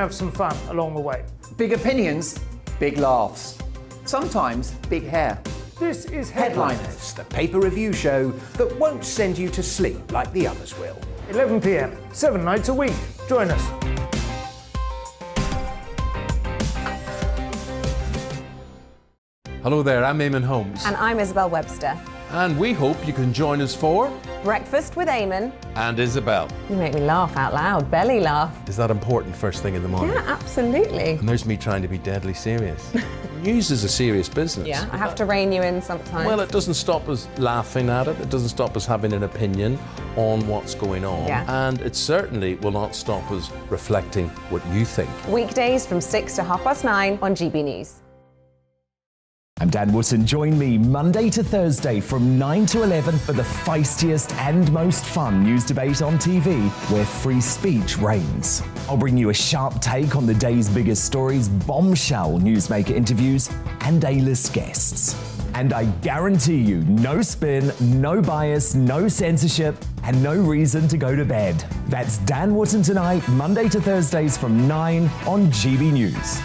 have some fun along the way. Big opinions, big laughs. Sometimes big hair. This is Headliners, the paper review show that won't send you to sleep like the others will. 11 p.m, 7 nights a week. Join us. Hello there, I'm Eamon Holmes. And I'm Isabel Webster. And we hope you can join us for Breakfast with Eamon. And Isabel. You make me laugh out loud, belly laugh. Is that important first thing in the morning? Yeah, absolutely. And there's me trying to be deadly serious. News is a serious business. Yeah, I have to rein you in sometimes. Well, it doesn't stop us laughing at it. It doesn't stop us having an opinion on what's going on. Yeah. And it certainly will not stop us reflecting what you think. Weekdays from 6 to 9:30 on GB News. I'm Dan Wootton. Join me Monday to Thursday from 9 to 11 for the feistiest and most fun news debate on TV, where free speech reigns. I'll bring you a sharp take on the day's biggest stories, bombshell newsmaker interviews, and A-list guests. And I guarantee you, no spin, no bias, no censorship, and no reason to go to bed. That's Dan Wootton tonight, Monday to Thursdays from 9 on GB News.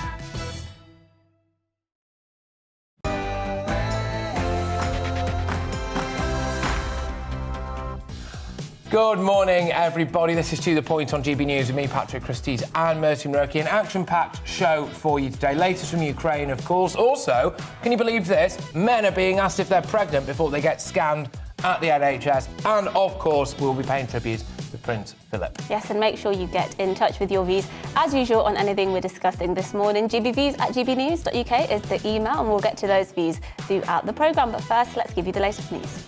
Good morning, everybody. This is To The Point on GB News with me, Patrick, Christys and Mercy Muroki. An action-packed show for you today. Latest from Ukraine, of course. Also, can you believe this? Men are being asked if they're pregnant before they get scanned at the NHS. And, of course, we'll be paying tribute to Prince Philip. Yes, and make sure you get in touch with your views, as usual, on anything we're discussing this morning. gbviews@gbnews.uk is the email, and we'll get to those views throughout the programme. But first, let's give you the latest news.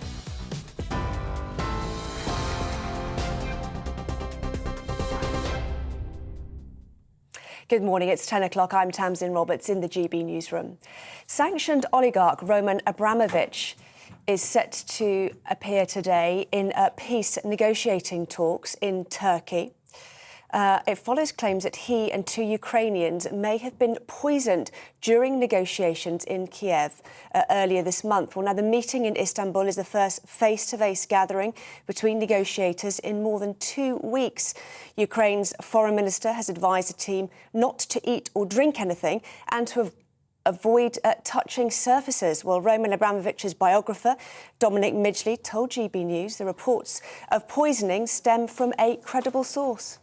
Good morning, it's 10 o'clock. I'm Tamsin Roberts in the GB newsroom. Sanctioned oligarch Roman Abramovich is set to appear today in peace negotiating talks in Turkey. It follows claims that he and 2 Ukrainians may have been poisoned during negotiations in Kiev earlier this month. Well, now, the meeting in Istanbul is the first face-to-face gathering between negotiators in more than 2 weeks. Ukraine's foreign minister has advised the team not to eat or drink anything and to avoid touching surfaces. Well, Roman Abramovich's biographer, Dominic Midgley, told GB News the reports of poisoning stem from a credible source.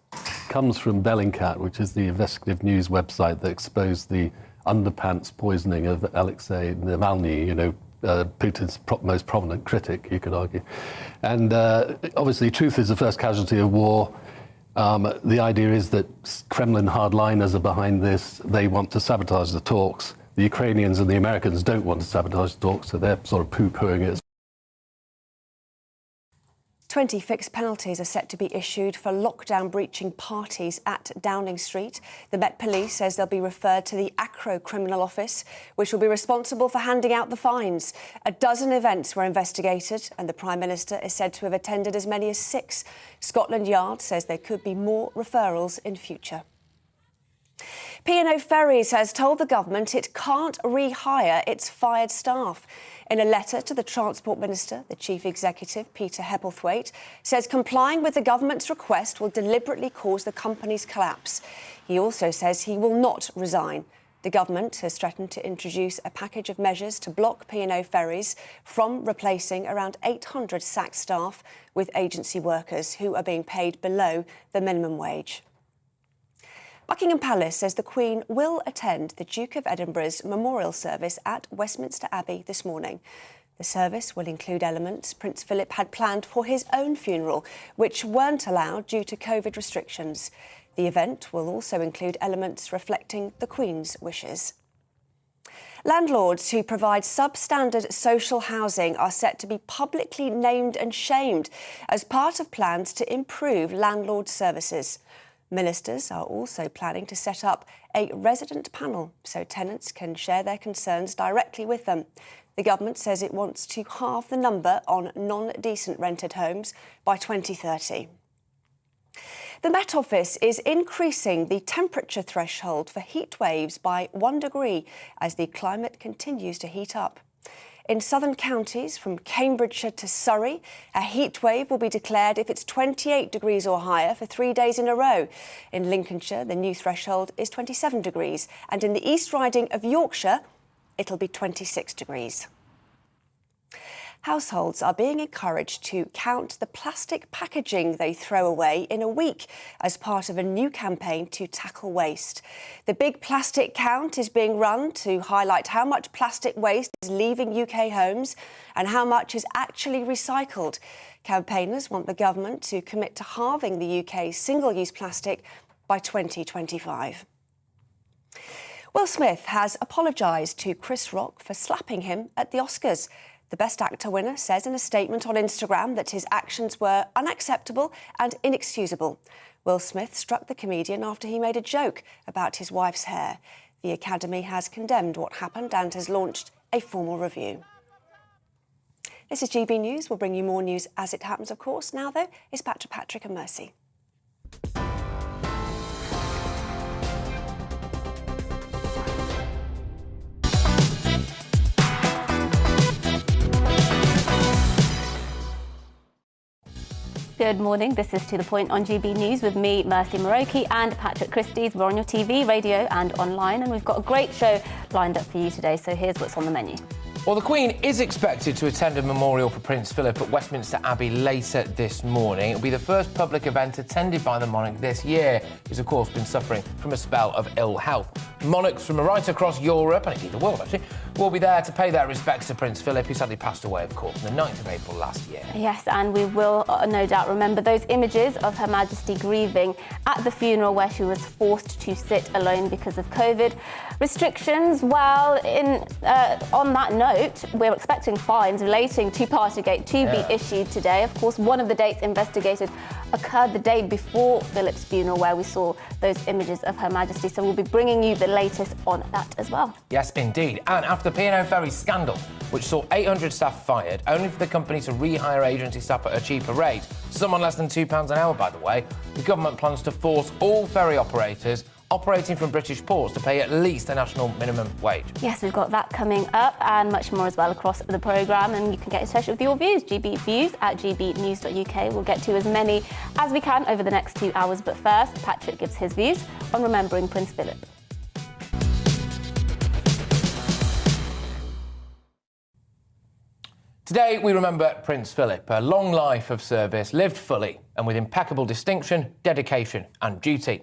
Comes from Bellingcat, which is the investigative news website that exposed the underpants poisoning of Alexei Navalny, Putin's most prominent critic, you could argue. And obviously, truth is the first casualty of war. The idea is that Kremlin hardliners are behind this. They want to sabotage the talks. The Ukrainians and the Americans don't want to sabotage the talks, so they're sort of poo-pooing it. 20 fixed penalties are set to be issued for lockdown-breaching parties at Downing Street. The Met Police says they'll be referred to the Acro Criminal Office, which will be responsible for handing out the fines. A dozen events were investigated, and the Prime Minister is said to have attended as many as 6. Scotland Yard says there could be more referrals in future. P&O Ferries has told the government it can't rehire its fired staff. In a letter to the Transport Minister, the Chief Executive, Peter Hebblethwaite, says complying with the government's request will deliberately cause the company's collapse. He also says he will not resign. The government has threatened to introduce a package of measures to block P&O Ferries from replacing around 800 sacked staff with agency workers who are being paid below the minimum wage. Buckingham Palace says the Queen will attend the Duke of Edinburgh's memorial service at Westminster Abbey this morning. The service will include elements Prince Philip had planned for his own funeral, which weren't allowed due to COVID restrictions. The event will also include elements reflecting the Queen's wishes. Landlords who provide substandard social housing are set to be publicly named and shamed as part of plans to improve landlord services. Ministers are also planning to set up a resident panel so tenants can share their concerns directly with them. The government says it wants to halve the number on non-decent rented homes by 2030. The Met Office is increasing the temperature threshold for heat waves by 1 degree as the climate continues to heat up. In southern counties, from Cambridgeshire to Surrey, a heat wave will be declared if it's 28 degrees or higher for 3 days in a row. In Lincolnshire, the new threshold is 27 degrees. And in the East Riding of Yorkshire, it'll be 26 degrees. Households are being encouraged to count the plastic packaging they throw away in a week as part of a new campaign to tackle waste. The Big Plastic Count is being run to highlight how much plastic waste is leaving UK homes and how much is actually recycled. Campaigners want the government to commit to halving the UK's single-use plastic by 2025. Will Smith has apologised to Chris Rock for slapping him at the Oscars. The Best Actor winner says in a statement on Instagram that his actions were unacceptable and inexcusable. Will Smith struck the comedian after he made a joke about his wife's hair. The Academy has condemned what happened and has launched a formal review. This is GB News. We'll bring you more news as it happens, of course. Now, though, it's back to Patrick and Mercy. Good morning. This is To The Point on GB News with me, Mercy Muroki, and Patrick Christys. We're on your TV, radio and online, and we've got a great show lined up for you today, so here's what's on the menu. Well, the Queen is expected to attend a memorial for Prince Philip at Westminster Abbey later this morning. It'll be the first public event attended by the monarch this year. He's, of course, been suffering from a spell of ill health. Monarchs from right across Europe, and indeed the world, actually, will be there to pay their respects to Prince Philip, who sadly passed away, of course, on the 9th of April last year. Yes, and we will no doubt remember those images of Her Majesty grieving at the funeral where she was forced to sit alone because of COVID restrictions. Well, on that note, we're expecting fines relating to Partygate to be issued today. Of course, one of the dates investigated occurred the day before Philip's funeral, where we saw those images of Her Majesty. So we'll be bringing you the latest on that as well. Yes, indeed. And after the P&O Ferry scandal, which saw 800 staff fired, only for the company to rehire agency staff at a cheaper rate, some on less than £2 an hour, by the way, the government plans to force all ferry operators operating from British ports to pay at least the national minimum wage. Yes, we've got that coming up and much more as well across the programme, and you can get in touch with your views, GBViews at gbnews.uk. We'll get to as many as we can over the next 2 hours, but first, Patrick gives his views on remembering Prince Philip. Today, we remember Prince Philip, a long life of service, lived fully and with impeccable distinction, dedication and duty.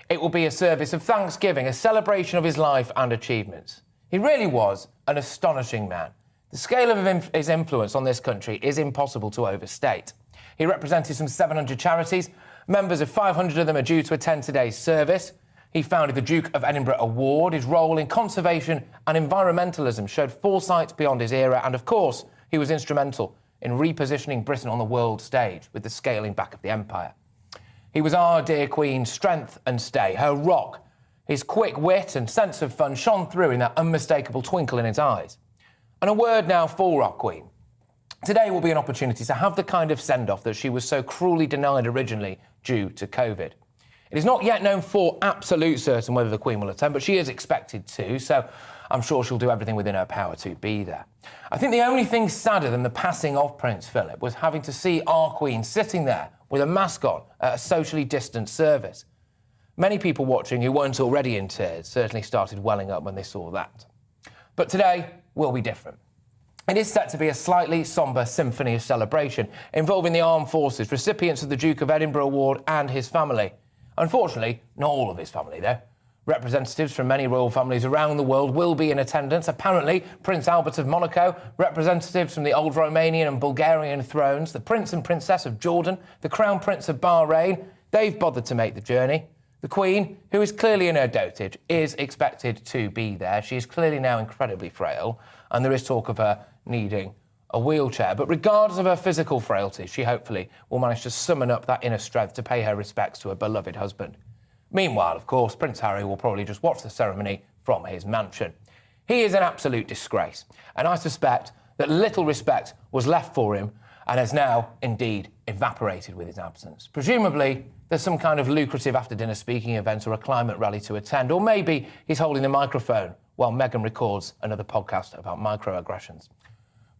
It will be a service of thanksgiving, a celebration of his life and achievements. He really was an astonishing man. The scale of his influence on this country is impossible to overstate. He represented some 700 charities. Members of 500 of them are due to attend today's service. He founded the Duke of Edinburgh Award. His role in conservation and environmentalism showed foresight beyond his era. And of course, he was instrumental in repositioning Britain on the world stage with the scaling back of the empire. He was our dear Queen's strength and stay, her rock. His quick wit and sense of fun shone through in that unmistakable twinkle in his eyes. And a word now for our Queen. Today will be an opportunity to have the kind of send-off that she was so cruelly denied originally due to COVID. It is not yet known for absolute certain whether the Queen will attend, but she is expected to, so I'm sure she'll do everything within her power to be there. I think the only thing sadder than the passing of Prince Philip was having to see our Queen sitting there with a mask on at a socially distant service. Many people watching who weren't already in tears certainly started welling up when they saw that. But today will be different. It is set to be a slightly sombre symphony of celebration involving the armed forces, recipients of the Duke of Edinburgh Award and his family. Unfortunately, not all of his family, though. Representatives from many royal families around the world will be in attendance. Apparently, Prince Albert of Monaco, representatives from the old Romanian and Bulgarian thrones, the Prince and Princess of Jordan, the Crown Prince of Bahrain, they've bothered to make the journey. The Queen, who is clearly in her dotage, is expected to be there. She is clearly now incredibly frail, and there is talk of her needing a wheelchair. But regardless of her physical frailty, she hopefully will manage to summon up that inner strength to pay her respects to her beloved husband. Meanwhile, of course, Prince Harry will probably just watch the ceremony from his mansion. He is an absolute disgrace, and I suspect that little respect was left for him and has now, indeed, evaporated with his absence. Presumably, there's some kind of lucrative after-dinner speaking event or a climate rally to attend, or maybe he's holding the microphone while Meghan records another podcast about microaggressions.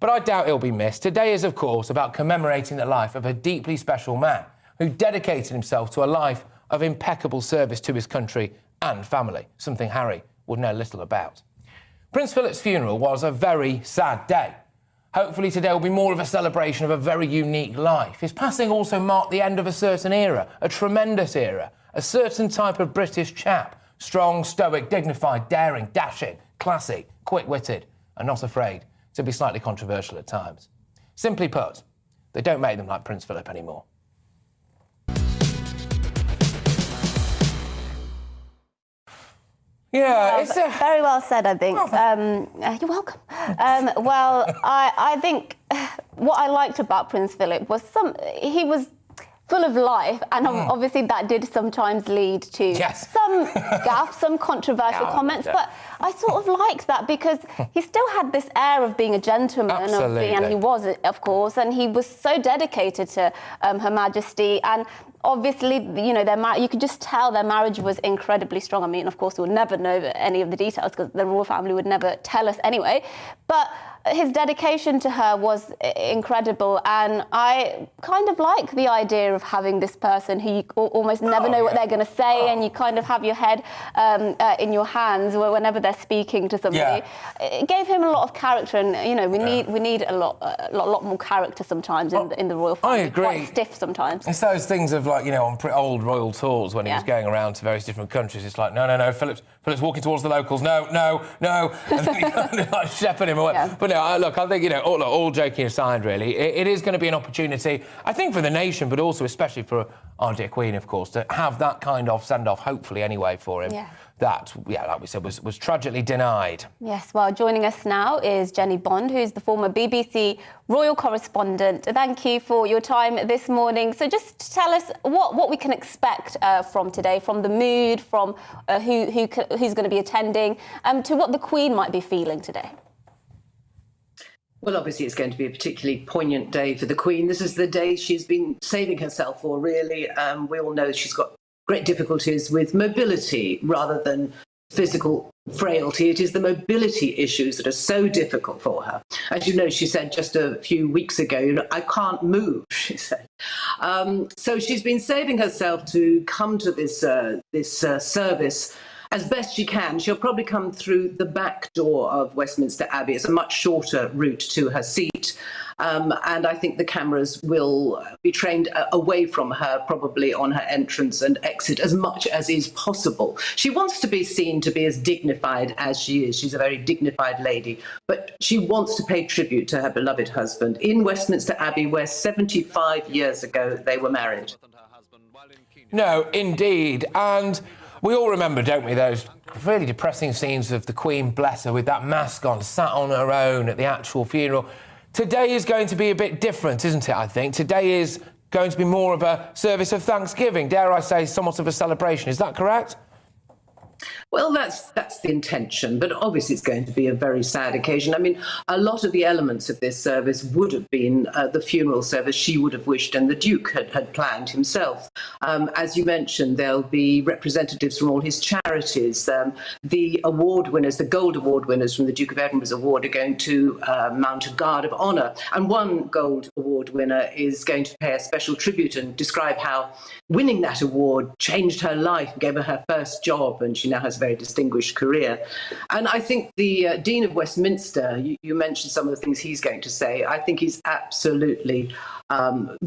but I doubt he'll be missed. Today is, of course, about commemorating the life of a deeply special man who dedicated himself to a life of impeccable service to his country and family, something Harry would know little about. Prince Philip's funeral was a very sad day. Hopefully today will be more of a celebration of a very unique life. His passing also marked the end of a certain era, a tremendous era, a certain type of British chap. Strong, stoic, dignified, daring, dashing, classy, quick-witted, and not afraid to be slightly controversial at times. Simply put, they don't make them like Prince Philip anymore. Yeah, it's very well said, I think. You're welcome. Well, I think what I liked about Prince Philip was he was full of life, and obviously that did sometimes lead to some gaffes, some controversial comments, but I sort of liked that because he still had this air of being a gentleman, and he was, of course, and he was so dedicated to Her Majesty, and obviously, you know, you could just tell their marriage was incredibly strong. I mean, of course, we'll never know any of the details because the royal family would never tell us anyway, but his dedication to her was incredible, and I kind of like the idea of having this person who you almost never know what they're going to say, and you kind of have your head in your hands whenever they're speaking to somebody. It gave him a lot of character, and you know, we need a lot more character sometimes in the royal family. I agree. Quite stiff sometimes. It's those things of, like, you know, on old royal tours when he was going around to various different countries. It's like, no, Philip's walking towards the locals. No, and then you kind of like shepherd him away. Yeah. But no, look, I think, you know, all joking aside, really, it is going to be an opportunity, I think, for the nation, but also especially for our dear Queen, of course, to have that kind of send-off, hopefully anyway, for him. Yeah. That, like we said, was tragically denied. Yes, well, joining us now is Jennie Bond, who's the former BBC royal correspondent. Thank you for your time this morning. So just tell us what we can expect from today, from the mood, from who's going to be attending, to what the Queen might be feeling today. Well, obviously, it's going to be a particularly poignant day for the Queen. This is the day she's been saving herself for, really. We all know she's got great difficulties with mobility rather than physical frailty. It is the mobility issues that are so difficult for her. As you know, she said just a few weeks ago, I can't move, she said. So she's been saving herself to come to this service as best she can. She'll probably come through the back door of Westminster Abbey. It's a much shorter route to her seat. And I think the cameras will be trained away from her, probably on her entrance and exit, as much as is possible. She wants to be seen to be as dignified as she is. She's a very dignified lady, but she wants to pay tribute to her beloved husband in Westminster Abbey, where 75 years ago they were married. No, indeed. And we all remember, don't we, those really depressing scenes of the Queen, bless her, with that mask on, sat on her own at the actual funeral. Today is going to be a bit different, isn't it, I think? Today is going to be more of a service of thanksgiving, dare I say, somewhat of a celebration. Is that correct? Well, that's the intention, but obviously it's going to be a very sad occasion. I mean, a lot of the elements of this service would have been the funeral service she would have wished and the Duke had planned himself. As you mentioned, there'll be representatives from all his charities. The award winners, the Gold Award winners from the Duke of Edinburgh's award, are going to mount a guard of honour. And one Gold Award winner is going to pay a special tribute and describe how winning that award changed her life, gave her her first job, and she now has a very distinguished career. And I think the Dean of Westminster, you mentioned some of the things he's going to say. I think he's absolutely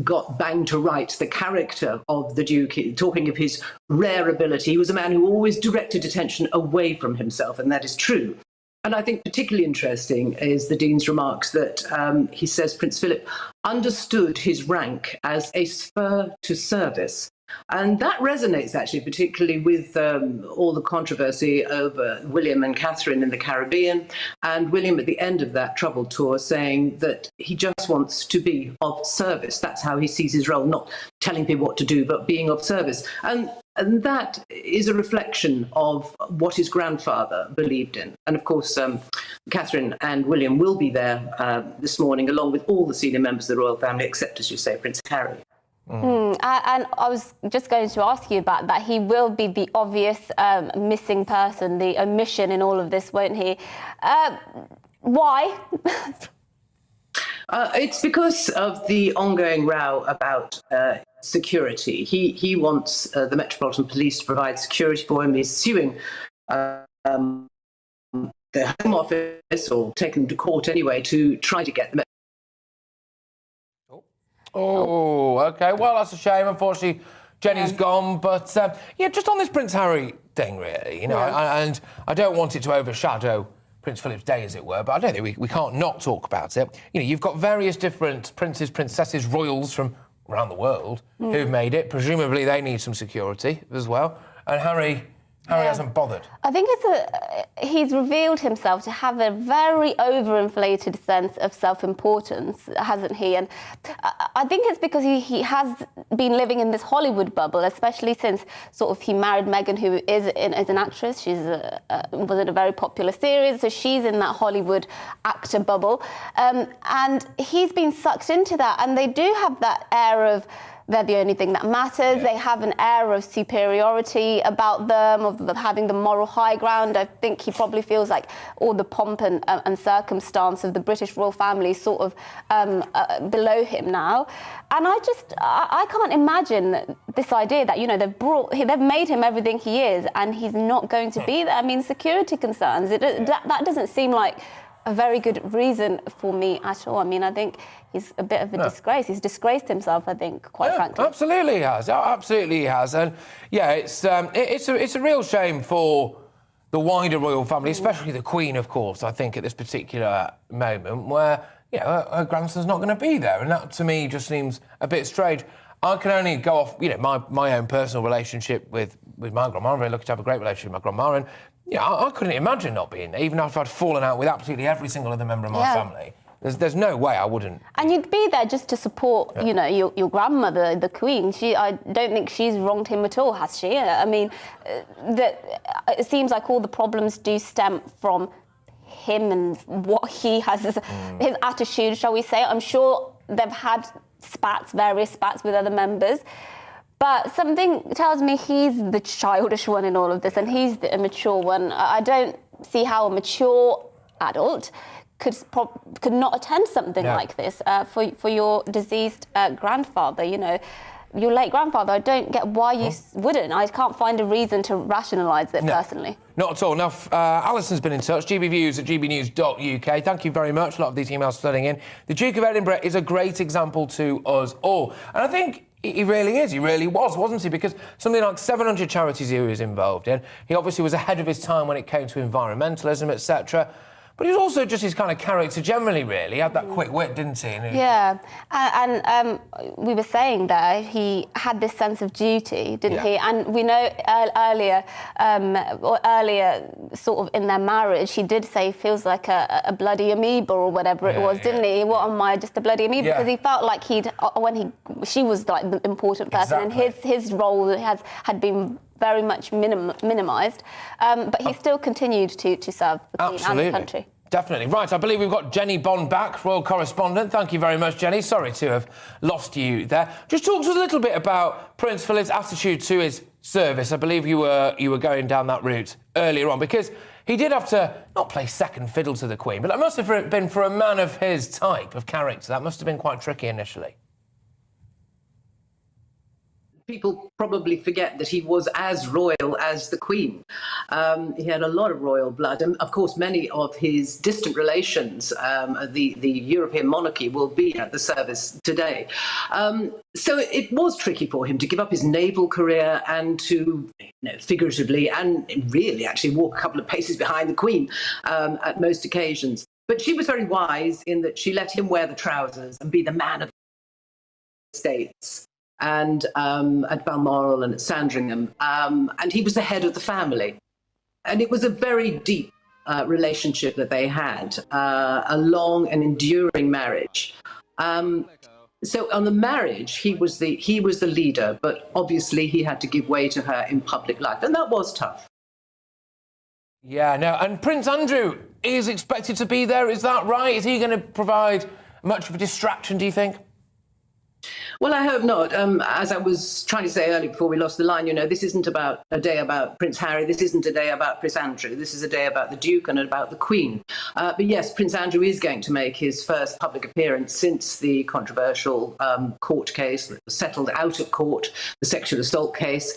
got bang to right the character of the Duke, talking of his rare ability. He was a man who always directed attention away from himself, and that is true. And I think particularly interesting is the Dean's remarks that he says Prince Philip understood his rank as a spur to service. And that resonates, actually, particularly with all the controversy over William and Catherine in the Caribbean, and William at the end of that troubled tour saying that he just wants to be of service. That's how he sees his role, not telling people what to do, but being of service. And that is a reflection of what his grandfather believed in. And of course, Catherine and William will be there this morning, along with all the senior members of the royal family, except, as you say, Prince Harry. And I was just going to ask you about that. He will be the obvious missing person, the omission in all of this, won't he? Why? It's because of the ongoing row about security. He wants the Metropolitan Police to provide security for him. He's suing the Home Office, or taking them to court anyway, to try to get them. Oh, OK. Well, that's a shame. Unfortunately, Jennie's gone. But, yeah, just on this Prince Harry thing, really, you know, and I don't want it to overshadow Prince Philip's day, as it were, but I don't think we can't not talk about it. You know, you've got various different princes, princesses, royals from around the world who've made it. Presumably they need some security as well. And Harry hasn't bothered. I think he's revealed himself to have a very overinflated sense of self-importance, hasn't he? And I think it's because he has been living in this Hollywood bubble, especially since sort of he married Meghan, who is an actress. She's was in a very popular series, so she's in that Hollywood actor bubble. And he's been sucked into that, and they do have that air of they're the only thing that matters. Yeah. They have an air of superiority about them, of having the moral high ground. I think he probably feels like all the pomp and circumstance of the British royal family is sort of below him now. And I can't imagine this idea that, you know, they've made him everything he is and he's not going to be there. I mean, security concerns, that doesn't seem like a very good reason for me at all. I mean, I think he's a bit of a disgrace. He's disgraced himself, I think, quite frankly. Absolutely he has. Absolutely he has. And yeah, it's a real shame for the wider royal family, especially the Queen, of course, I think, at this particular moment where, you know, her grandson's not going to be there. And that, to me, just seems a bit strange. I can only go off, you know, my own personal relationship with my grandma. I'm very lucky to have a great relationship with my grandma. And yeah, I couldn't imagine not being there, even after I'd fallen out with absolutely every single other member of my family. There's no way I wouldn't. And you'd be there just to support, you know, your grandmother, the Queen. I don't think she's wronged him at all, has she? I mean, it seems like all the problems do stem from him and what he has, his attitude, shall we say. I'm sure they've had various spats with other members. But something tells me he's the childish one in all of this, and he's the immature one. I don't see how a mature adult could not attend something like this for your deceased grandfather. You know, your late grandfather. I don't get why you wouldn't. I can't find a reason to rationalise it personally. Not at all. Now, Alison's been in touch. GBViews at gbnews.uk. Thank you very much. A lot of these emails flooding in. The Duke of Edinburgh is a great example to us all, and I think he really is. He really was, wasn't he? Because something like 700 charities he was involved in. He obviously was ahead of his time when it came to environmentalism, etc. But he was also just his kind of character generally, really. He had that quick wit, didn't he? Yeah, and we were saying there, he had this sense of duty, didn't he? And we know earlier, sort of in their marriage, he did say he feels like a bloody amoeba or whatever it was, didn't he? What am I, just a bloody amoeba? Because he felt like she was like the important person, and his role had been very much minimised, but he still continued to serve the Queen and the country. Definitely. Right, I believe we've got Jennie Bond back, royal correspondent. Thank you very much, Jennie. Sorry to have lost you there. Just talk to us a little bit about Prince Philip's attitude to his service. I believe you were going down that route earlier on, because he did have to not play second fiddle to the Queen, but that must have been, for a man of his type of character, that must have been quite tricky initially. People probably forget that he was as royal as the Queen. He had a lot of royal blood, and of course many of his distant relations, the European monarchy, will be at the service today. So it was tricky for him to give up his naval career and to, figuratively and really actually walk a couple of paces behind the Queen at most occasions. But she was very wise in that she let him wear the trousers and be the man of the States. And at Balmoral and at Sandringham, and he was the head of the family. And it was a very deep relationship that they had, a long and enduring marriage. So on the marriage, he was the leader, but obviously he had to give way to her in public life, and that was tough. Yeah, no, and Prince Andrew is expected to be there, is that right? Is he going to provide much of a distraction, do you think? Well, I hope not. As I was trying to say earlier before we lost the line, this isn't about a day about Prince Harry. This isn't a day about Prince Andrew. This is a day about the Duke and about the Queen. But yes, Prince Andrew is going to make his first public appearance since the controversial court case that was settled out of court, the sexual assault case.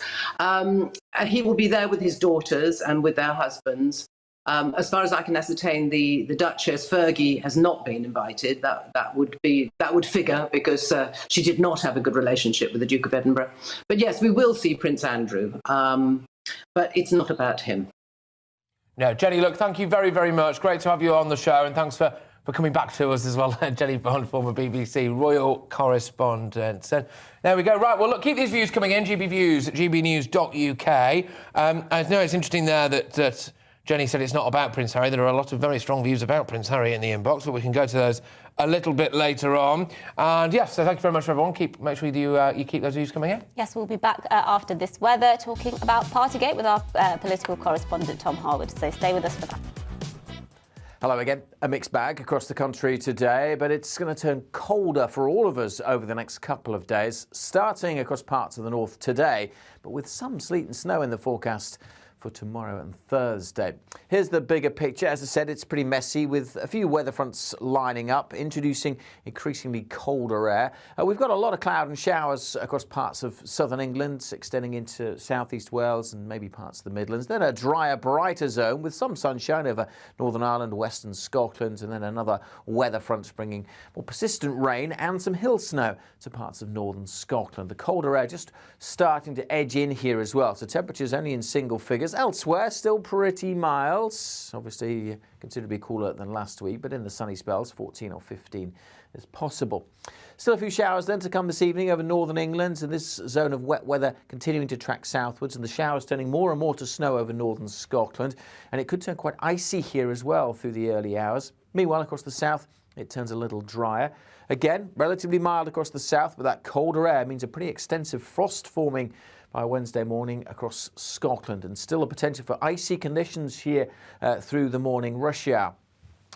He will be there with his daughters and with their husbands. As far as I can ascertain, the Duchess Fergie has not been invited. That would figure because she did not have a good relationship with the Duke of Edinburgh. But yes, we will see Prince Andrew, but it's not about him. No, Jennie, look, thank you very, very much. Great to have you on the show, and thanks for coming back to us as well. Jennie Bond, former BBC royal correspondent. So there we go. Right, well, look, keep these views coming in. GB Views at gbnews.uk. I know it's interesting there that Jennie said it's not about Prince Harry. There are a lot of very strong views about Prince Harry in the inbox, but we can go to those a little bit later on. And yes, so thank you very much, everyone. Make sure you keep those views coming in. Yes, we'll be back after this weather talking about Partygate with our political correspondent Tom Harwood. So stay with us for that. Hello again. A mixed bag across the country today, but it's going to turn colder for all of us over the next couple of days, starting across parts of the north today, but with some sleet and snow in the forecast for tomorrow and Thursday. Here's the bigger picture. As I said, it's pretty messy with a few weather fronts lining up, introducing increasingly colder air. We've got a lot of cloud and showers across parts of southern England, extending into southeast Wales and maybe parts of the Midlands. Then a drier, brighter zone with some sunshine over Northern Ireland, western Scotland, and then another weather front bringing more persistent rain and some hill snow to parts of northern Scotland. The colder air just starting to edge in here as well, so temperatures only in single figures. Elsewhere, still pretty mild. Obviously, considerably cooler than last week, but in the sunny spells, 14 or 15 is possible. Still a few showers then to come this evening over northern England, and this zone of wet weather continuing to track southwards, and the showers turning more and more to snow over northern Scotland. And it could turn quite icy here as well through the early hours. Meanwhile, across the south, it turns a little drier. Again, relatively mild across the south, but that colder air means a pretty extensive frost forming by Wednesday morning across Scotland, and still a potential for icy conditions here through the morning rush hour.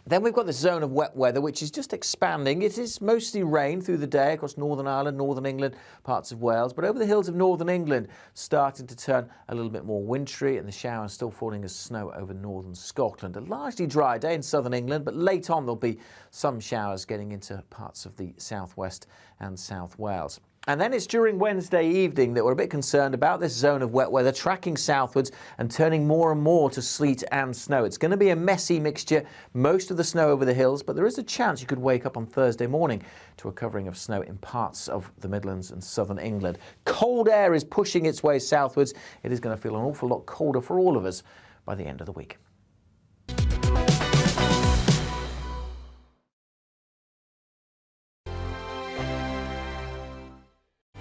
Then we've got this zone of wet weather, which is just expanding. It is mostly rain through the day across Northern Ireland, Northern England, parts of Wales, but over the hills of Northern England, starting to turn a little bit more wintry, and the showers still falling as snow over Northern Scotland. A largely dry day in Southern England, but late on there'll be some showers getting into parts of the southwest and South Wales. And then it's during Wednesday evening that we're a bit concerned about this zone of wet weather tracking southwards and turning more and more to sleet and snow. It's going to be a messy mixture, most of the snow over the hills, but there is a chance you could wake up on Thursday morning to a covering of snow in parts of the Midlands and southern England. Cold air is pushing its way southwards. It is going to feel an awful lot colder for all of us by the end of the week.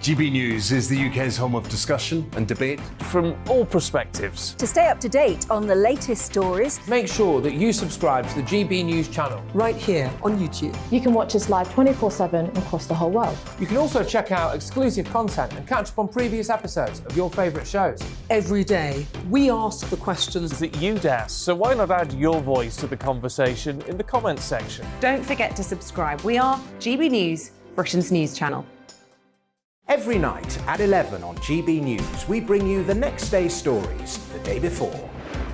GB News is the UK's home of discussion and debate From all perspectives. To stay up to date on the latest stories, Make sure that you subscribe to the GB News channel right here on YouTube. You can watch us live 24/7 across the whole world. You can also check out exclusive content and catch up on previous episodes of your favourite shows. Every day, we ask the questions That you'd ask, so why not add your voice to the conversation in the comments section? Don't forget to subscribe. We are GB News, Britain's news channel. Every night at 11 on GB News, we bring you the next day's stories the day before.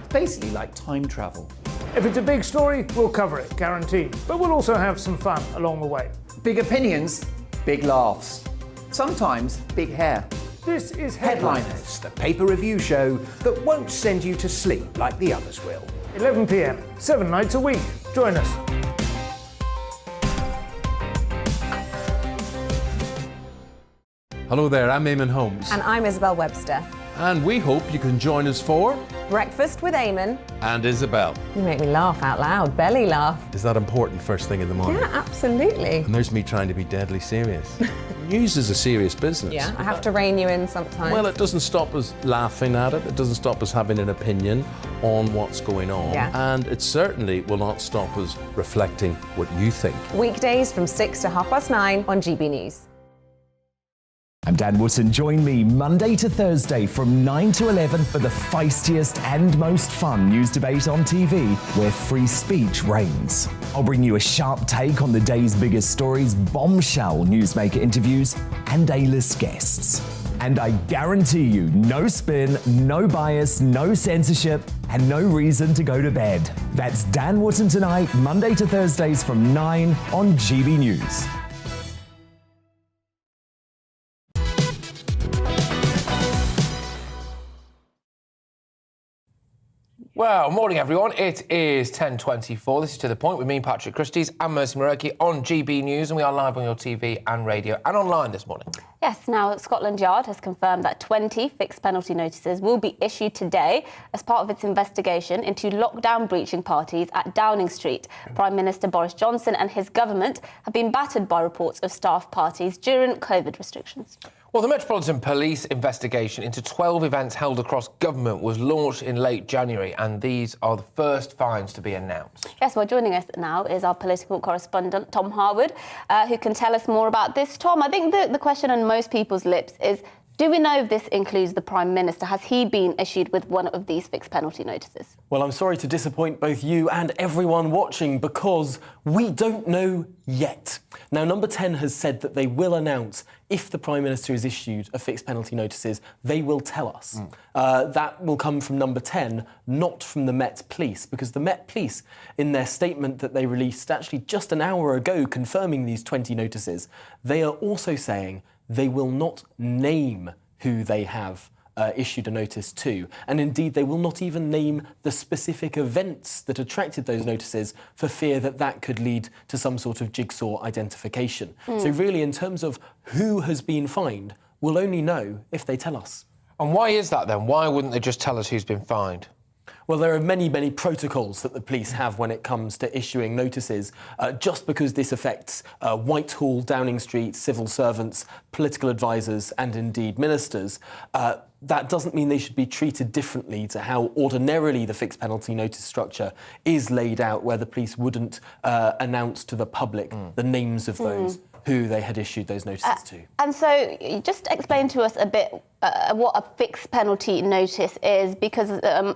Basically like time travel. If it's a big story, we'll cover it, guaranteed. But we'll also have some fun along the way. Big opinions, big laughs. Sometimes big hair. This is Headliners, the paper review show that won't send you to sleep like the others will. 11 p.m, 7 nights a week. Join us. Hello there, I'm Eamon Holmes. And I'm Isabel Webster. And we hope you can join us for Breakfast with Eamon. And Isabel. You make me laugh out loud, belly laugh. Is that important first thing in the morning? Yeah, absolutely. And there's me trying to be deadly serious. News is a serious business. Yeah, I have to rein you in sometimes. Well, it doesn't stop us laughing at it. It doesn't stop us having an opinion on what's going on. Yeah. And it certainly will not stop us reflecting what you think. Weekdays from 6 to 9:30 on GB News. I'm Dan Wootton. Join me Monday to Thursday from 9 to 11 for the feistiest and most fun news debate on TV, where free speech reigns. I'll bring you a sharp take on the day's biggest stories, bombshell newsmaker interviews, and A-list guests. And I guarantee you, no spin, no bias, no censorship, and no reason to go to bed. That's Dan Wootton tonight, Monday to Thursdays from 9 on GB News. Well, morning everyone. It is 10:24. This is To The Point with me, Patrick Christys, and Mercy Muroki on GB News, and we are live on your TV and radio and online this morning. Yes, now Scotland Yard has confirmed that 20 fixed penalty notices will be issued today as part of its investigation into lockdown breaching parties at Downing Street. Prime Minister Boris Johnson and his government have been battered by reports of staff parties during COVID restrictions. Well, the Metropolitan Police investigation into 12 events held across government was launched in late January, and these are the first fines to be announced. Yes, well, joining us now is our political correspondent, Tom Harwood, who can tell us more about this. Tom, I think the question on most people's lips is, do we know if this includes the Prime Minister? Has he been issued with one of these fixed penalty notices? Well, I'm sorry to disappoint both you and everyone watching, because we don't know yet. Now, Number 10 has said that they will announce if the Prime Minister is issued a fixed penalty notices. They will tell us. That will come from Number 10, not from the Met Police, because the Met Police, in their statement that they released actually just an hour ago confirming these 20 notices, they are also saying they will not name who they have issued a notice to. And indeed, they will not even name the specific events that attracted those notices, for fear that that could lead to some sort of jigsaw identification. So really, in terms of who has been fined, we'll only know if they tell us. And why is that then? Why wouldn't they just tell us who's been fined? Well, there are many, many protocols that the police have when it comes to issuing notices. Just because this affects Whitehall, Downing Street, civil servants, political advisors and indeed ministers, that doesn't mean they should be treated differently to how ordinarily the fixed penalty notice structure is laid out, where the police wouldn't announce to the public the names of those who they had issued those notices to. And so just explain to us a bit what a fixed penalty notice is, because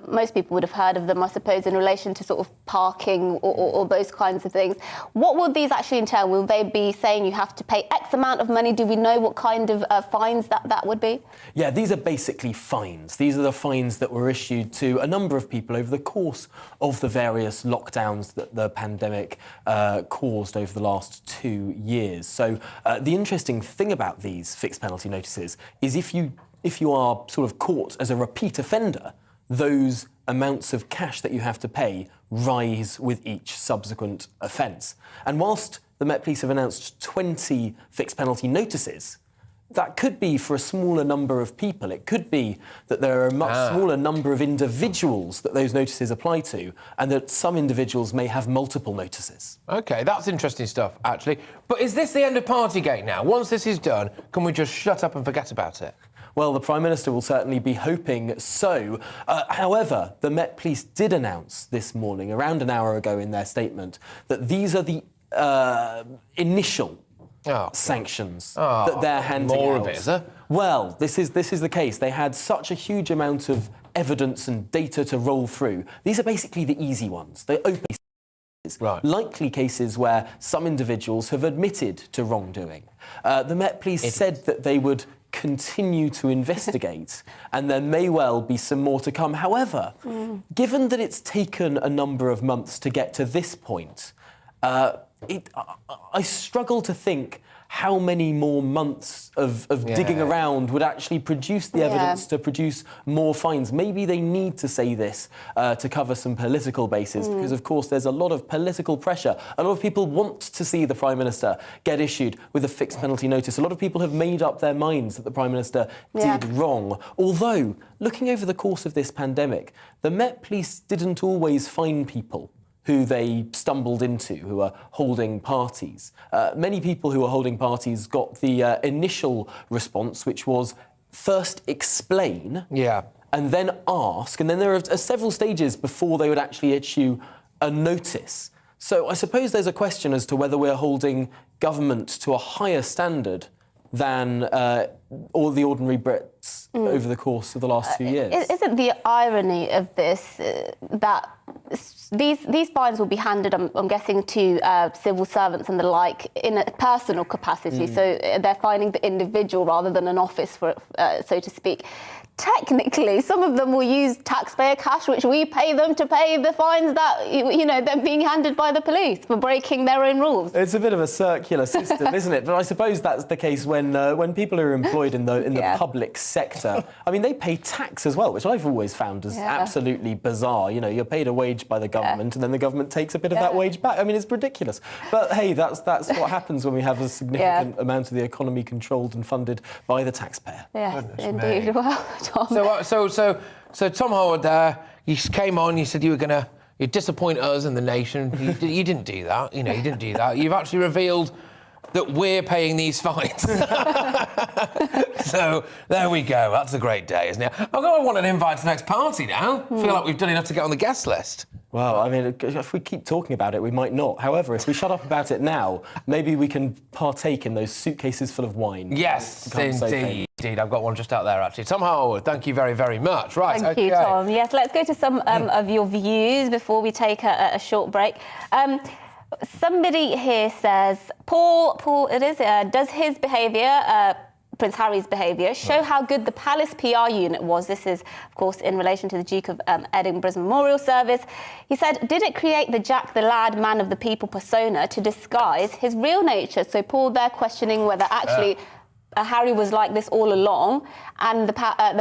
most people would have heard of them, I suppose, in relation to sort of parking or those kinds of things. What will these actually entail? Will they be saying you have to pay X amount of money? Do we know what kind of fines that would be? Yeah, these are basically fines. These are the fines that were issued to a number of people over the course of the various lockdowns that the pandemic caused over the last 2 years. So the interesting thing about these fixed penalty notices is if you are sort of caught as a repeat offender, those amounts of cash that you have to pay rise with each subsequent offence. And whilst the Met Police have announced 20 fixed penalty notices, that could be for a smaller number of people. It could be that there are a much smaller number of individuals that those notices apply to, and that some individuals may have multiple notices. OK, that's interesting stuff, actually. But is this the end of Partygate now? Once this is done, can we just shut up and forget about it? Well, the Prime Minister will certainly be hoping so. However, the Met Police did announce this morning, around an hour ago in their statement, that these are the initial sanctions that they're handing more out. Of it, is there? Well, this is the case. They had such a huge amount of evidence and data to roll through. These are basically the easy ones. They're open cases, likely cases where some individuals have admitted to wrongdoing. The Met Police said that they would continue to investigate, and there may well be some more to come. However, given that it's taken a number of months to get to this point, I struggle to think how many more months of digging around would actually produce the evidence to produce more fines. Maybe they need to say this to cover some political bases, because, of course, there's a lot of political pressure. A lot of people want to see the Prime Minister get issued with a fixed penalty notice. A lot of people have made up their minds that the Prime Minister did wrong. Although, looking over the course of this pandemic, the Met Police didn't always fine people who they stumbled into, who are holding parties. Many people who are holding parties got the initial response, which was first explain, and then ask, and then there are several stages before they would actually issue a notice. So I suppose there's a question as to whether we're holding government to a higher standard than all the ordinary Brits over the course of the last 2 years. Isn't the irony of this that these fines will be handed, I'm guessing, to civil servants and the like in a personal capacity, so they're fining the individual rather than an office, for so to speak. Technically, some of them will use taxpayer cash, which we pay them to pay the fines that, you know, they're being handed by the police for breaking their own rules. It's a bit of a circular system, isn't it? But I suppose that's the case when people are employed in the public sector. I mean, they pay tax as well, which I've always found as absolutely bizarre. You know, you're paid a wage by the government, and then the government takes a bit of that wage back. I mean, it's ridiculous. But hey, that's what happens when we have a significant amount of the economy controlled and funded by the taxpayer. Yes, indeed. Well, Tom. So Tom Howard there, you came on, you said you'd disappoint us and the nation. You didn't do that, you know, you didn't do that. You've actually revealed that we're paying these fines. So there we go, that's a great day, isn't it? I want an invite to the next party now. I feel like we've done enough to get on the guest list. Well, I mean, if we keep talking about it, we might not. However, if we shut up about it now, maybe we can partake in those suitcases full of wine. Yes, indeed. I've got one just out there, actually. Tom Howard, thank you very, very much. Right, Thank you, Tom. Yes, let's go to some of your views before we take a short break. Somebody here says, Paul, does his behaviour... Prince Harry's behaviour show how good the Palace PR unit was. This is, of course, in relation to the Duke of Edinburgh's memorial service. He said, did it create the Jack the Lad, man of the people persona to disguise his real nature? So, Paul, they're questioning whether actually Harry was like this all along, and the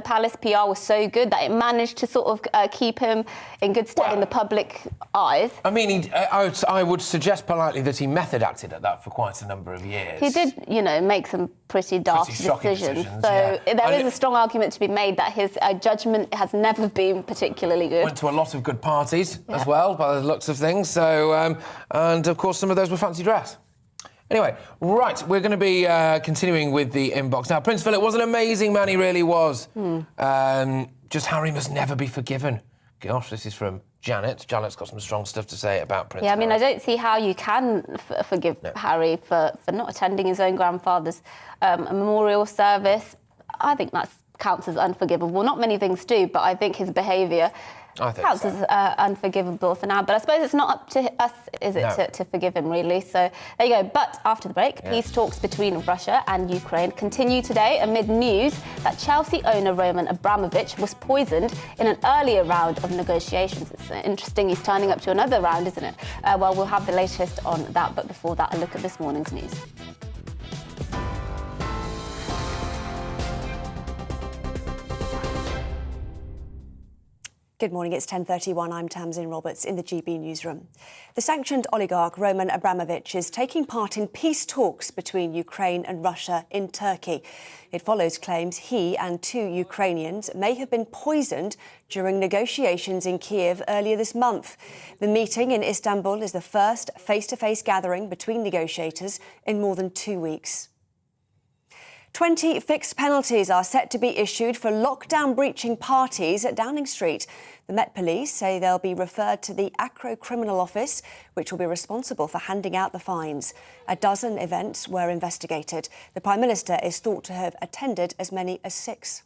Palace PR was so good that it managed to sort of keep him in good stead in the public eyes. I mean, I would suggest politely that he method acted at that for quite a number of years. He did, you know, make some pretty daft decisions. So there is a strong argument to be made that his judgment has never been particularly good. Went to a lot of good parties as well, by the looks of things. So, and of course, some of those were fancy dress. Anyway, right, we're going to be continuing with the inbox. Now, Prince Philip was an amazing man, he really was. Just Harry must never be forgiven. Gosh, this is from Janet. Janet's got some strong stuff to say about Prince Harry. I mean, I don't see how you can forgive Harry for not attending his own grandfather's memorial service. I think that counts as unforgivable. Not many things do, but I think his behaviour counts as unforgivable for now. But I suppose it's not up to us, is it, to forgive him, really? So there you go. But after the break, peace talks between Russia and Ukraine continue today amid news that Chelsea owner Roman Abramovich was poisoned in an earlier round of negotiations. It's interesting he's turning up to another round, isn't it? Well, we'll have the latest on that. But before that, a look at this morning's news. Good morning, it's 10:31. I'm Tamsin Roberts in the GB newsroom. The sanctioned oligarch Roman Abramovich is taking part in peace talks between Ukraine and Russia in Turkey. It follows claims he and 2 Ukrainians may have been poisoned during negotiations in Kiev earlier this month. The meeting in Istanbul is the first face-to-face gathering between negotiators in more than 2 weeks. 20 fixed penalties are set to be issued for lockdown-breaching parties at Downing Street. The Met Police say they'll be referred to the Acro Criminal Office, which will be responsible for handing out the fines. A dozen events were investigated. The Prime Minister is thought to have attended as many as 6.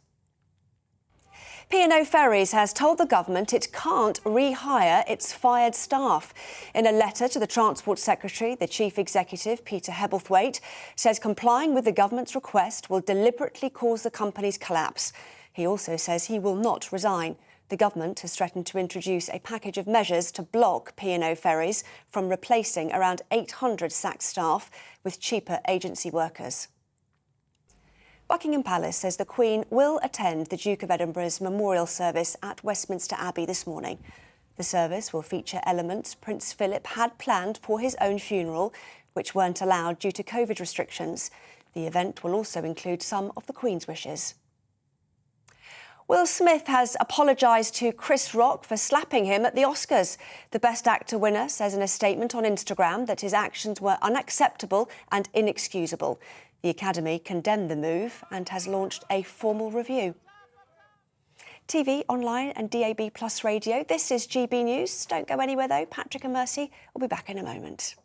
P&O Ferries has told the government it can't rehire its fired staff. In a letter to the Transport Secretary, the Chief Executive, Peter Hebblethwaite, says complying with the government's request will deliberately cause the company's collapse. He also says he will not resign. The government has threatened to introduce a package of measures to block P&O Ferries from replacing around 800 sacked staff with cheaper agency workers. Buckingham Palace says the Queen will attend the Duke of Edinburgh's memorial service at Westminster Abbey this morning. The service will feature elements Prince Philip had planned for his own funeral, which weren't allowed due to COVID restrictions. The event will also include some of the Queen's wishes. Will Smith has apologised to Chris Rock for slapping him at the Oscars. The Best Actor winner says in a statement on Instagram that his actions were unacceptable and inexcusable. The Academy condemned the move and has launched a formal review. TV, online and DAB+ radio. This is GB News. Don't go anywhere, though. Patrick and Mercy will be back in a moment.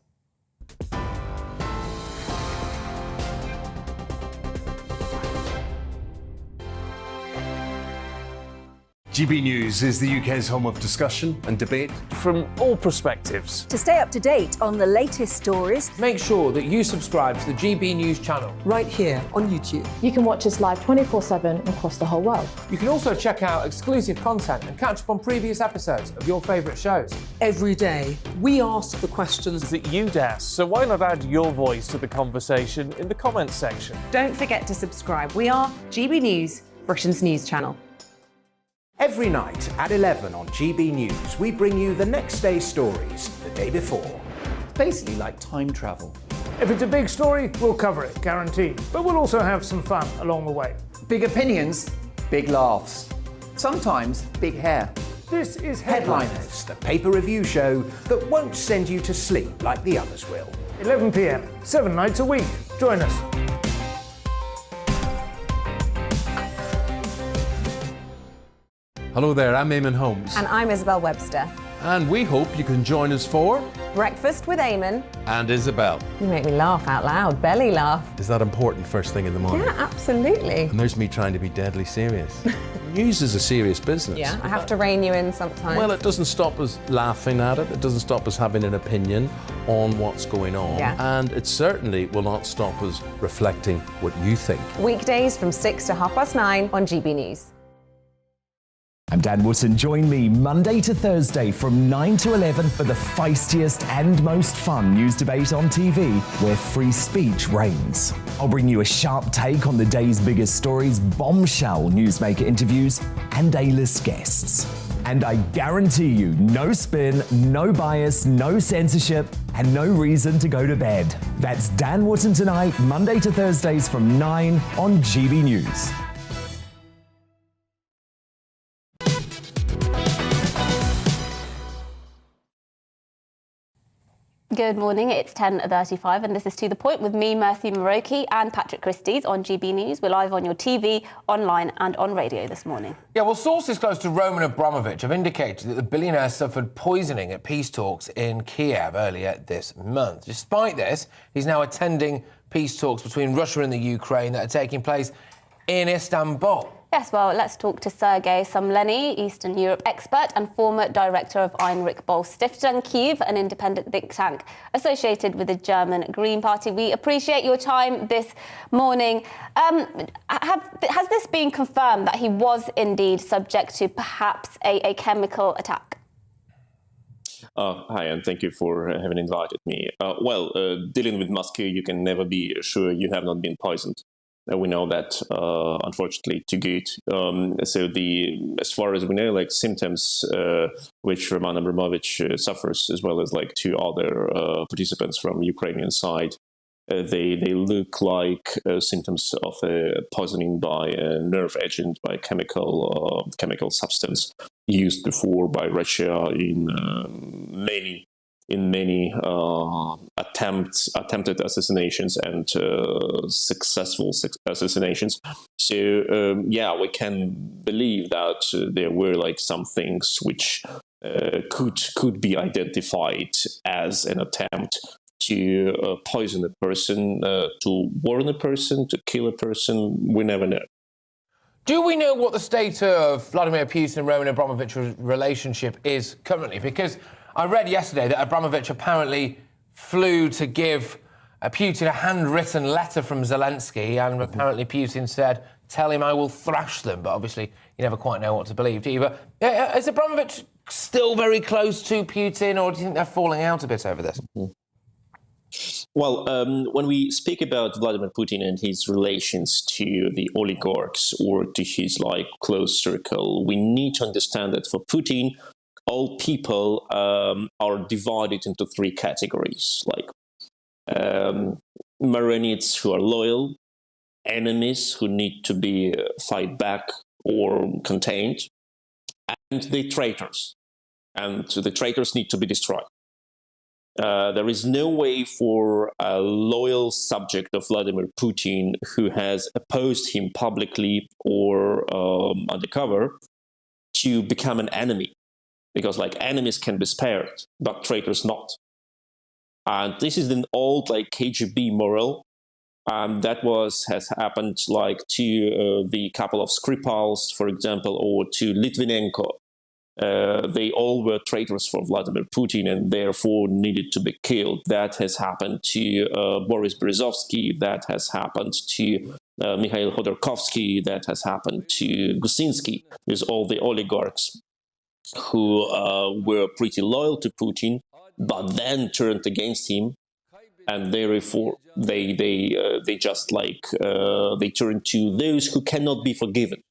GB News is the UK's home of discussion and debate. From all perspectives. To stay up to date on the latest stories, Make sure that you subscribe to the GB News channel. right here on YouTube. You can watch us live 24/7 across the whole world. You can also check out exclusive content and catch up on previous episodes of your favourite shows. Every day, we ask the questions That you'd ask, so why not add your voice to the conversation in the comments section? Don't forget to subscribe. We are GB News, Britain's news channel. Every night at 11 on GB News, we bring you the next day's stories the day before. It's basically like time travel. If it's a big story, we'll cover it, guaranteed. But we'll also have some fun along the way. Big opinions, big laughs. Sometimes big hair. This is Headliners, the paper review show that won't send you to sleep like the others will. 11 p.m, 7 nights a week. Join us. Hello there, I'm Eamon Holmes. And I'm Isabel Webster. And we hope you can join us for Breakfast with Eamon. And Isabel. You make me laugh out loud, belly laugh. Is that important first thing in the morning? Yeah, absolutely. And there's me trying to be deadly serious. News is a serious business. Yeah, I have to rein you in sometimes. Well, it doesn't stop us laughing at it. It doesn't stop us having an opinion on what's going on. Yeah. And it certainly will not stop us reflecting what you think. Weekdays from 6 to 9:30 on GB News. I'm Dan Wootton. Join me Monday to Thursday from 9 to 11 for the feistiest and most fun news debate on TV, where free speech reigns. I'll bring you a sharp take on the day's biggest stories, bombshell newsmaker interviews, and A-list guests. And I guarantee you, no spin, no bias, no censorship, and no reason to go to bed. That's Dan Wootton tonight, Monday to Thursdays from 9 on GB News. Good morning, it's 10:35 and this is To The Point with me, Mercy Muroki, and Patrick Christys on GB News. We're live on your TV, online and on radio this morning. Yeah, well, sources close to Roman Abramovich have indicated that the billionaire suffered poisoning at peace talks in Kiev earlier this month. Despite this, he's now attending peace talks between Russia and the Ukraine that are taking place in Istanbul. Yes, well, let's talk to Sergei Somleny, Eastern Europe expert and former director of Heinrich Böll Stiftung Kyiv, an independent think tank associated with the German Green Party. We appreciate your time this morning. Has this been confirmed that he was indeed subject to perhaps a chemical attack? Hi, and thank you for having invited me. Dealing with Moscow, you can never be sure you have not been poisoned. We know that, unfortunately, too good. As far as we know, like symptoms which Roman Abramovich suffers, as well as like two other participants from Ukrainian side, they look like symptoms of poisoning by a nerve agent, by chemical substance used before by Russia in many attempted assassinations and successful assassinations. So we can believe that there were like some things which could be identified as an attempt to poison a person, to warn a person, to kill a person. We never know. Do we know what the state of Vladimir Putin and Roman Abramovich's relationship is currently? Because I read yesterday that Abramovich apparently flew to give Putin a handwritten letter from Zelensky, and apparently Putin said, "Tell him I will thrash them." But obviously, you never quite know what to believe, do you? But is Abramovich still very close to Putin, or do you think they're falling out a bit over this? Well, when we speak about Vladimir Putin and his relations to the oligarchs or to his close circle, we need to understand that for Putin, all people are divided into three categories, marionettes who are loyal, enemies who need to be fight back or contained, and the traitors. And the traitors need to be destroyed. There is no way for a loyal subject of Vladimir Putin who has opposed him publicly or undercover to become an enemy. Because enemies can be spared, but traitors not. And this is an old KGB moral That has happened like to the couple of Skripals, for example, or to Litvinenko. They all were traitors for Vladimir Putin and therefore needed to be killed. That has happened to Boris Berezovsky. That has happened to Mikhail Khodorkovsky. That has happened to Gusinsky. There's all the oligarchs who were pretty loyal to Putin, but then turned against him, and therefore they turn to those who cannot be forgiven.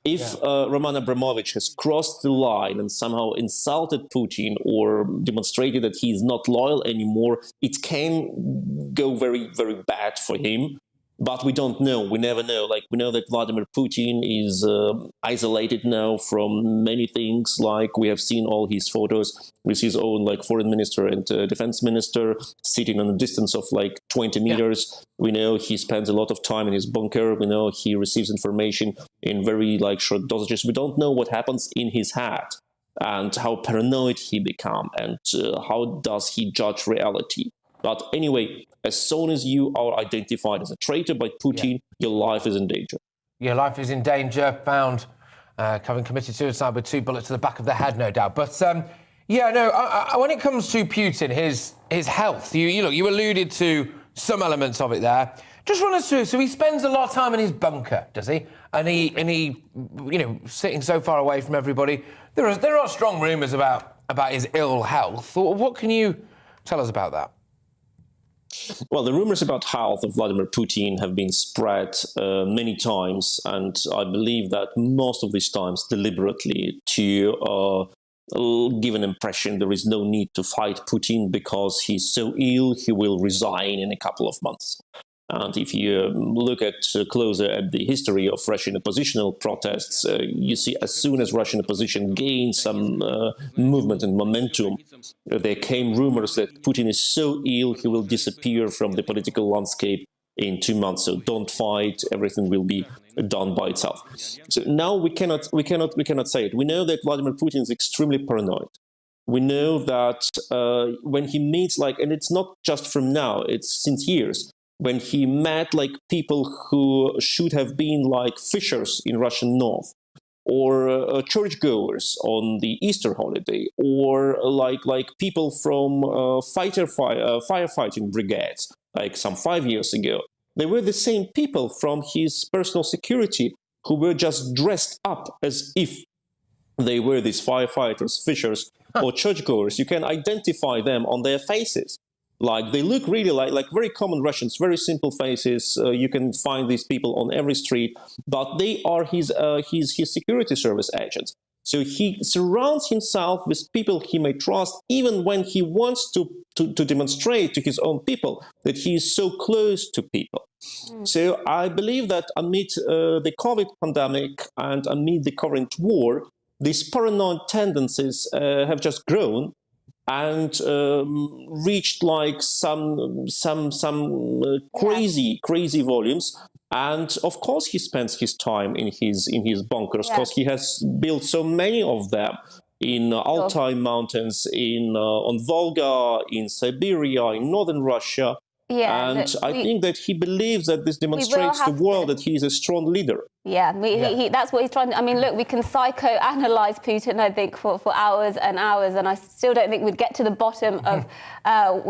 If Roman Abramovich has crossed the line and somehow insulted Putin or demonstrated that he is not loyal anymore, it can go very, very bad for him. But we don't know. We never know. Like, we know that Vladimir Putin is isolated now from many things. Like, we have seen all his photos with his own foreign minister and defense minister sitting on a distance of 20 meters. Yeah. We know he spends a lot of time in his bunker. We know he receives information in very short dosages. We don't know what happens in his head and how paranoid he becomes and how does he judge reality. But anyway, as soon as you are identified as a traitor by Putin, your life is in danger. Your life is in danger, found having committed suicide with 2 bullets to the back of the head, no doubt. But, when it comes to Putin, his health, you alluded to some elements of it there. Just run us through. So he spends a lot of time in his bunker, does he? And he sitting so far away from everybody. There are strong rumours about his ill health. What can you tell us about that? Well, the rumors about health of Vladimir Putin have been spread many times, and I believe that most of these times deliberately to give an impression there is no need to fight Putin because he's so ill, he will resign in a couple of months. And if you look closer at the history of Russian oppositional protests, you see as soon as Russian opposition gained some movement and momentum, there came rumors that Putin is so ill he will disappear from the political landscape in 2 months. So don't fight; everything will be done by itself. So now we cannot say it. We know that Vladimir Putin is extremely paranoid. We know that when he meets and it's not just from now; it's since years. When he met people who should have been fishers in Russian North, or churchgoers on the Easter holiday, or people from firefighting brigades, some 5 years ago, they were the same people from his personal security who were just dressed up as if they were these firefighters, fishers, or churchgoers. You can identify them on their faces. They look really like very common Russians, very simple faces. You can find these people on every street, but they are his security service agents. So he surrounds himself with people he may trust, even when he wants to demonstrate to his own people that he is so close to people. So I believe that amid the COVID pandemic and amid the current war, these paranoid tendencies have just grown and reached some crazy volumes. And of course he spends his time in his bunkers because he has built so many of them in Altai mountains, on Volga, in Siberia, in northern Russia. Yeah, and I think that he believes that this demonstrates to the world that he is a strong leader. Yeah, that's what he's trying to... I mean, look, we can psychoanalyze Putin, I think, for hours and hours, and I still don't think we'd get to the bottom of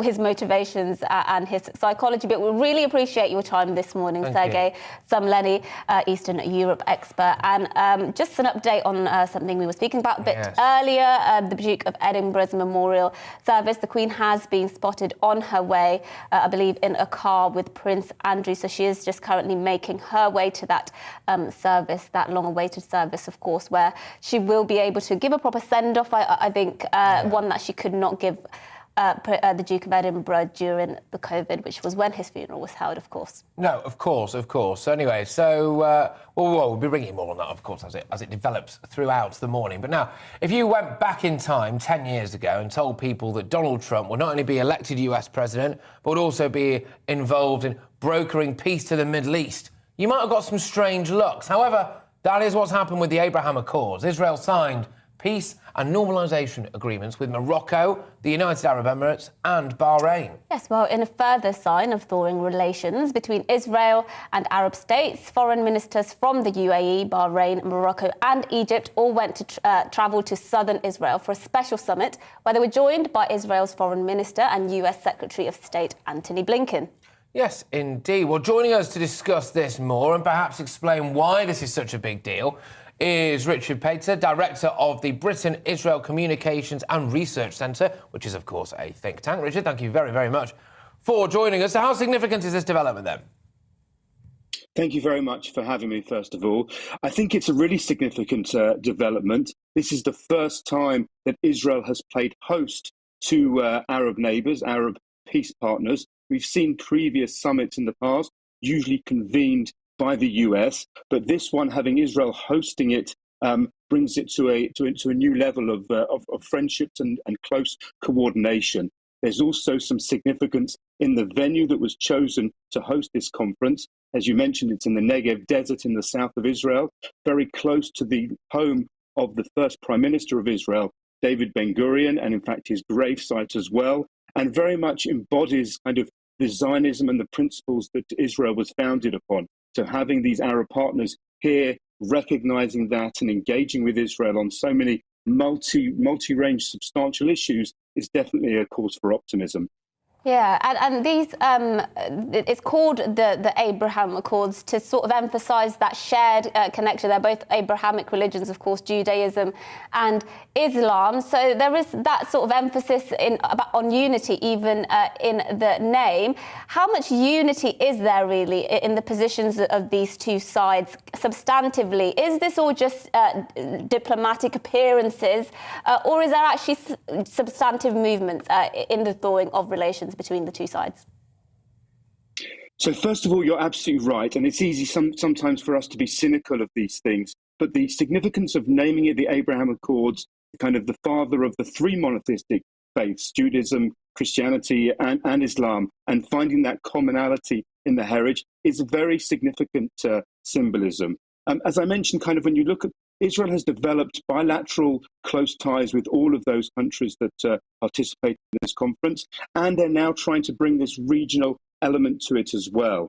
his motivations and his psychology. But we really appreciate your time this morning, Sergei Samleny, Eastern Europe expert. And just an update on something we were speaking about a bit earlier, the Duke of Edinburgh's memorial service. The Queen has been spotted on her way, I believe, in a car with Prince Andrew. So she is just currently making her way to that service, that long-awaited service, of course, where she will be able to give a proper send-off, I think, one that she could not give the Duke of Edinburgh during the COVID, which was when his funeral was held, of course. No, of course. So anyway, we'll be bringing more on that, of course, as it develops throughout the morning. But now, if you went back in time 10 years ago and told people that Donald Trump would not only be elected US president, but would also be involved in brokering peace to the Middle East, you might have got some strange looks. However, that is what's happened with the Abraham Accords. Israel signed peace and normalisation agreements with Morocco, the United Arab Emirates and Bahrain. Yes, well, in a further sign of thawing relations between Israel and Arab states, foreign ministers from the UAE, Bahrain, Morocco and Egypt all went to travel to southern Israel for a special summit where they were joined by Israel's foreign minister and US Secretary of State Antony Blinken. Yes, indeed. Well, joining us to discuss this more and perhaps explain why this is such a big deal is Richard Pater, Director of the Britain-Israel Communications and Research Centre, which is, of course, a think tank. Richard, thank you very, very much for joining us. So how significant is this development, then? Thank you very much for having me, first of all. I think it's a really significant development. This is the first time that Israel has played host to Arab neighbours, Arab peace partners. We've seen previous summits in the past, usually convened by the US, but this one, having Israel hosting it, brings it to a new level of friendships and close coordination. There's also some significance in the venue that was chosen to host this conference. As you mentioned, it's in the Negev Desert in the south of Israel, very close to the home of the first Prime Minister of Israel, David Ben-Gurion, and in fact his gravesite as well, and very much embodies kind of the Zionism and the principles that Israel was founded upon. So having these Arab partners here, recognizing that and engaging with Israel on so many multi-range substantial issues is definitely a cause for optimism. Yeah, and these, it's called the Abraham Accords to sort of emphasise that shared connection. They're both Abrahamic religions, of course, Judaism and Islam. So there is that sort of emphasis on unity, even in the name. How much unity is there really in the positions of these two sides substantively? Is this all just diplomatic appearances, or is there actually substantive movements in the thawing of relations between the two sides? So first of all, you're absolutely right. And it's easy sometimes for us to be cynical of these things. But the significance of naming it the Abraham Accords, kind of the father of the three monotheistic faiths, Judaism, Christianity and Islam, and finding that commonality in the heritage is a very significant symbolism. As I mentioned, kind of when you look at Israel has developed bilateral close ties with all of those countries that participate in this conference, and they're now trying to bring this regional element to it as well.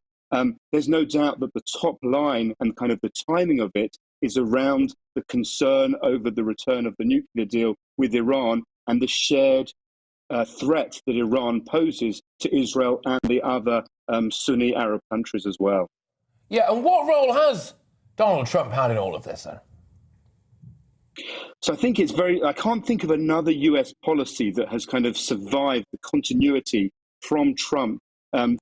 There's no doubt that the top line and kind of the timing of it is around the concern over the return of the nuclear deal with Iran and the shared threat that Iran poses to Israel and the other Sunni Arab countries as well. Yeah, and what role has Donald Trump had in all of this, then? So I think I can't think of another US policy that has kind of survived the continuity from Trump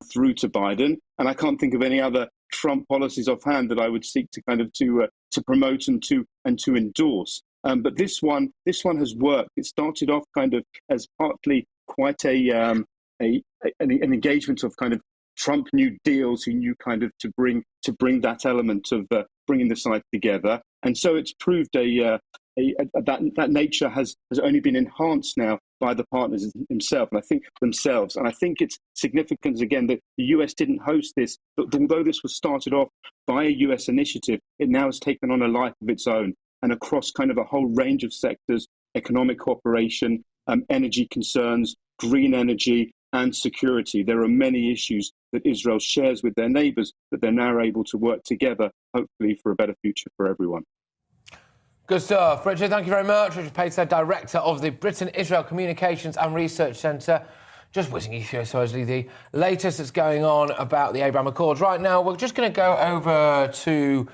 through to Biden. And I can't think of any other Trump policies offhand that I would seek to kind of to promote and to endorse. But this one has worked. It started off kind of as partly quite an engagement of kind of Trump new deals who knew kind of to bring that element of bringing the sides together. And so it's proved that nature has only been enhanced now by the partners themselves. And I think it's significant, again, that the US didn't host this, but although this was started off by a US initiative, it now has taken on a life of its own and across kind of a whole range of sectors: economic cooperation, energy concerns, green energy, and security. There are many issues that Israel shares with their neighbours that they're now able to work together, hopefully for a better future for everyone. Good stuff. Richard, thank you very much. Richard Pater, Director of the Britain-Israel Communications and Research Centre. Just whizzing you through, supposedly, the latest that's going on about the Abraham Accords. Right now, we're just going to go over to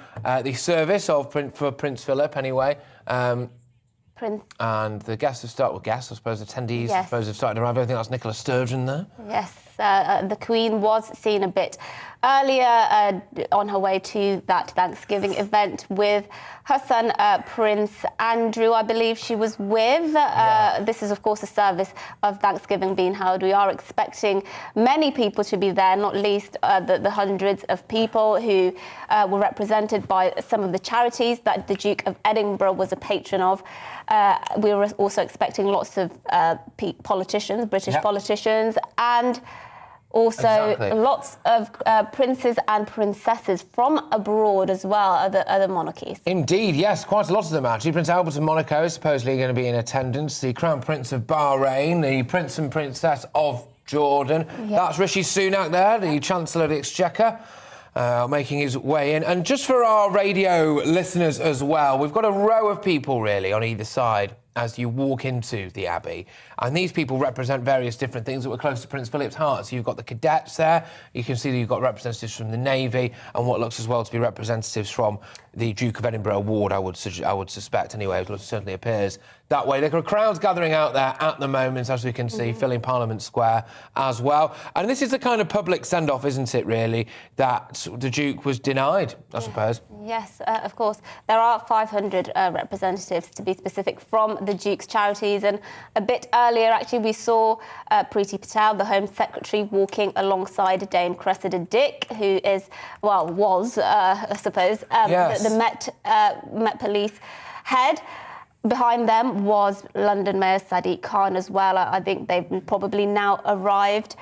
the service for Prince Philip, anyway. Prince. And the guests have started, I suppose, attendees, yes. I suppose, have started to arrive. I think that's Nicola Sturgeon there. Yes, the Queen was seen a bit earlier on her way to that Thanksgiving event with her son, Prince Andrew, I believe she was with. This is, of course, a service of Thanksgiving being held. We are expecting many people to be there, not least the hundreds of people who were represented by some of the charities that the Duke of Edinburgh was a patron of. We were also expecting lots of politicians, British politicians, and Also, Exactly. lots of princes and princesses from abroad as well, other monarchies. Indeed, yes, quite a lot of them actually. Prince Albert of Monaco is supposedly going to be in attendance, the Crown Prince of Bahrain, the Prince and Princess of Jordan. That's Rishi Sunak there, the Chancellor of the Exchequer. Making his way in. And just for our radio listeners as well, we've got a row of people really on either side as you walk into the Abbey. And these people represent various different things that were close to Prince Philip's heart. So you've got the cadets there, you can see that you've got representatives from the Navy and what looks as well to be representatives from the Duke of Edinburgh Award, I would suspect anyway, it certainly appears that way. There are crowds gathering out there at the moment, as we can see, filling Parliament Square as well. And this is the kind of public send-off, isn't it, really, that the Duke was denied, I suppose. Yes, of course. There are 500 representatives, to be specific, from the Duke's charities. And a bit earlier, actually, we saw Priti Patel, the Home Secretary, walking alongside Dame Cressida Dick, who is, well, was, I suppose, the Met Police head. Behind them was London Mayor Sadiq Khan as well. I think they've probably now arrived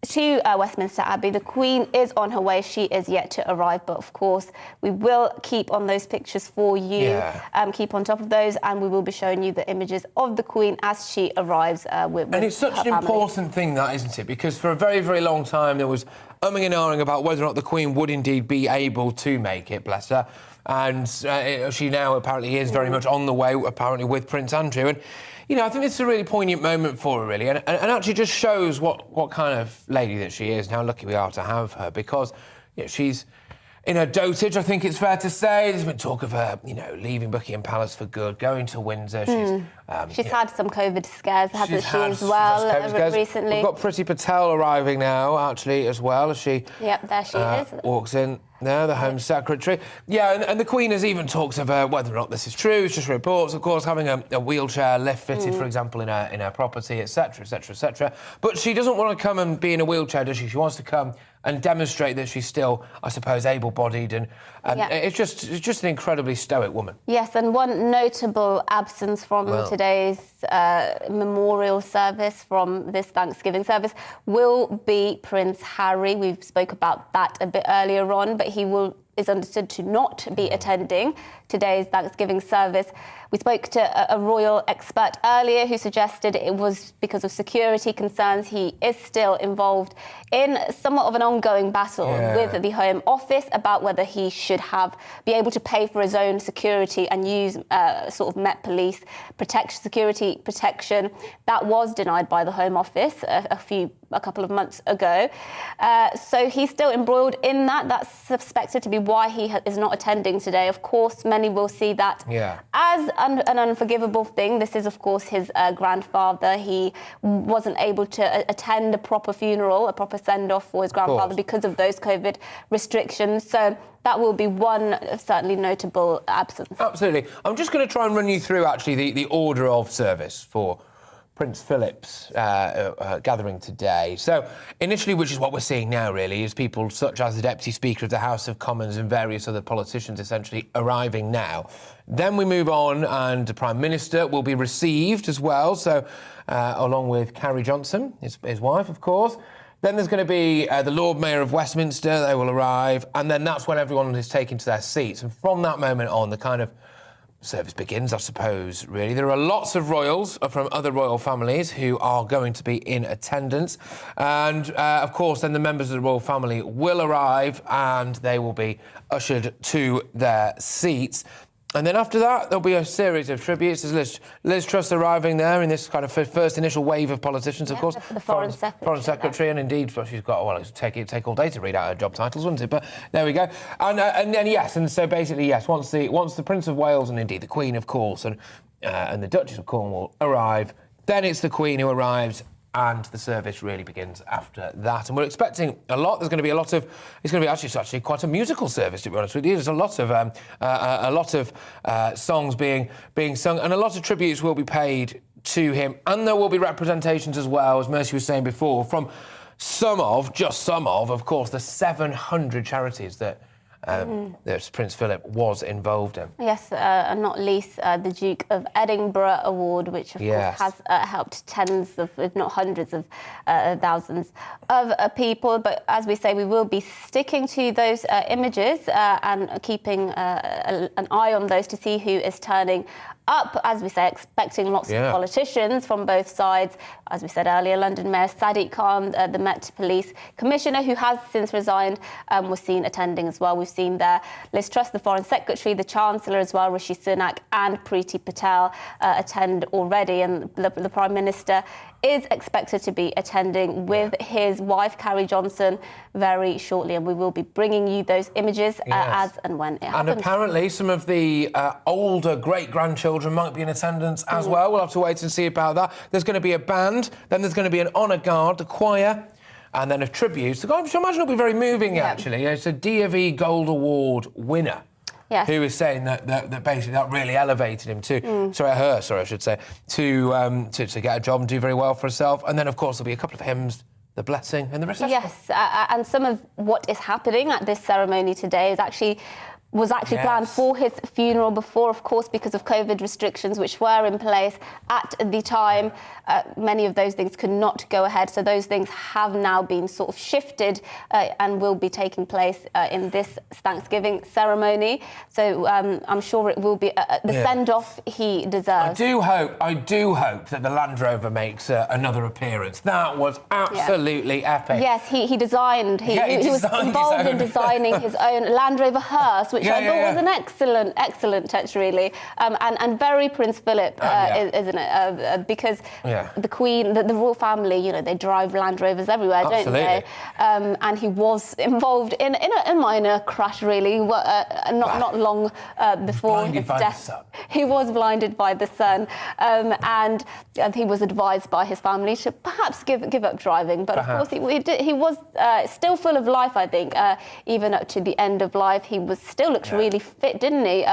to Westminster Abbey. The Queen is on her way. She is yet to arrive, but of course we will keep on those pictures for you, keep on top of those, and we will be showing you the images of the Queen as she arrives with And it's such an important thing, that, isn't it? Because for a very, very long time there was umming and ahhing about whether or not the Queen would indeed be able to make it, bless her. And she now apparently is very much on the way, apparently, with Prince Andrew. And, you know, I think this is a really poignant moment for her, really, and actually just shows what kind of lady that she is and how lucky we are to have her, because, you know, she's in her dotage, I think it's fair to say. There's been talk of her, you know, leaving Buckingham Palace for good, going to Windsor. She's had some COVID scares, hasn't she, as well, recently. We've got Priti Patel arriving now, actually, as well, as she... Yep, there she is. Walks in there, the Home Secretary. Yeah, and the Queen has even talked of whether or not this is true. It's just reports, of course, having a wheelchair lift fitted, for example, in her property, etc., etc., etc. But she doesn't want to come and be in a wheelchair, does she? She wants to come and demonstrate that she's still, I suppose, able-bodied, and it's just an incredibly stoic woman. Yes, and one notable absence from today's memorial service, from this Thanksgiving service, will be Prince Harry. We spoke about that a bit earlier on, but he is understood to not be attending today's Thanksgiving service. We spoke to a royal expert earlier who suggested it was because of security concerns. He is still involved in somewhat of an ongoing battle with the Home Office about whether he should be able to pay for his own security and use sort of Met Police security protection. That was denied by the Home Office a couple of months ago. So he's still embroiled in that. That's suspected to be why he is not attending today. Of course, many will see that as an unforgivable thing. This is, of course, his grandfather. He wasn't able to attend a proper funeral, a proper send-off for his grandfather because of those COVID restrictions. So that will be one certainly notable absence. Absolutely. I'm just going to try and run you through, actually, the order of service for Prince Philip's gathering today. So initially, which is what we're seeing now, really, is people such as the Deputy Speaker of the House of Commons and various other politicians essentially arriving now. Then we move on, and the Prime Minister will be received as well, so along with Carrie Johnson, his wife, of course. Then there's going to be the Lord Mayor of Westminster. They will arrive, and then that's when everyone is taken to their seats. And from that moment on, the kind of service begins, I suppose, really. There are lots of royals from other royal families who are going to be in attendance. And, of course, then the members of the royal family will arrive and they will be ushered to their seats. And then after that, there'll be a series of tributes. There's Liz Truss arriving there in this kind of first initial wave of politicians, of course. The Foreign Secretary, and indeed, she's got, well, it'd take all day to read out her job titles, wouldn't it? But there we go. And then, yes, and so basically, yes, once the Prince of Wales and indeed the Queen, of course, and the Duchess of Cornwall arrive, then it's the Queen who arrives, and the service really begins after that. And we're expecting a lot. There's going to be it's going to be actually quite a musical service, to be honest with you. There's a lot of songs being sung, and a lot of tributes will be paid to him. And there will be representations as well, as Mercy was saying before, from just some of course, the 700 charities that that Prince Philip was involved in. Yes, and not least the Duke of Edinburgh Award, which of course has helped tens of, if not hundreds of thousands of people. But as we say, we will be sticking to those images and keeping an eye on those to see who is turning up, as we say, expecting lots of politicians from both sides. As we said earlier, London Mayor Sadiq Khan, the Met Police Commissioner, who has since resigned, was seen attending as well. We've seen there Liz Truss, the Foreign Secretary, the Chancellor as well, Rishi Sunak and Priti Patel attend already, and the Prime Minister is expected to be attending with his wife, Carrie Johnson, very shortly, and we will be bringing you those images as and when it happens. And apparently some of the older great-grandchildren might be in attendance as well. We'll have to wait and see about that. There's going to be a band, then there's going to be an honour guard, the choir, and then a tribute. So I imagine it'll be very moving, actually. It's a DfE Gold Award winner. Yes. Who was saying that basically that really elevated him to, I should say, to get a job and do very well for herself. And then, of course, there'll be a couple of hymns, the blessing and the reception. Yes, and some of what is happening at this ceremony today was actually planned for his funeral before, of course, because of COVID restrictions which were in place at the time. Many of those things could not go ahead, so those things have now been sort of shifted and will be taking place in this Thanksgiving ceremony. So I'm sure it will be the send-off he deserves. I do hope that the Land Rover makes another appearance. That was absolutely epic. Yes, he designed. He was involved in designing his own Land Rover hearse, which I thought was an excellent touch, really, and very Prince Philip, isn't it? Because the Queen, the royal family, you know, they drive Land Rovers everywhere, don't they? And he was involved in a minor crash, really, not long before his death. He was blinded by the sun, and he was advised by his family to perhaps give up driving. But of course, he was still full of life, I think, even up to the end of life. He was still looked really fit, didn't he?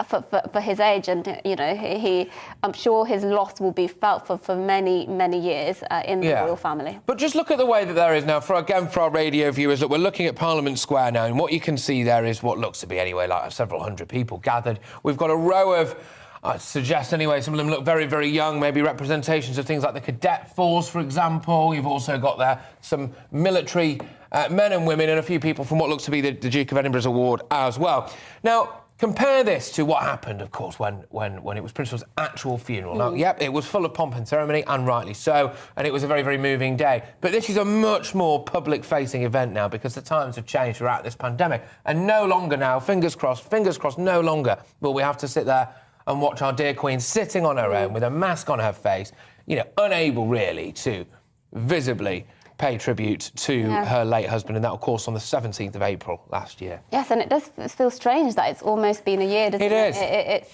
For his age, and you know, I'm sure his loss will be felt for many years in the royal family. But just look at the way that there is now. For our radio viewers, look, we're looking at Parliament Square now, and what you can see there is what looks to be anyway like several hundred people gathered. We've got a row of, I'd suggest anyway, some of them look very, very young, maybe representations of things like the Cadet Force, for example. You've also got there some military men and women and a few people from what looks to be the Duke of Edinburgh's award as well. Now, compare this to what happened, of course, when it was Prince Philip's actual funeral. Now, it was full of pomp and ceremony, and rightly so, and it was a very, very moving day. But this is a much more public-facing event now because the times have changed throughout this pandemic. And no longer now, fingers crossed, no longer will we have to sit there and watch our dear Queen sitting on her own with a mask on her face, you know, unable really to visibly pay tribute to her late husband, and that, of course, on the 17th of April last year. Yes, and it does feel strange that it's almost been a year, doesn't it? It is.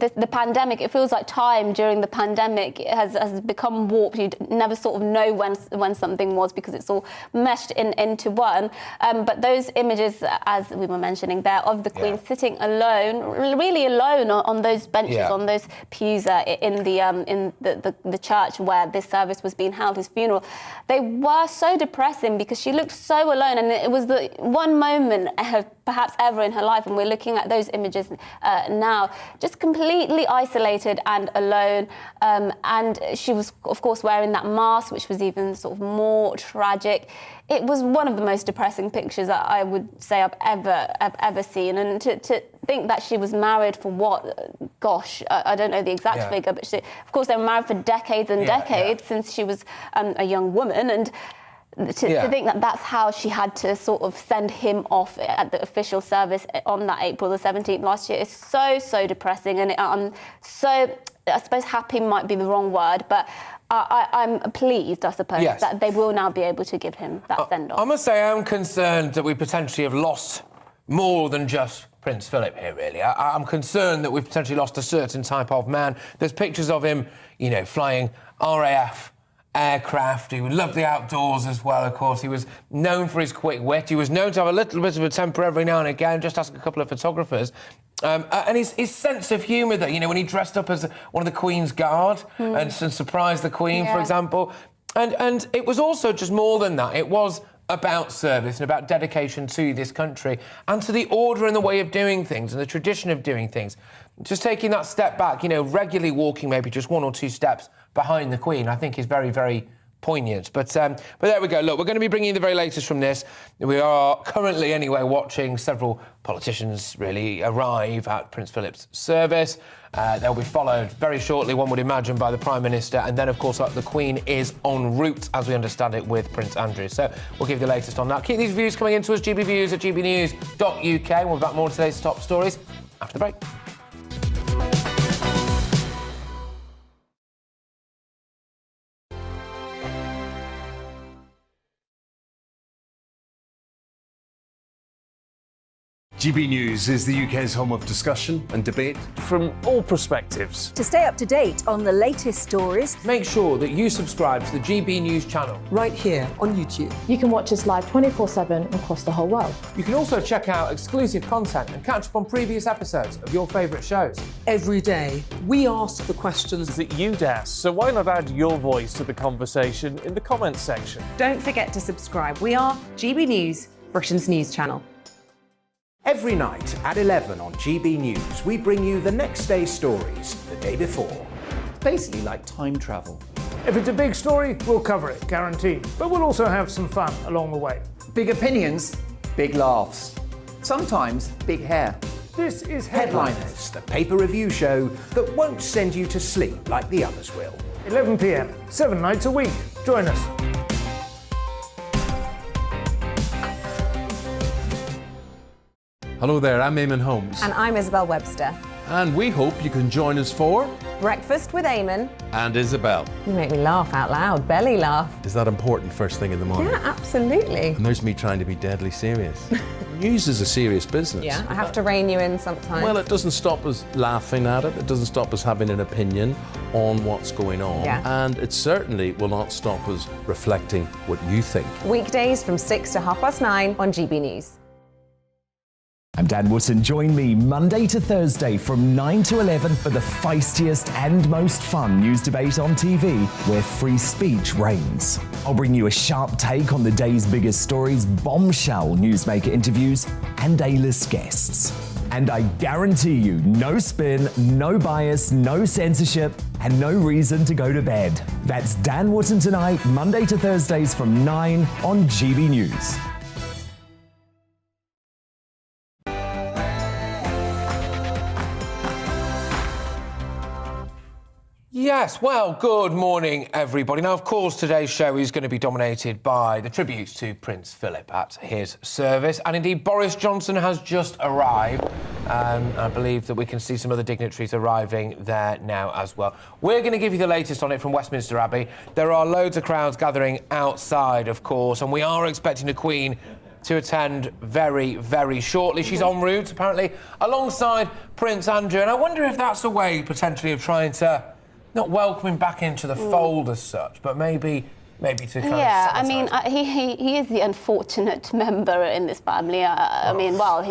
It's the pandemic. It feels like time during the pandemic has become warped. You never sort of know when something was because it's all meshed into one. But those images, as we were mentioning there, of the Queen sitting alone, really alone on those benches, on those pews in the church where this service was being held, his funeral, they were so depressing because she looked so alone, and it was the one moment perhaps ever in her life, and we're looking at those images now, just completely isolated and alone, and she was, of course, wearing that mask, which was even sort of more tragic. It was one of the most depressing pictures that I would say I've ever seen, and to think that she was married for what? Gosh, I don't know the exact figure, but of course they were married for decades and decades since she was a young woman, and to think that that's how she had to sort of send him off at the official service on that April the 17th last year is so depressing, and I'm so, I suppose happy might be the wrong word, but I'm pleased, I suppose, that they will now be able to give him that send-off. I must say I'm concerned that we potentially have lost more than just Prince Philip here, really. I'm concerned that we've potentially lost a certain type of man. There's pictures of him, you know, flying RAF aircraft. He loved the outdoors as well, of course. He was known for his quick wit. He was known to have a little bit of a temper every now and again, just ask a couple of photographers. And his sense of humour, that, you know, when he dressed up as one of the Queen's Guard and surprised the Queen, for example. And it was also just more than that. It was about service and about dedication to this country and to the order and the way of doing things and the tradition of doing things. Just taking that step back, regularly walking maybe just 1 or 2 steps behind the Queen, I think is very, very poignant. But there we go. Look, we're going to be bringing you the very latest from this. We are currently, anyway, watching several politicians really arrive at Prince Philip's service. They'll be followed very shortly, one would imagine, by the Prime Minister. And then, of course, the Queen is en route, as we understand it, with Prince Andrew. So we'll give you the latest on that. Keep these views coming into us, GBViews at gbnews.uk. We'll be back more to today's top stories after the break. GB News is the UK's home of discussion and debate from all perspectives. To stay up to date on the latest stories, make sure that you subscribe to the GB News channel right here on YouTube. You can watch us live 24/7 across the whole world. You can also check out exclusive content and catch up on previous episodes of your favourite shows. Every day, we ask the questions that you'd ask, so why not add your voice to the conversation in the comments section? Don't forget to subscribe. We are GB News, Britain's news channel. Every night at 11 on GB News, we bring you the next day's stories the day before. It's basically like time travel. If it's a big story, we'll cover it, guaranteed. But we'll also have some fun along the way. Big opinions, big laughs. Sometimes big hair. This is Headliners, the paper review show that won't send you to sleep like the others will. 11 p.m, 7 nights a week. Join us. Hello there, I'm Eamon Holmes. And I'm Isabel Webster. And we hope you can join us for Breakfast with Eamon and Isabel. You make me laugh out loud, belly laugh. Is that important first thing in the morning? Yeah, absolutely. And there's me trying to be deadly serious. News is a serious business. Yeah, I have to rein you in sometimes. Well, it doesn't stop us laughing at it. It doesn't stop us having an opinion on what's going on. Yeah. And it certainly will not stop us reflecting what you think. Weekdays from 6 to 9:30 on GB News. I'm Dan Wootton. Join me Monday to Thursday from 9 to 11 for the feistiest and most fun news debate on TV, where free speech reigns. I'll bring you a sharp take on the day's biggest stories, bombshell newsmaker interviews, and A-list guests. And I guarantee you, no spin, no bias, no censorship, and no reason to go to bed. That's Dan Wootton tonight, Monday to Thursdays from 9 on GB News. Yes, well, good morning, everybody. Now, of course, today's show is going to be dominated by the tributes to Prince Philip at his service. And indeed, Boris Johnson has just arrived. And I believe that we can see some other dignitaries arriving there now as well. We're going to give you the latest on it from Westminster Abbey. There are loads of crowds gathering outside, of course, and we are expecting the Queen to attend very, very shortly. She's en route, apparently, alongside Prince Andrew. And I wonder if that's a way, potentially, of trying to not welcome him back into the fold as such, but maybe to kind of I mean, he is the unfortunate member in this family. I mean, well,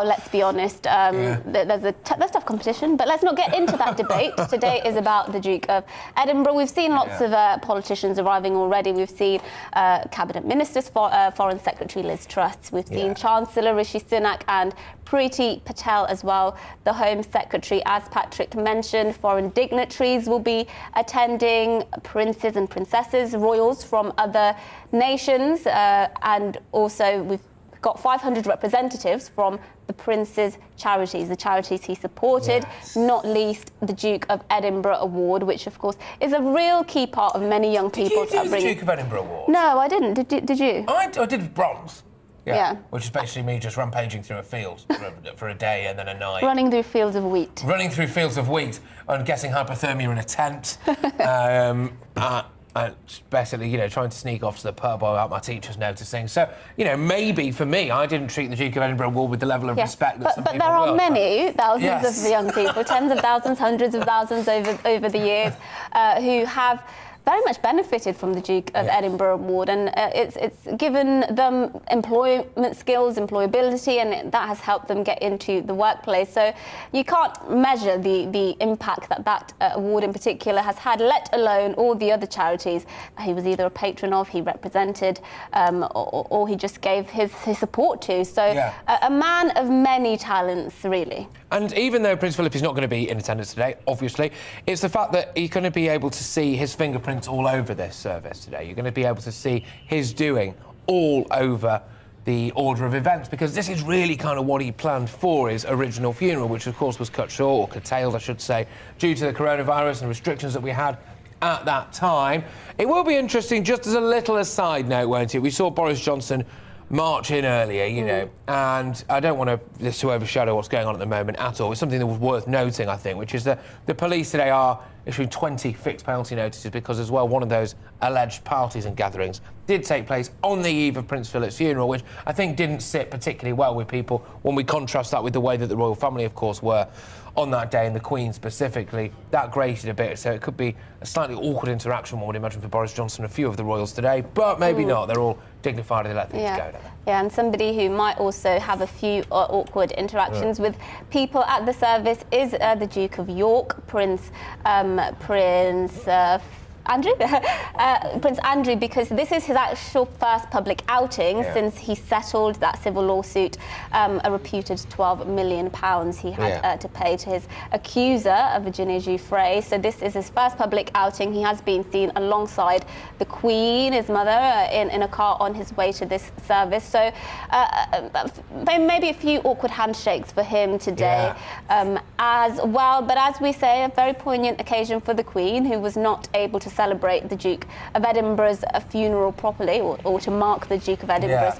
let's be honest. There's tough competition, but let's not get into that debate. Today is about the Duke of Edinburgh. We've seen lots of politicians arriving already. We've seen Cabinet Ministers, Foreign Secretary Liz Truss. We've seen Chancellor Rishi Sunak and Priti Patel as well. The Home Secretary, as Patrick mentioned, foreign dignitaries will be attending, princes and princesses, royals from other nations, and also we've got 500 representatives from the Prince's charities, the charities he supported, not least the Duke of Edinburgh Award, which of course is a real key part of many young people's upbringing. Did you do the upbringing. Duke of Edinburgh Award? No, I didn't. Did you? I did bronze. Yeah. Which is basically me just rampaging through a field for a day and then a night. Running through fields of wheat. Running through fields of wheat and getting hypothermia in a tent. Basically, trying to sneak off to the pub without my teachers noticing. So, maybe for me, I didn't treat the Duke of Edinburgh Award with the level of respect that some people will. But there are many thousands of young people, tens of thousands, hundreds of thousands over the years, who have very much benefited from the Duke of Edinburgh Award, and it's given them employment skills, employability, and that has helped them get into the workplace. So you can't measure the impact that award in particular has had, let alone all the other charities he was either a patron of, he represented, or he just gave his support to. So a man of many talents, really. And even though Prince Philip is not going to be in attendance today, obviously, it's the fact that you're going to be able to see his fingerprints all over this service today. You're going to be able to see his doing all over the order of events, because this is really kind of what he planned for his original funeral, which of course was cut short, or curtailed, I should say, due to the coronavirus and restrictions that we had at that time. It will be interesting, just as a little aside note, won't it? We saw Boris Johnson march in earlier, you know, and I don't want this to overshadow what's going on at the moment at all. It's something that was worth noting, I think, which is that the police today are issuing 20 fixed penalty notices because, as well, one of those alleged parties and gatherings did take place on the eve of Prince Philip's funeral, which I think didn't sit particularly well with people when we contrast that with the way that the royal family, of course, were on that day, and the Queen specifically. That grated a bit, so it could be a slightly awkward interaction, one would imagine, for Boris Johnson and a few of the royals today, but maybe not. They're all dignified and they let things go, don't they? Yeah, and somebody who might also have a few awkward interactions with people at the service is the Duke of York, Prince Andrew, Prince Andrew, because this is his actual first public outing since he settled that civil lawsuit, a reputed £12 million he had to pay to his accuser, Virginia Giuffre. So this is his first public outing. He has been seen alongside the Queen, his mother, in a car on his way to this service. So maybe a few awkward handshakes for him today as well. But as we say, a very poignant occasion for the Queen, who was not able to celebrate the Duke of Edinburgh's funeral properly, or to mark the Duke of Edinburgh's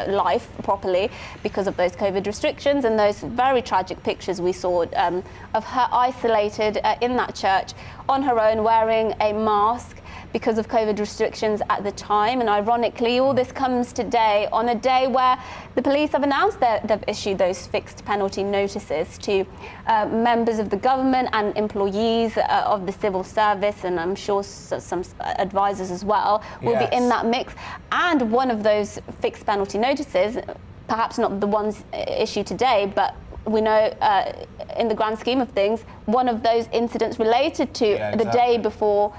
life properly because of those COVID restrictions and those very tragic pictures we saw of her isolated in that church on her own, wearing a mask because of COVID restrictions at the time. And ironically, all this comes today on a day where the police have announced that they've issued those fixed penalty notices to members of the government and employees of the civil service, and I'm sure some advisors as well will be in that mix. And one of those fixed penalty notices, perhaps not the ones issued today, but we know in the grand scheme of things, one of those incidents related to the day before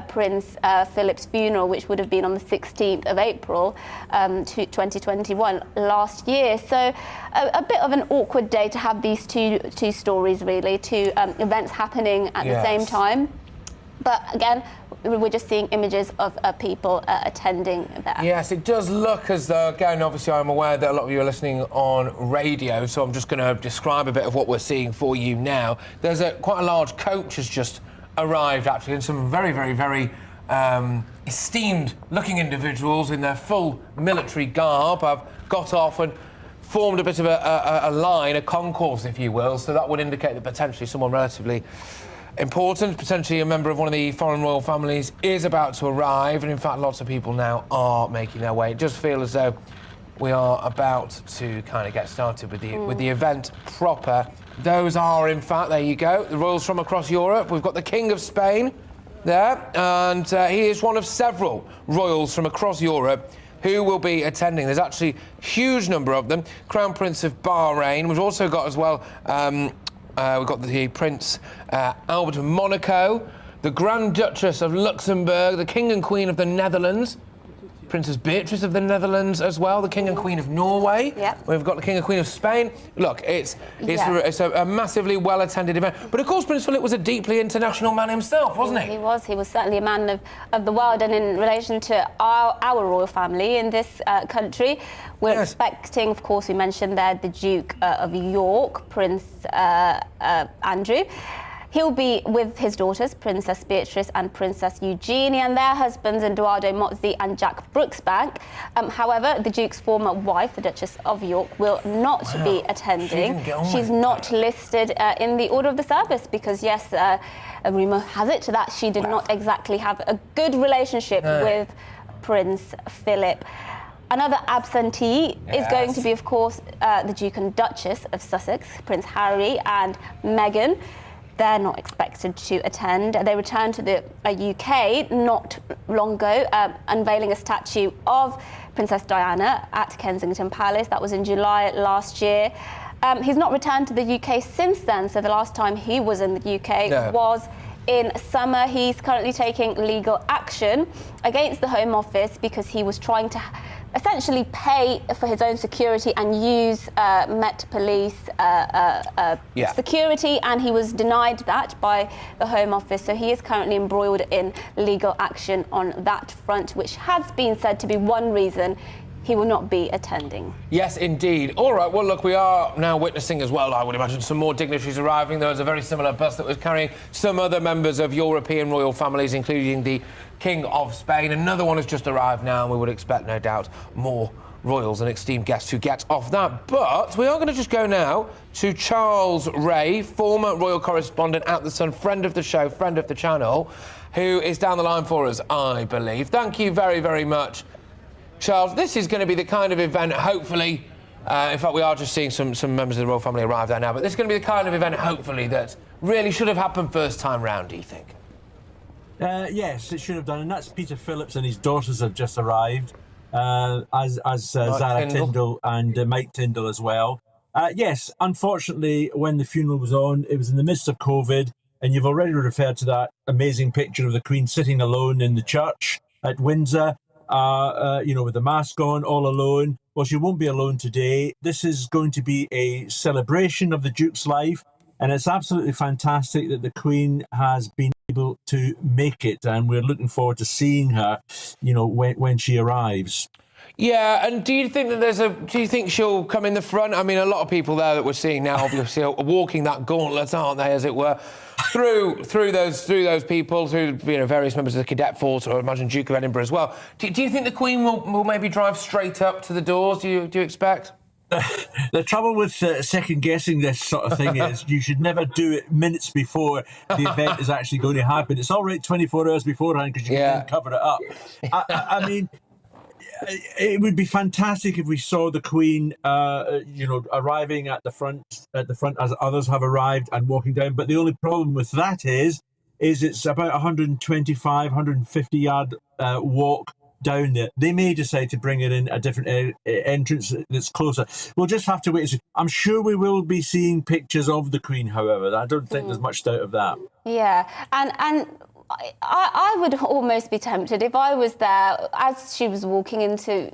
Prince Philip's funeral, which would have been on the 16th of April 2021 last year. So a bit of an awkward day to have these two stories, really, two events happening at the same time. But again, we're just seeing images of people attending there. Yes, it does look as though, again, obviously I'm aware that a lot of you are listening on radio, so I'm just going to describe a bit of what we're seeing for you now. There's quite a large coach has just arrived, actually, and some very, very, very esteemed-looking individuals in their full military garb have got off and formed a bit of a line, a concourse, if you will, so that would indicate that potentially someone relatively important, potentially a member of one of the foreign royal families, is about to arrive, and in fact lots of people now are making their way. It does feel as though we are about to kind of get started with the event proper. Those are, in fact, there you go, the royals from across Europe. We've got the King of Spain there, and he is one of several royals from across Europe who will be attending. There's actually a huge number of them. Crown Prince of Bahrain. We've also got as well we've got the Prince Albert of Monaco, the Grand Duchess of Luxembourg, the King and Queen of the Netherlands, Princess Beatrice of the Netherlands as well, the King and Queen of Norway. We've got the King and Queen of Spain. Look, it's a massively well-attended event. But of course, Prince Philip was a deeply international man himself, wasn't he? He was certainly a man of the world. And in relation to our royal family in this country, we're expecting, of course, we mentioned there, the Duke of York, Prince Andrew. He'll be with his daughters, Princess Beatrice and Princess Eugenie, and their husbands, Eduardo Mozzi and Jack Brooksbank. However, the Duke's former wife, the Duchess of York, will not be attending. She's not listed in the order of the service because, yes, a rumour has it that she did not exactly have a good relationship with Prince Philip. Another absentee is going to be, of course, the Duke and Duchess of Sussex, Prince Harry and Meghan. they're not expected to attend. They returned to the UK not long ago, unveiling a statue of Princess Diana at Kensington Palace. That was in July last year. He's not returned to the UK since then, so the last time he was in the UK was in summer. He's currently taking legal action against the Home Office because he was trying to essentially pay for his own security and use Met Police security, and he was denied that by the Home Office. So he is currently embroiled in legal action on that front, which has been said to be one reason he will not be attending. Yes, indeed. All right, well, look, we are now witnessing as well, I would imagine, some more dignitaries arriving. There was a very similar bus that was carrying some other members of European royal families, including the King of Spain. Another one has just arrived now, and we would expect, no doubt, more royals and esteemed guests who get off that. But we are going to just go now to Charles Ray, former royal correspondent at The Sun, friend of the show, friend of the channel, who is down the line for us, I believe. Thank you very, very much, Charles. This is going to be the kind of event, hopefully, in fact, we are just seeing some members of the royal family arrive there now, but this is going to be the kind of event, hopefully, that really should have happened first time round, do you think? Yes, it should have done, and that's Peter Phillips and his daughters have just arrived, as Zara Tindall and Mike Tindall as well. Yes, unfortunately, when the funeral was on, it was in the midst of COVID, and you've already referred to that amazing picture of the Queen sitting alone in the church at Windsor. With the mask on, all alone. Well, she won't be alone today. This is going to be a celebration of the Duke's life, and it's absolutely fantastic that the Queen has been able to make it, and we're looking forward to seeing her, when she arrives. Yeah, and do you think that do you think she'll come in the front? I mean, a lot of people there that we're seeing now, obviously, are walking that gauntlet, aren't they, as it were, through those people, through various members of the cadet force, or I imagine Duke of Edinburgh as well. Do you think the Queen will maybe drive straight up to the doors? Do you expect? The trouble with second-guessing this sort of thing is you should never do it minutes before the event is actually going to happen. It's all right 24 hours beforehand because you can then cover it up. I mean, it would be fantastic if we saw the Queen, arriving at the front as others have arrived and walking down. But the only problem with that is it's about 125, 150 yard walk down there. They may decide to bring it in a different entrance that's closer. We'll just have to wait and see. I'm sure we will be seeing pictures of the Queen, however. I don't think there's much doubt of that. Yeah, and I would almost be tempted, if I was there as she was walking into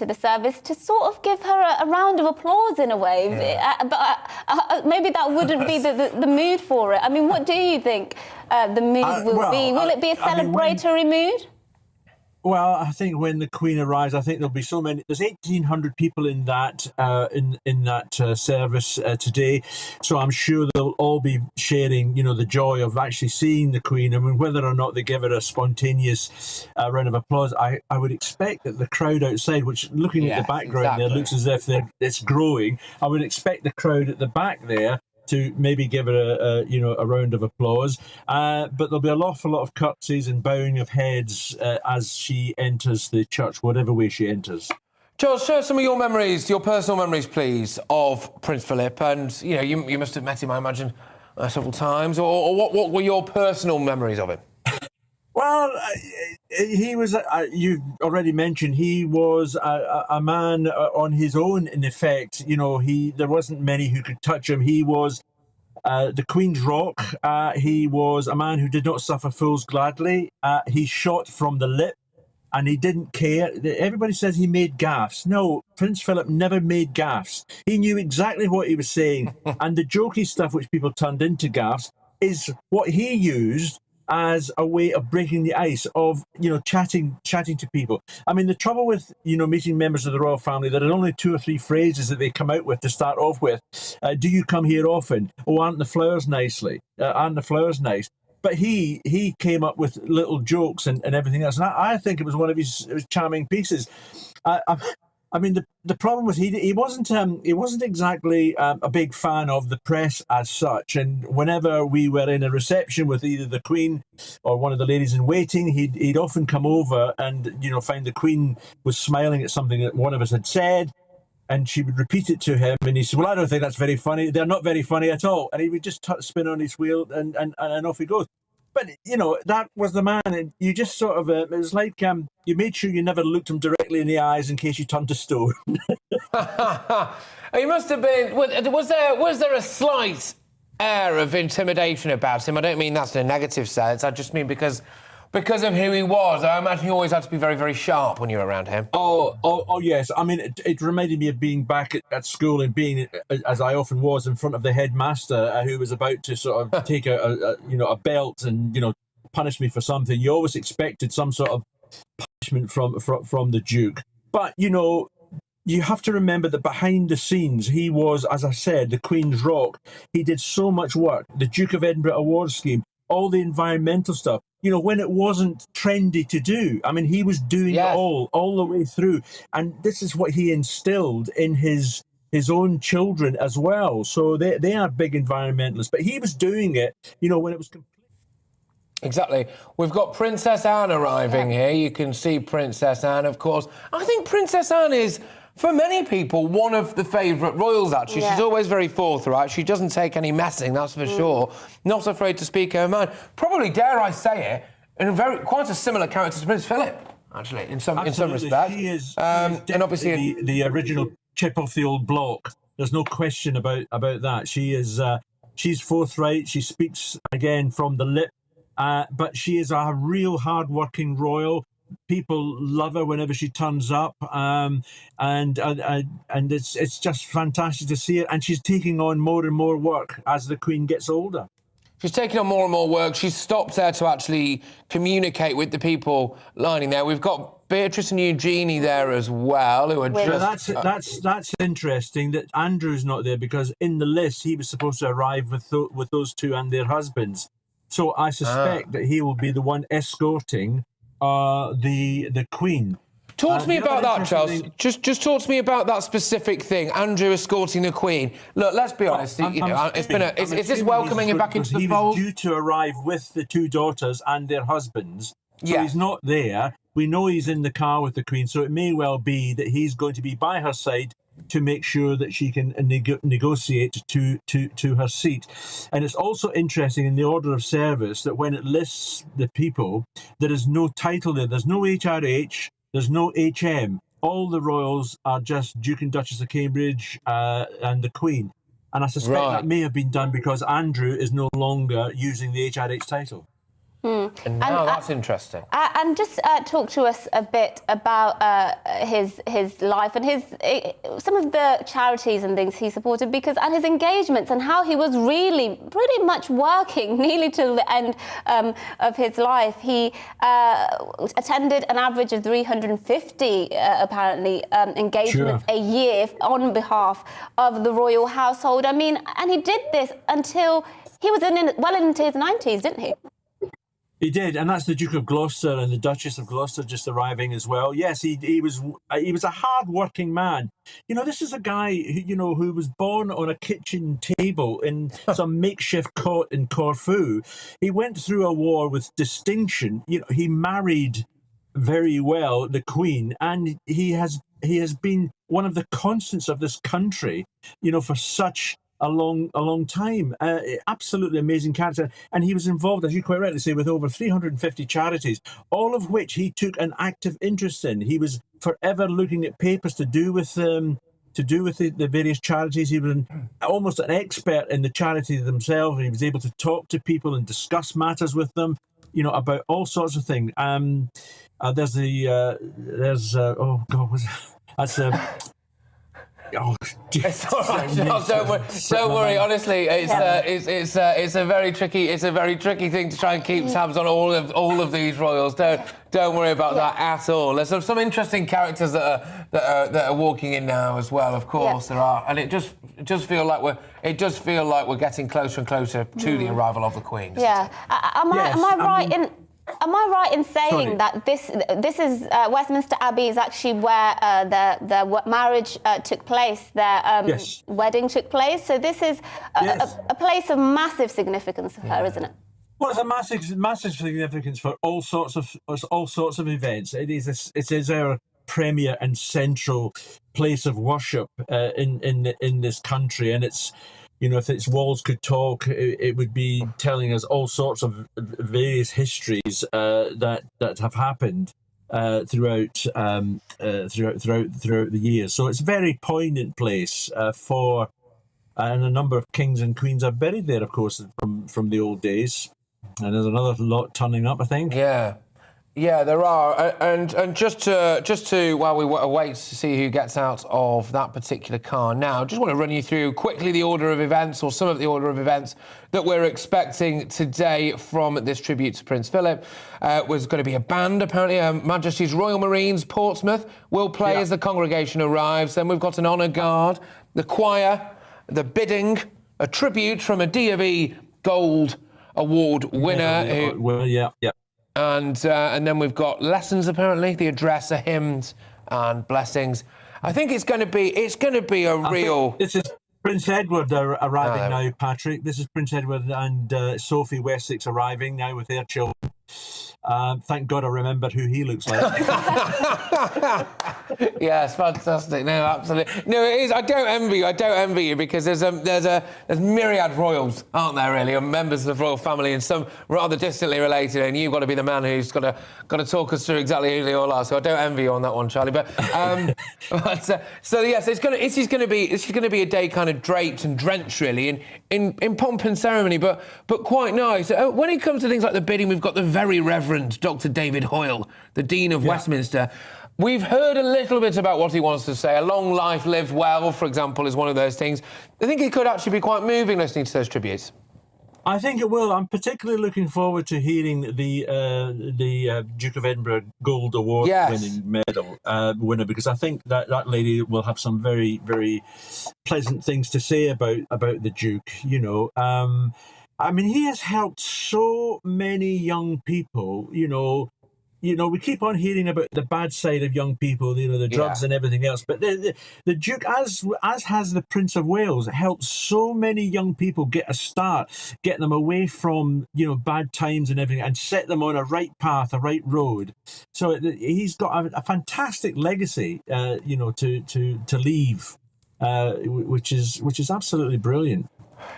the service, to sort of give her a round of applause in a way. But maybe that wouldn't be the mood for it. I mean, what do you think the mood will be? Will it be a celebratory mood? Well, I think when the Queen arrives, I think there'll be so many. There's 1,800 people in that service today, so I'm sure they'll all be sharing, the joy of actually seeing the Queen. I mean, whether or not they give her a spontaneous round of applause, I would expect that the crowd outside, which looking at the background there looks as if it's growing. I would expect the crowd at the back there to maybe give her a round of applause, but there'll be an awful lot of curtsies and bowing of heads as she enters the church, whatever way she enters. Charles, share some of your memories, your personal memories, please, of Prince Philip. And you must have met him, I imagine, several times. Or what were your personal memories of him? Well, he was, you've already mentioned, he was a man on his own, in effect. There wasn't many who could touch him. He was the Queen's Rock. He was a man who did not suffer fools gladly. He shot from the lip, and he didn't care. Everybody says he made gaffes. No, Prince Philip never made gaffes. He knew exactly what he was saying. And the jokey stuff which people turned into gaffes is what he used as a way of breaking the ice, of chatting to people. I mean, the trouble with meeting members of the royal family, there are only 2 or 3 phrases that they come out with to start off with. Do you come here often? Oh, aren't the flowers nicely? Aren't the flowers nice? But he came up with little jokes and everything else, and I think it was one of his charming pieces. I mean, the problem was he wasn't exactly a big fan of the press as such. And whenever we were in a reception with either the Queen or one of the ladies in waiting, he'd often come over and find the Queen was smiling at something that one of us had said, and she would repeat it to him, and he said, well, I don't think that's very funny. They're not very funny at all. And he would just spin on his wheel, and off he goes. But, you know, that was the man, and you just sort of, it was like you made sure you never looked him directly in the eyes in case you turned to stone. He must have been, was there a slight air of intimidation about him? I don't mean that's in a negative sense, I just mean because of who he was. I imagine you always had to be very, very sharp when you were around him. Oh yes. I mean, it reminded me of being back at school and being, as I often was, in front of the headmaster who was about to sort of take a belt and, you know, punish me for something. You always expected some sort of punishment from the Duke. But, you know, you have to remember that behind the scenes, he was, as I said, the Queen's Rock. He did so much work. The Duke of Edinburgh Award Scheme, all the environmental stuff. You know, when it wasn't trendy to do. I mean, he was doing it all the way through. And this is what he instilled in his own children as well. So they are big environmentalists. But he was doing it, you know, when it was complete. Exactly. We've got Princess Anne arriving here. You can see Princess Anne, of course. I think Princess Anne is, for many people, one of the favourite royals, actually. She's always very forthright. She doesn't take any messing, that's for sure. Not afraid to speak her mind. Probably, dare I say it, in quite a similar character to Prince Philip, actually, in some respects. She is and obviously the original chip off the old block. There's no question about that. She is she's forthright. She speaks again from the lip, but she is a real hard-working royal. People love her whenever she turns up, and it's just fantastic to see it. And she's taking on more and more work as the Queen gets older. She's taking on more and more work. She's stopped there to actually communicate with the people lining there. We've got Beatrice and Eugenie there as well, who are just... That's interesting that Andrew's not there, because in the list he was supposed to arrive with those two and their husbands. So I suspect that he will be the one escorting the Queen. Talk to me about that, Charles. Just talk to me about that specific thing. Andrew escorting the Queen. Look, let's be honest. Is this welcoming him back into the fold? He was due to arrive with the two daughters and their husbands. So he's not there. We know he's in the car with the Queen, so it may well be that he's going to be by her side to make sure that she can negotiate to her seat. And it's also interesting in the order of service that when it lists the people, there is no title there. There's no HRH, there's no HM. All the royals are just Duke and Duchess of Cambridge and the Queen. And I suspect that may have been done because Andrew is no longer using the HRH title. And now that's interesting. And just talk to us a bit about his life and some of the charities and things he supported, and his engagements, and how he was really pretty much working nearly till the end of his life. He attended an average of 350 apparently engagements a year on behalf of the royal household. I mean, and he did this until he was well into his 90s, didn't he? He did, and that's the Duke of Gloucester and the Duchess of Gloucester just arriving as well. Yes, he was a hard-working man. You know, this is a guy who was born on a kitchen table in some makeshift cot in Corfu. He went through a war with distinction. You know, he married very well the Queen, and he has been one of the constants of this country, you know, for such a long time. Absolutely amazing character. And he was involved, as you quite rightly say, with over 350 charities, all of which he took an active interest in. He was forever looking at papers to do with the various charities. He was almost an expert in the charities themselves. He was able to talk to people and discuss matters with them, you know, about all sorts of things. That's Oh, it's all right, Charles, don't worry. Honestly, it's a very tricky thing to try and keep tabs on all of these royals. Don't worry about that at all. There's some interesting characters that are walking in now as well. Of course there are, and it just feels like we're getting closer and closer to the arrival of the Queen. Yeah. Am I right in saying that this is Westminster Abbey is actually where their marriage took place, their wedding took place? So this is a place of massive significance for her, isn't it? Well, it's a massive significance for all sorts of events. It is our premier and central place of worship in this country, and it's, you know, if its walls could talk, it would be telling us all sorts of various histories that have happened throughout the years. So it's a very poignant place for, and a number of kings and queens are buried there, of course, from the old days. And there's another lot turning up, I think. Yeah, there are, and just to while we wait to see who gets out of that particular car now, just want to run you through quickly the order of events, or some of the order of events that we're expecting today from this tribute to Prince Philip. Was going to be a band, apparently. Her Majesty's Royal Marines, Portsmouth, will play as the congregation arrives. Then we've got an honour guard, the choir, the bidding, a tribute from a D&B Gold Award winner. And then we've got lessons, apparently, the address, the hymns and blessings. I think it's going to be a real... This is Prince Edward arriving now, Patrick. This is Prince Edward and Sophie Wessex arriving now with their children. Thank God I remembered who he looks like. Yes, fantastic. No, absolutely. No, it is. I don't envy you because there's myriad royals, aren't there, really, or members of the royal family, and some rather distantly related. And you've got to be the man who's got to talk us through exactly who they all are. So I don't envy you on that one, Charlie. But so yes, this is going to be a day kind of draped and drenched, really, in pomp and ceremony, but quite nice. When it comes to things like the bidding, we've got the very Reverend Dr. David Hoyle, the Dean of Westminster. We've heard a little bit about what he wants to say. A long life lived well, for example, is one of those things. I think it could actually be quite moving listening to those tributes. I think it will. I'm particularly looking forward to hearing the Duke of Edinburgh Gold Award winning medal winner, because I think that lady will have some very, very pleasant things to say about the Duke. You know, I mean, he has helped so many young people. You know, we keep on hearing about the bad side of young people, you know, the drugs and everything else. But the Duke, as has the Prince of Wales, helped so many young people get a start, get them away from, you know, bad times and everything, and set them on a right path, a right road. So he's got a fantastic legacy, you know, to leave, which is absolutely brilliant.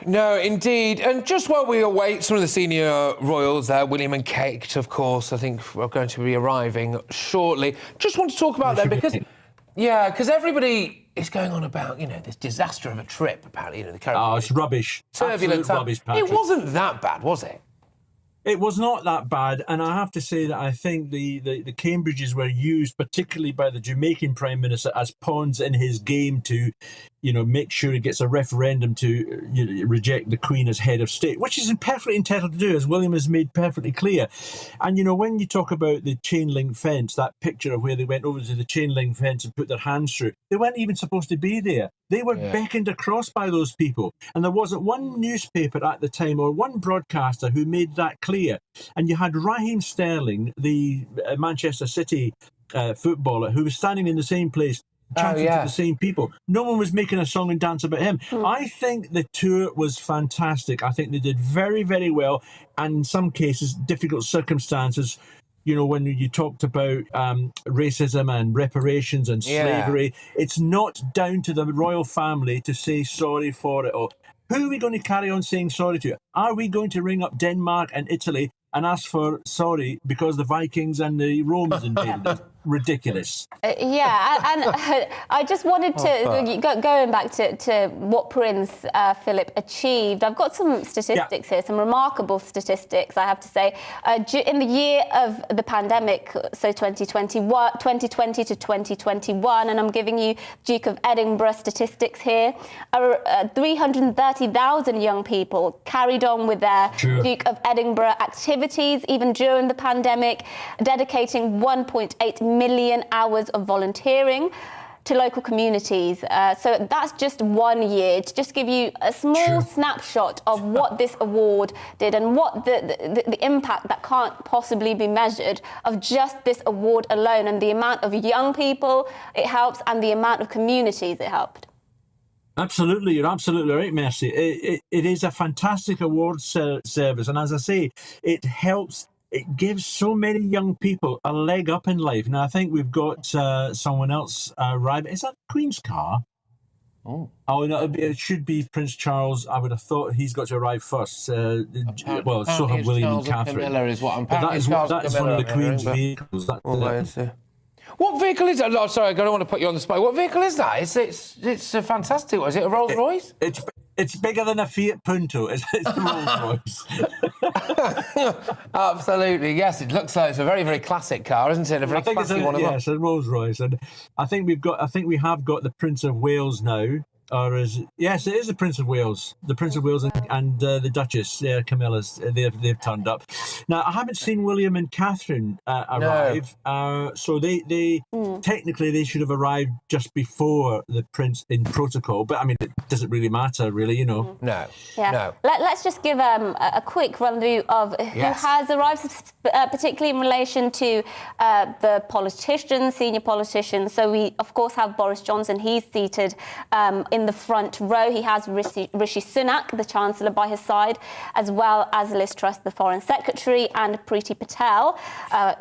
No, indeed. And just while we await some of the senior royals there, William and Kate, of course, I think are going to be arriving shortly. Just want to talk about them because everybody is going on about, you know, this disaster of a trip, apparently, you know, the Caribbean. Oh, it's rubbish. Turbulent time. Rubbish, Patrick. It wasn't that bad, was it? It was not that bad, and I have to say that I think the Cambridges were used, particularly by the Jamaican Prime Minister, as pawns in his game to, you know, make sure he gets a referendum to reject the Queen as head of state, which he's perfectly entitled to do, as William has made perfectly clear. And, you know, when you talk about the chain link fence, that picture of where they went over to the chain link fence and put their hands through, they weren't even supposed to be there. They were beckoned across by those people. And there wasn't one newspaper at the time or one broadcaster who made that clear. And you had Raheem Sterling, the Manchester City footballer, who was standing in the same place, chanting to the same people. No one was making a song and dance about him. I think the tour was fantastic. I think they did very, very well. And in some cases, difficult circumstances. You know, when you talked about racism and reparations and slavery, it's not down to the royal family to say sorry for it. Or who are we going to carry on saying sorry to? Are we going to ring up Denmark and Italy and ask for sorry because the Vikings and the Romans invaded us? Ridiculous. And I just wanted to, going back to what Prince Philip achieved, I've got some statistics here, some remarkable statistics, I have to say. In the year of the pandemic, so 2020 to 2021, and I'm giving you Duke of Edinburgh statistics here, 330,000 young people carried on with their Duke of Edinburgh activities, even during the pandemic, dedicating 1.8 million hours of volunteering to local communities. So that's just 1 year, to just give you a small snapshot of what this award did and what the impact that can't possibly be measured of just this award alone, and the amount of young people it helps and the amount of communities it helped. Absolutely, you're absolutely right, Mercy. It is a fantastic award service, and as I say, it helps it gives so many young people a leg up in life. Now, I think we've got someone else arriving. Is that the Queen's car? Oh no! It should be Prince Charles. I would have thought he's got to arrive first. So have William and Catherine. Camilla is what I'm. That's one of the Queen's vehicles. What vehicle is that? Oh, sorry, I don't want to put you on the spot. What vehicle is that? It's fantastic. Is it a Rolls Royce? It's bigger than a Fiat Punto. It's a Rolls Royce. Absolutely, yes. It looks like it's a very, very classic car, isn't it? A very classy one as well. Yes, a Rolls Royce, and I think we have got the Prince of Wales now. Yes, it is the Prince of Wales. The Prince of Wales and the Duchess, Camilla's, they've turned up. Now, I haven't seen William and Catherine arrive, so they technically they should have arrived just before the Prince in protocol. But I mean, it doesn't really matter, really, you know. No. Let's just give a quick run through of who has arrived, particularly in relation to the politicians, senior politicians. So we, of course, have Boris Johnson. He's seated in the front row. He has Rishi Sunak, the Chancellor, by his side, as well as Liz Truss, the Foreign Secretary, and Priti Patel.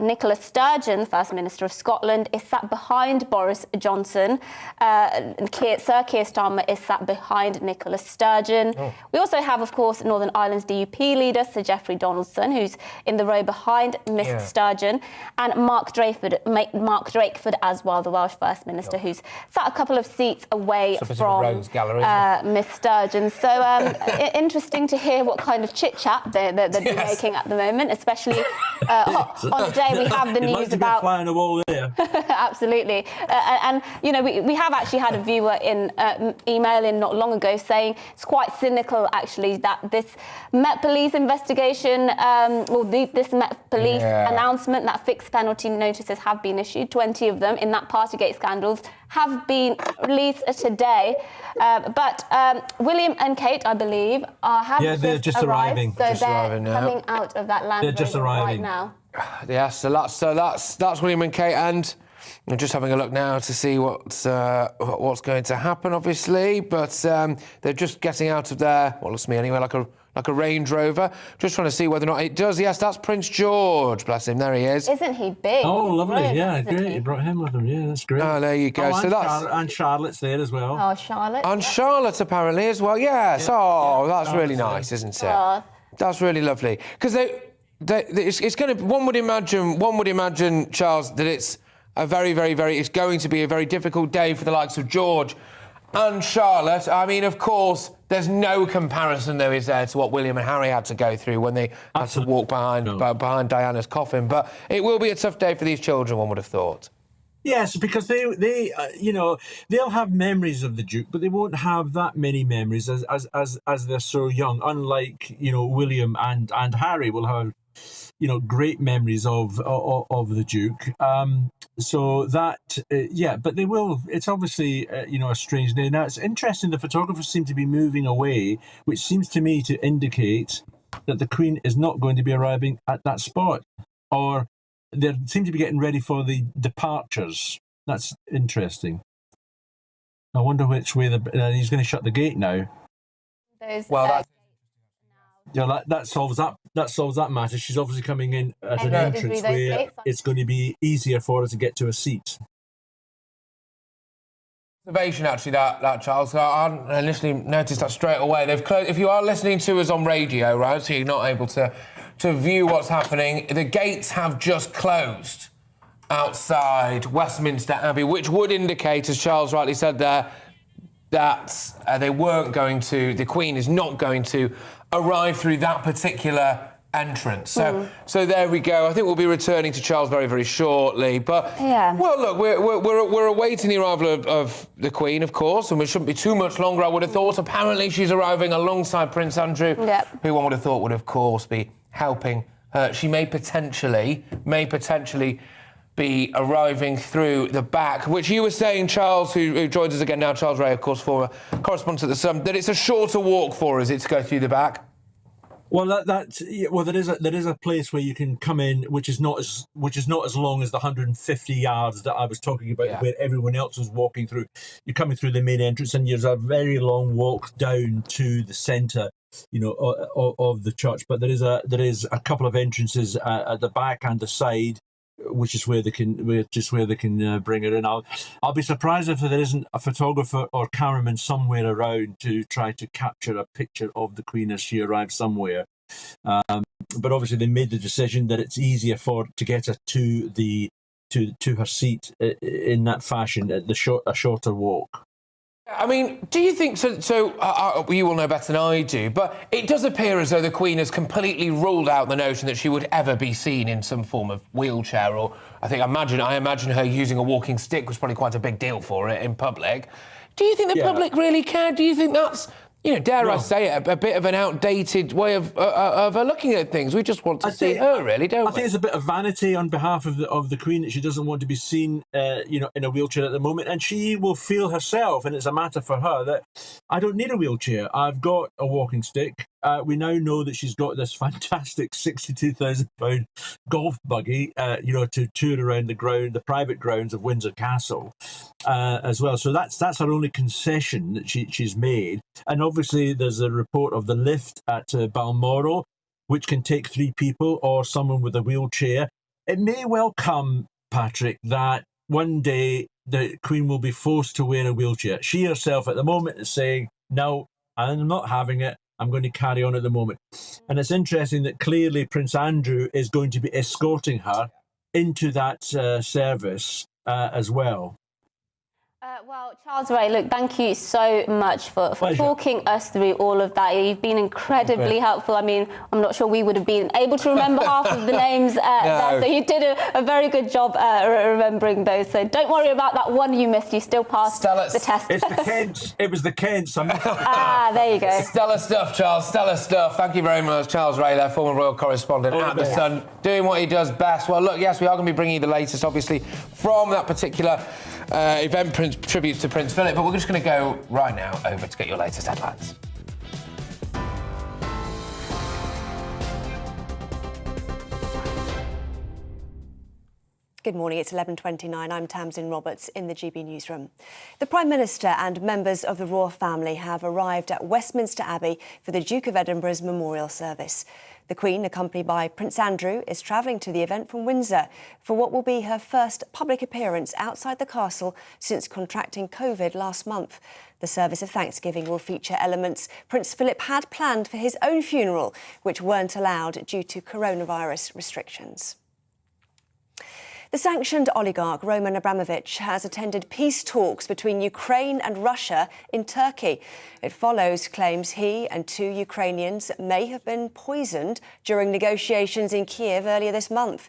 Nicola Sturgeon, First Minister of Scotland, is sat behind Boris Johnson. Sir Keir Starmer is sat behind Nicola Sturgeon. We also have, of course, Northern Ireland's DUP leader, Sir Geoffrey Donaldson, who's in the row behind Miss Sturgeon, and Mark Drakeford as well, the Welsh First Minister, who's sat a couple of seats away from Miss Sturgeon. So interesting to hear what kind of chit-chat they're making at the moment, especially on the day we have the news about... fly on the wall there. Absolutely. And, you know, we have actually had a viewer email in not long ago saying it's quite cynical, actually, that this Met Police investigation, this Met Police announcement that fixed penalty notices have been issued, 20 of them in that Partygate scandals, have been released today. But William and Kate, I believe, they're just arriving. So they're coming out of that Land Rover right now. Yes, so that's William and Kate, and I'm just having a look now to see what's going to happen, obviously. But they're just getting out of there. Well, looks to me anyway, like a Range Rover. Just trying to see whether or not it does. Yes, that's Prince George. Bless him. There he is. Isn't he big? Oh, lovely. Great. He brought him with him. Yeah, that's great. Oh, there you go. And Charlotte's there as well. Oh, Charlotte. And Charlotte apparently as well. Yes. Yeah. Oh, that's really nice, isn't it? Oh. That's really lovely. Because it's going to. One would imagine, Charles, that it's a very, very, very. It's going to be a very difficult day for the likes of George and Charlotte. I mean, of course, there's no comparison, though, is there, to what William and Harry had to go through when they had to walk behind Diana's coffin. But it will be a tough day for these children, one would have thought. Yes, because they they'll have memories of the Duke, but they won't have that many memories as they're so young. Unlike William and Harry will have great memories of the Duke. So that but they will. It's obviously a strange day. Now it's interesting. The photographers seem to be moving away, which seems to me to indicate that the Queen is not going to be arriving at that spot, or they seem to be getting ready for the departures. That's interesting. I wonder which way he's going to shut the gate now. That solves that matter. She's obviously coming in at an entrance where it's going to be easier for her to get to a seat. Observation, actually, that Charles. I hadn't initially noticed that straight away. They've closed. If you are listening to us on radio, right, so you're not able to view what's happening, the gates have just closed outside Westminster Abbey, which would indicate, as Charles rightly said there, that the Queen is not going to arrive through that particular entrance. So there we go. I think we'll be returning to Charles very, very shortly. But well, look, we're awaiting the arrival of the Queen, of course, and we shouldn't be too much longer, I would have thought. Apparently, she's arriving alongside Prince Andrew, who one would have thought would, of course, be helping her. She may potentially be arriving through the back, which you were saying, Charles, who joins us again now, Charles Ray, of course, former correspondent at The Sun, that it's a shorter walk for us, to go through the back. Well, there is a place where you can come in, which is not as long as the 150 yards that I was talking about, where everyone else was walking through. You're coming through the main entrance, and there's a very long walk down to the centre of the church. But there is a couple of entrances at the back and the side, which is where they can bring her in. I'll be surprised if there isn't a photographer or cameraman somewhere around to try to capture a picture of the Queen as she arrives somewhere. But obviously they made the decision that it's easier to get her to her seat in that fashion, a shorter walk. I mean, do you think so? You will know better than I do, but it does appear as though the Queen has completely ruled out the notion that she would ever be seen in some form of wheelchair, or I imagine her using a walking stick was probably quite a big deal for it in public. Do you think the public really care? Do you think that's, dare I say it, a bit of an outdated way of looking at things? We just want to see her, really, don't we? I think it's a bit of vanity on behalf of the Queen that she doesn't want to be seen, in a wheelchair at the moment, and she will feel herself, and it's a matter for her that I don't need a wheelchair. I've got a walking stick. We now know that she's got this fantastic £62,000 golf buggy, to tour around the private grounds of Windsor Castle, as well. So that's her only concession that she's made. And obviously, there's a report of the lift at Balmoral, which can take 3 people or someone with a wheelchair. It may well come, Patrick, that one day the Queen will be forced to wear a wheelchair. She herself at the moment is saying, no, I'm not having it. I'm going to carry on at the moment. And it's interesting that clearly Prince Andrew is going to be escorting her into that service as well. Well, Charles Ray, look, thank you so much for talking us through all of that. You've been incredibly helpful. I mean, I'm not sure we would have been able to remember half of the names there, so you did a very good job remembering those. So don't worry about that one you missed. You still passed the test. It's the Kents. It was the Kents. There you go. Stellar stuff, Charles. Stellar stuff. Thank you very much, Charles Ray, there, former royal correspondent at The Sun, doing what he does best. Well, look, yes, we are going to be bringing you the latest, obviously, from that particular event, tributes to Prince Philip, but we're just going to go right now over to get your latest headlines. Good morning, it's 11:29. I'm Tamsin Roberts in the GB newsroom. The Prime Minister and members of the royal family have arrived at Westminster Abbey for the Duke of Edinburgh's memorial service. The Queen, accompanied by Prince Andrew, is travelling to the event from Windsor for what will be her first public appearance outside the castle since contracting COVID last month. The service of Thanksgiving will feature elements Prince Philip had planned for his own funeral, which weren't allowed due to coronavirus restrictions. The sanctioned oligarch Roman Abramovich has attended peace talks between Ukraine and Russia in Turkey. It follows claims he and 2 Ukrainians may have been poisoned during negotiations in Kiev earlier this month.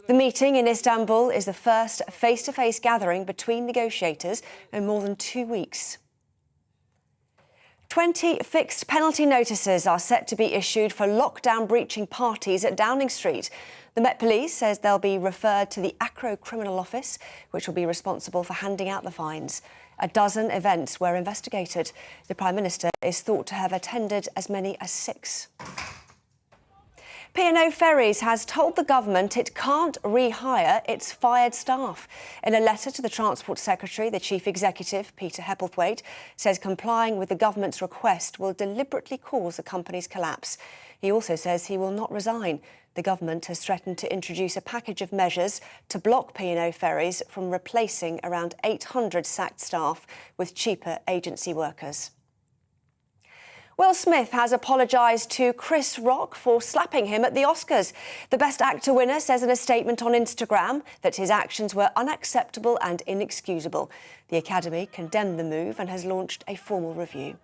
The meeting in Istanbul is the first face-to-face gathering between negotiators in more than 2 weeks. 20 fixed penalty notices are set to be issued for lockdown-breaching parties at Downing Street. The Met Police says they'll be referred to the Acro Criminal Office, which will be responsible for handing out the fines. A dozen events were investigated. The Prime Minister is thought to have attended as many as 6. P&O Ferries has told the government it can't rehire its fired staff. In a letter to the Transport Secretary, the Chief Executive, Peter Hepplethwaite, says complying with the government's request will deliberately cause the company's collapse. He also says he will not resign. The government has threatened to introduce a package of measures to block P&O Ferries from replacing around 800 sacked staff with cheaper agency workers. Will Smith has apologised to Chris Rock for slapping him at the Oscars. The Best Actor winner says in a statement on Instagram that his actions were unacceptable and inexcusable. The Academy condemned the move and has launched a formal review.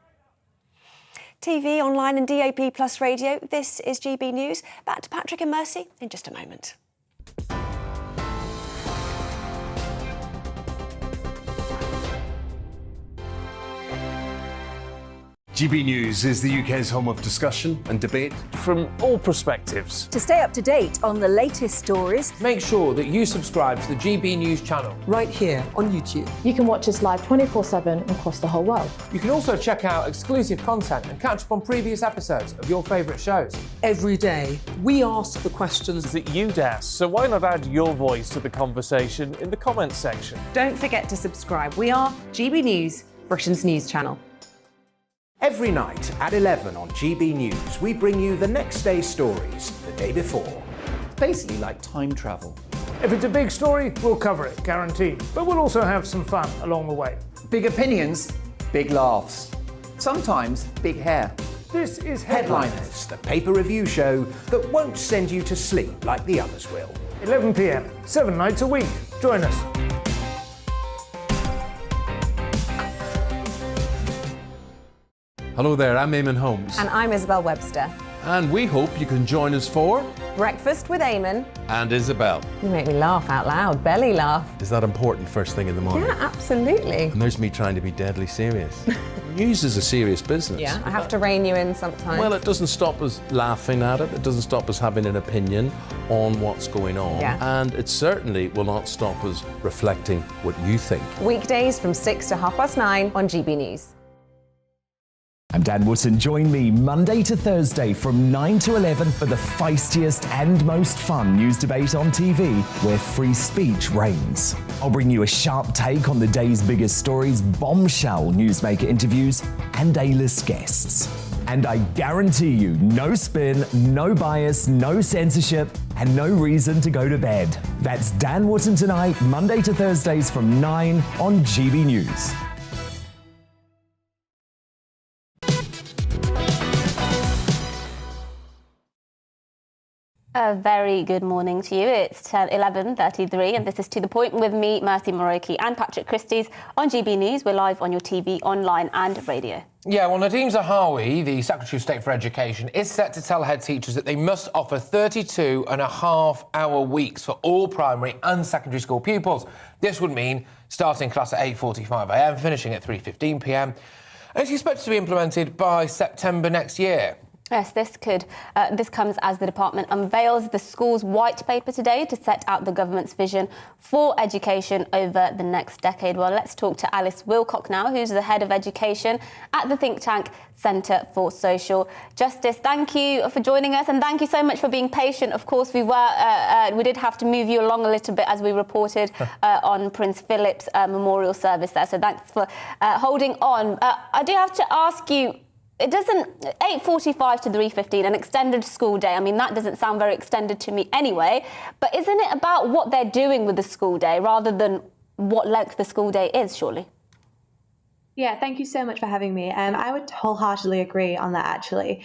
TV, online and DAB Plus radio, this is GB News. Back to Patrick and Mercy in just a moment. GB News is the UK's home of discussion and debate from all perspectives. To stay up to date on the latest stories, make sure that you subscribe to the GB News channel right here on YouTube. You can watch us live 24/7 across the whole world. You can also check out exclusive content and catch up on previous episodes of your favourite shows. Every day, we ask the questions that you'd ask, so why not add your voice to the conversation in the comments section? Don't forget to subscribe. We are GB News, Britain's news channel. Every night at 11 on GB News, we bring you the next day's stories the day before. It's basically like time travel. If it's a big story, we'll cover it, guaranteed. But we'll also have some fun along the way. Big opinions, big laughs. Sometimes big hair. This is Headliners, the paper review show that won't send you to sleep like the others will. 11 p.m, 7 nights a week. Join us. Hello there, I'm Eamon Holmes. And I'm Isabel Webster. And we hope you can join us for Breakfast with Eamon. And Isabel. You make me laugh out loud, belly laugh. Is that important first thing in the morning? Yeah, absolutely. And there's me trying to be deadly serious. News is a serious business. Yeah, I have to rein you in sometimes. Well, it doesn't stop us laughing at it. It doesn't stop us having an opinion on what's going on. Yeah. And it certainly will not stop us reflecting what you think. Weekdays from 6 to 9:30 on GB News. I'm Dan Wootton. Join me Monday to Thursday from 9 to 11 for the feistiest and most fun news debate on TV, where free speech reigns. I'll bring you a sharp take on the day's biggest stories, bombshell newsmaker interviews, and A-list guests. And I guarantee you, no spin, no bias, no censorship, and no reason to go to bed. That's Dan Wootton tonight, Monday to Thursdays from 9 on GB News. A very good morning to you. It's 11:33 and this is To The Point with me, Mercy Muroki, and Patrick Christys on GB News. We're live on your TV, online and radio. Yeah, well, Nadhim Zahawi, the Secretary of State for Education, is set to tell head teachers that they must offer 32.5-hour weeks for all primary and secondary school pupils. This would mean starting class at 8:45 a.m, finishing at 3:15 p.m, and it's expected to be implemented by September next year. Yes, this comes as the department unveils the school's white paper today to set out the government's vision for education over the next decade. Well, let's talk to Alice Wilcock now, who's the head of education at the think tank Centre for Social Justice. Thank you for joining us, and thank you so much for being patient. Of course, we did have to move you along a little bit as we reported on Prince Philip's memorial service there. So thanks for holding on. I do have to ask you. It doesn't, 8:45 to 3:15, an extended school day. I mean, that doesn't sound very extended to me anyway. But isn't it about what they're doing with the school day rather than what length the school day is, surely? Yeah, thank you so much for having me. I would wholeheartedly agree on that, actually.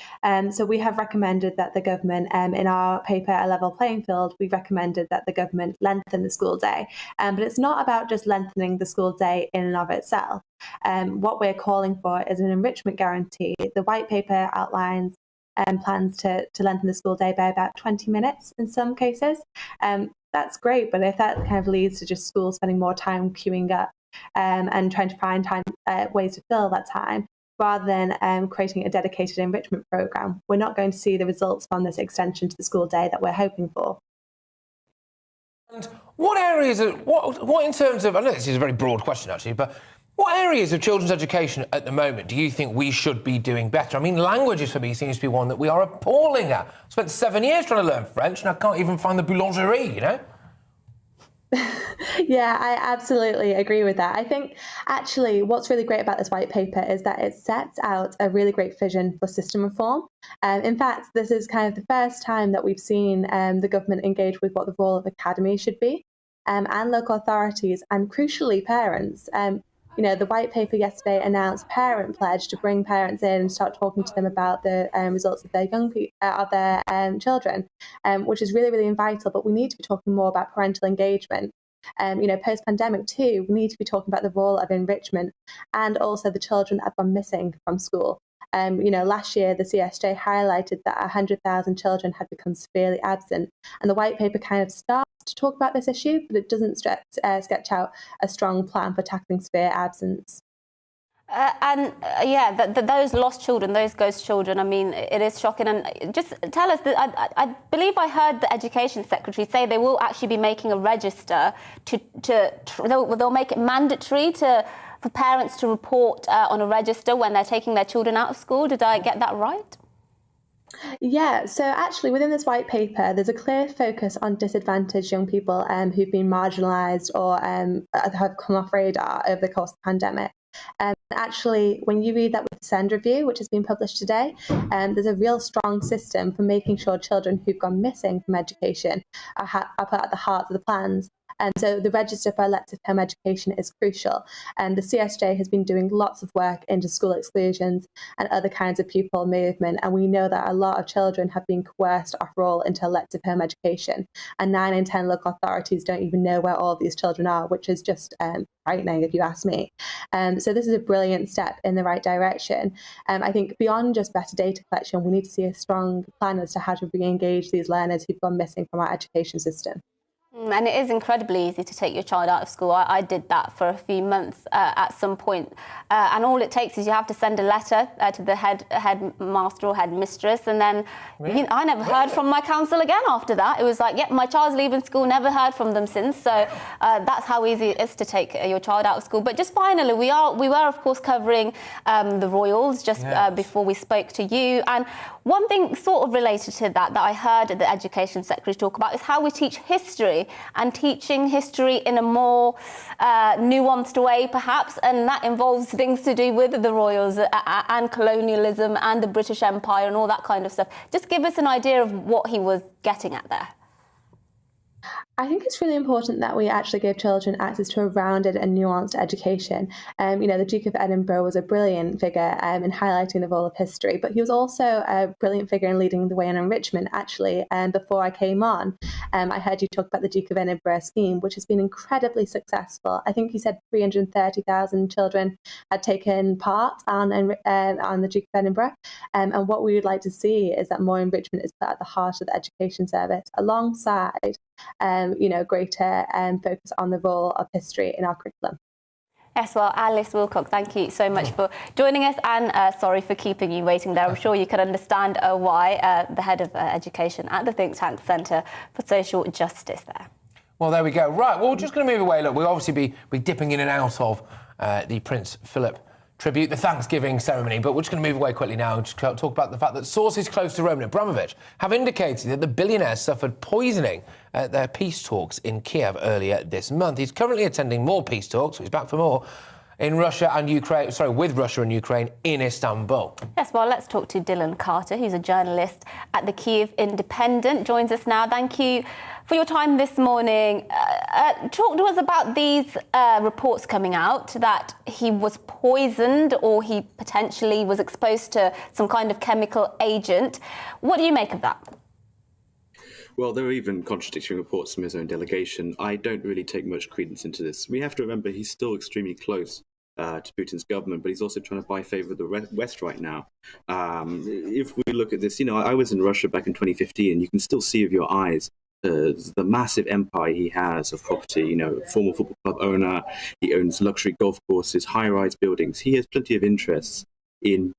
So we have recommended that the government, in our paper, A Level Playing Field, we recommended that the government lengthen the school day. But it's not about just lengthening the school day in and of itself. What we're calling for is an enrichment guarantee. The white paper outlines plans to lengthen the school day by about 20 minutes in some cases. That's great, but if that kind of leads to just schools spending more time queuing up, and trying to find ways to fill that time, rather than creating a dedicated enrichment programme, we're not going to see the results from this extension to the school day that we're hoping for. And what areas, what in terms of, I know this is a very broad question actually, but what areas of children's education at the moment do you think we should be doing better? I mean, languages for me seems to be one that we are appalling at. I spent 7 years trying to learn French and I can't even find the boulangerie, you know? Yeah, I absolutely agree with that. I think actually what's really great about this white paper is that it sets out a really great vision for system reform. In fact, this is kind of the first time that we've seen the government engage with what the role of academies should be, and local authorities, and crucially parents. The white paper yesterday announced Parent Pledge to bring parents in and start talking to them about the results of their children, which is really, really vital. But we need to be talking more about parental engagement. Post-pandemic too, we need to be talking about the role of enrichment and also the children that have gone missing from school. Last year, the CSJ highlighted that 100,000 children had become severely absent. And the white paper kind of starts to talk about this issue, but it doesn't sketch out a strong plan for tackling severe absence. Those lost children, those ghost children, I mean, it is shocking. And just tell us, that I believe I heard the Education Secretary say they will actually be making a register they'll make it mandatory for parents to report on a register when they're taking their children out of school. Did I get that right? Yeah, so actually within this white paper, there's a clear focus on disadvantaged young people who've been marginalised or have come off radar over the course of the pandemic. Actually, when you read that with the Send review, which has been published today, there's a real strong system for making sure children who've gone missing from education are put at the heart of the plans. And so the register for elective home education is crucial. And the CSJ has been doing lots of work into school exclusions and other kinds of pupil movement. And we know that a lot of children have been coerced after all into elective home education. And 9 in 10 local authorities don't even know where all of these children are, which is just frightening if you ask me. So this is a brilliant step in the right direction. I think beyond just better data collection, we need to see a strong plan as to how to re-engage these learners who've gone missing from our education system. And it is incredibly easy to take your child out of school. I did that for a few months at some point. And all it takes is you have to send a letter to the headmaster or headmistress. And then I never heard from my council again after that. It was like, yep, my child's leaving school, never heard from them since. So that's how easy it is to take your child out of school. But just finally, we were, of course, covering the royals just before we spoke to you. And one thing sort of related to that I heard the Education Secretary talk about is how we teach history, and teaching history in a more nuanced way, perhaps, and that involves things to do with the royals and colonialism and the British Empire and all that kind of stuff. Just give us an idea of what he was getting at there. I think it's really important that we actually give children access to a rounded and nuanced education. The Duke of Edinburgh was a brilliant figure in highlighting the role of history, but he was also a brilliant figure in leading the way in enrichment, actually. Before I came on, I heard you talk about the Duke of Edinburgh scheme, which has been incredibly successful. I think you said 330,000 children had taken part on the Duke of Edinburgh. And what we would like to see is that more enrichment is put at the heart of the education service, alongside greater focus on the role of history in our curriculum. Yes, well, Alice Wilcock, thank you so much for joining us, and sorry for keeping you waiting there. I'm sure you can understand why the head of education at the Think Tank Centre for Social Justice there. Well, there we go. Right, well, we're just going to move away. Look, we'll obviously be dipping in and out of the Prince Philip tribute, the Thanksgiving ceremony, but we're just going to move away quickly now and just talk about the fact that sources close to Roman Abramovich have indicated that the billionaire suffered poisoning at their peace talks in Kiev earlier this month. He's currently attending more peace talks, so he's back for more, in Russia and Ukraine, with Russia and Ukraine in Istanbul. Yes, well, let's talk to Dylan Carter, who's a journalist at the Kyiv Independent, joins us now. Thank you for your time this morning. Talk to us about these reports coming out that he was poisoned or he potentially was exposed to some kind of chemical agent. What do you make of that? Well, there are even contradicting reports from his own delegation. I don't really take much credence into this. We have to remember he's still extremely close to Putin's government, but he's also trying to buy favor of the West right now. If we look at this, I was in Russia back in 2015, and you can still see with your eyes the massive empire he has of property, former football club owner, he owns luxury golf courses, high-rise buildings. He has plenty of interests in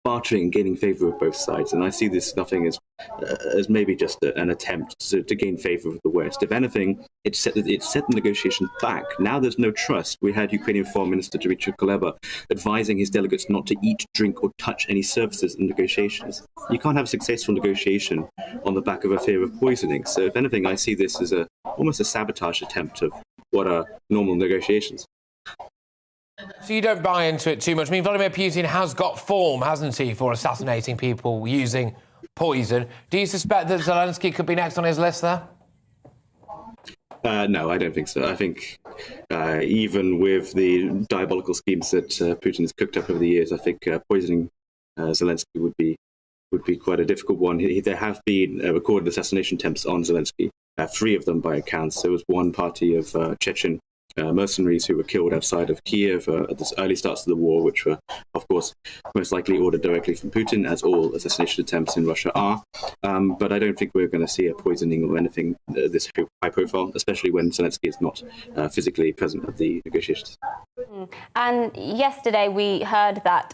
bartering and gaining favor of both sides. And I see this nothing as maybe just an attempt to gain favor of the West. If anything, it set the negotiations back. Now there's no trust. We had Ukrainian Foreign Minister Dmytro Kuleba advising his delegates not to eat, drink, or touch any services in negotiations. You can't have a successful negotiation on the back of a fear of poisoning. So if anything, I see this as almost a sabotage attempt of what are normal negotiations. So you don't buy into it too much. I mean, Vladimir Putin has got form, hasn't he, for assassinating people using poison. Do you suspect that Zelensky could be next on his list there? No, I don't think so. I think even with the diabolical schemes that Putin has cooked up over the years, I think poisoning Zelensky would be quite a difficult one. There have been recorded assassination attempts on Zelensky, 3 of them by accounts. There was one party of Chechen mercenaries who were killed outside of Kiev at the early starts of the war, which were, of course, most likely ordered directly from Putin, as all assassination attempts in Russia are. But I don't think we're going to see a poisoning or anything this high profile, especially when Zelensky is not physically present at the negotiations. And yesterday we heard that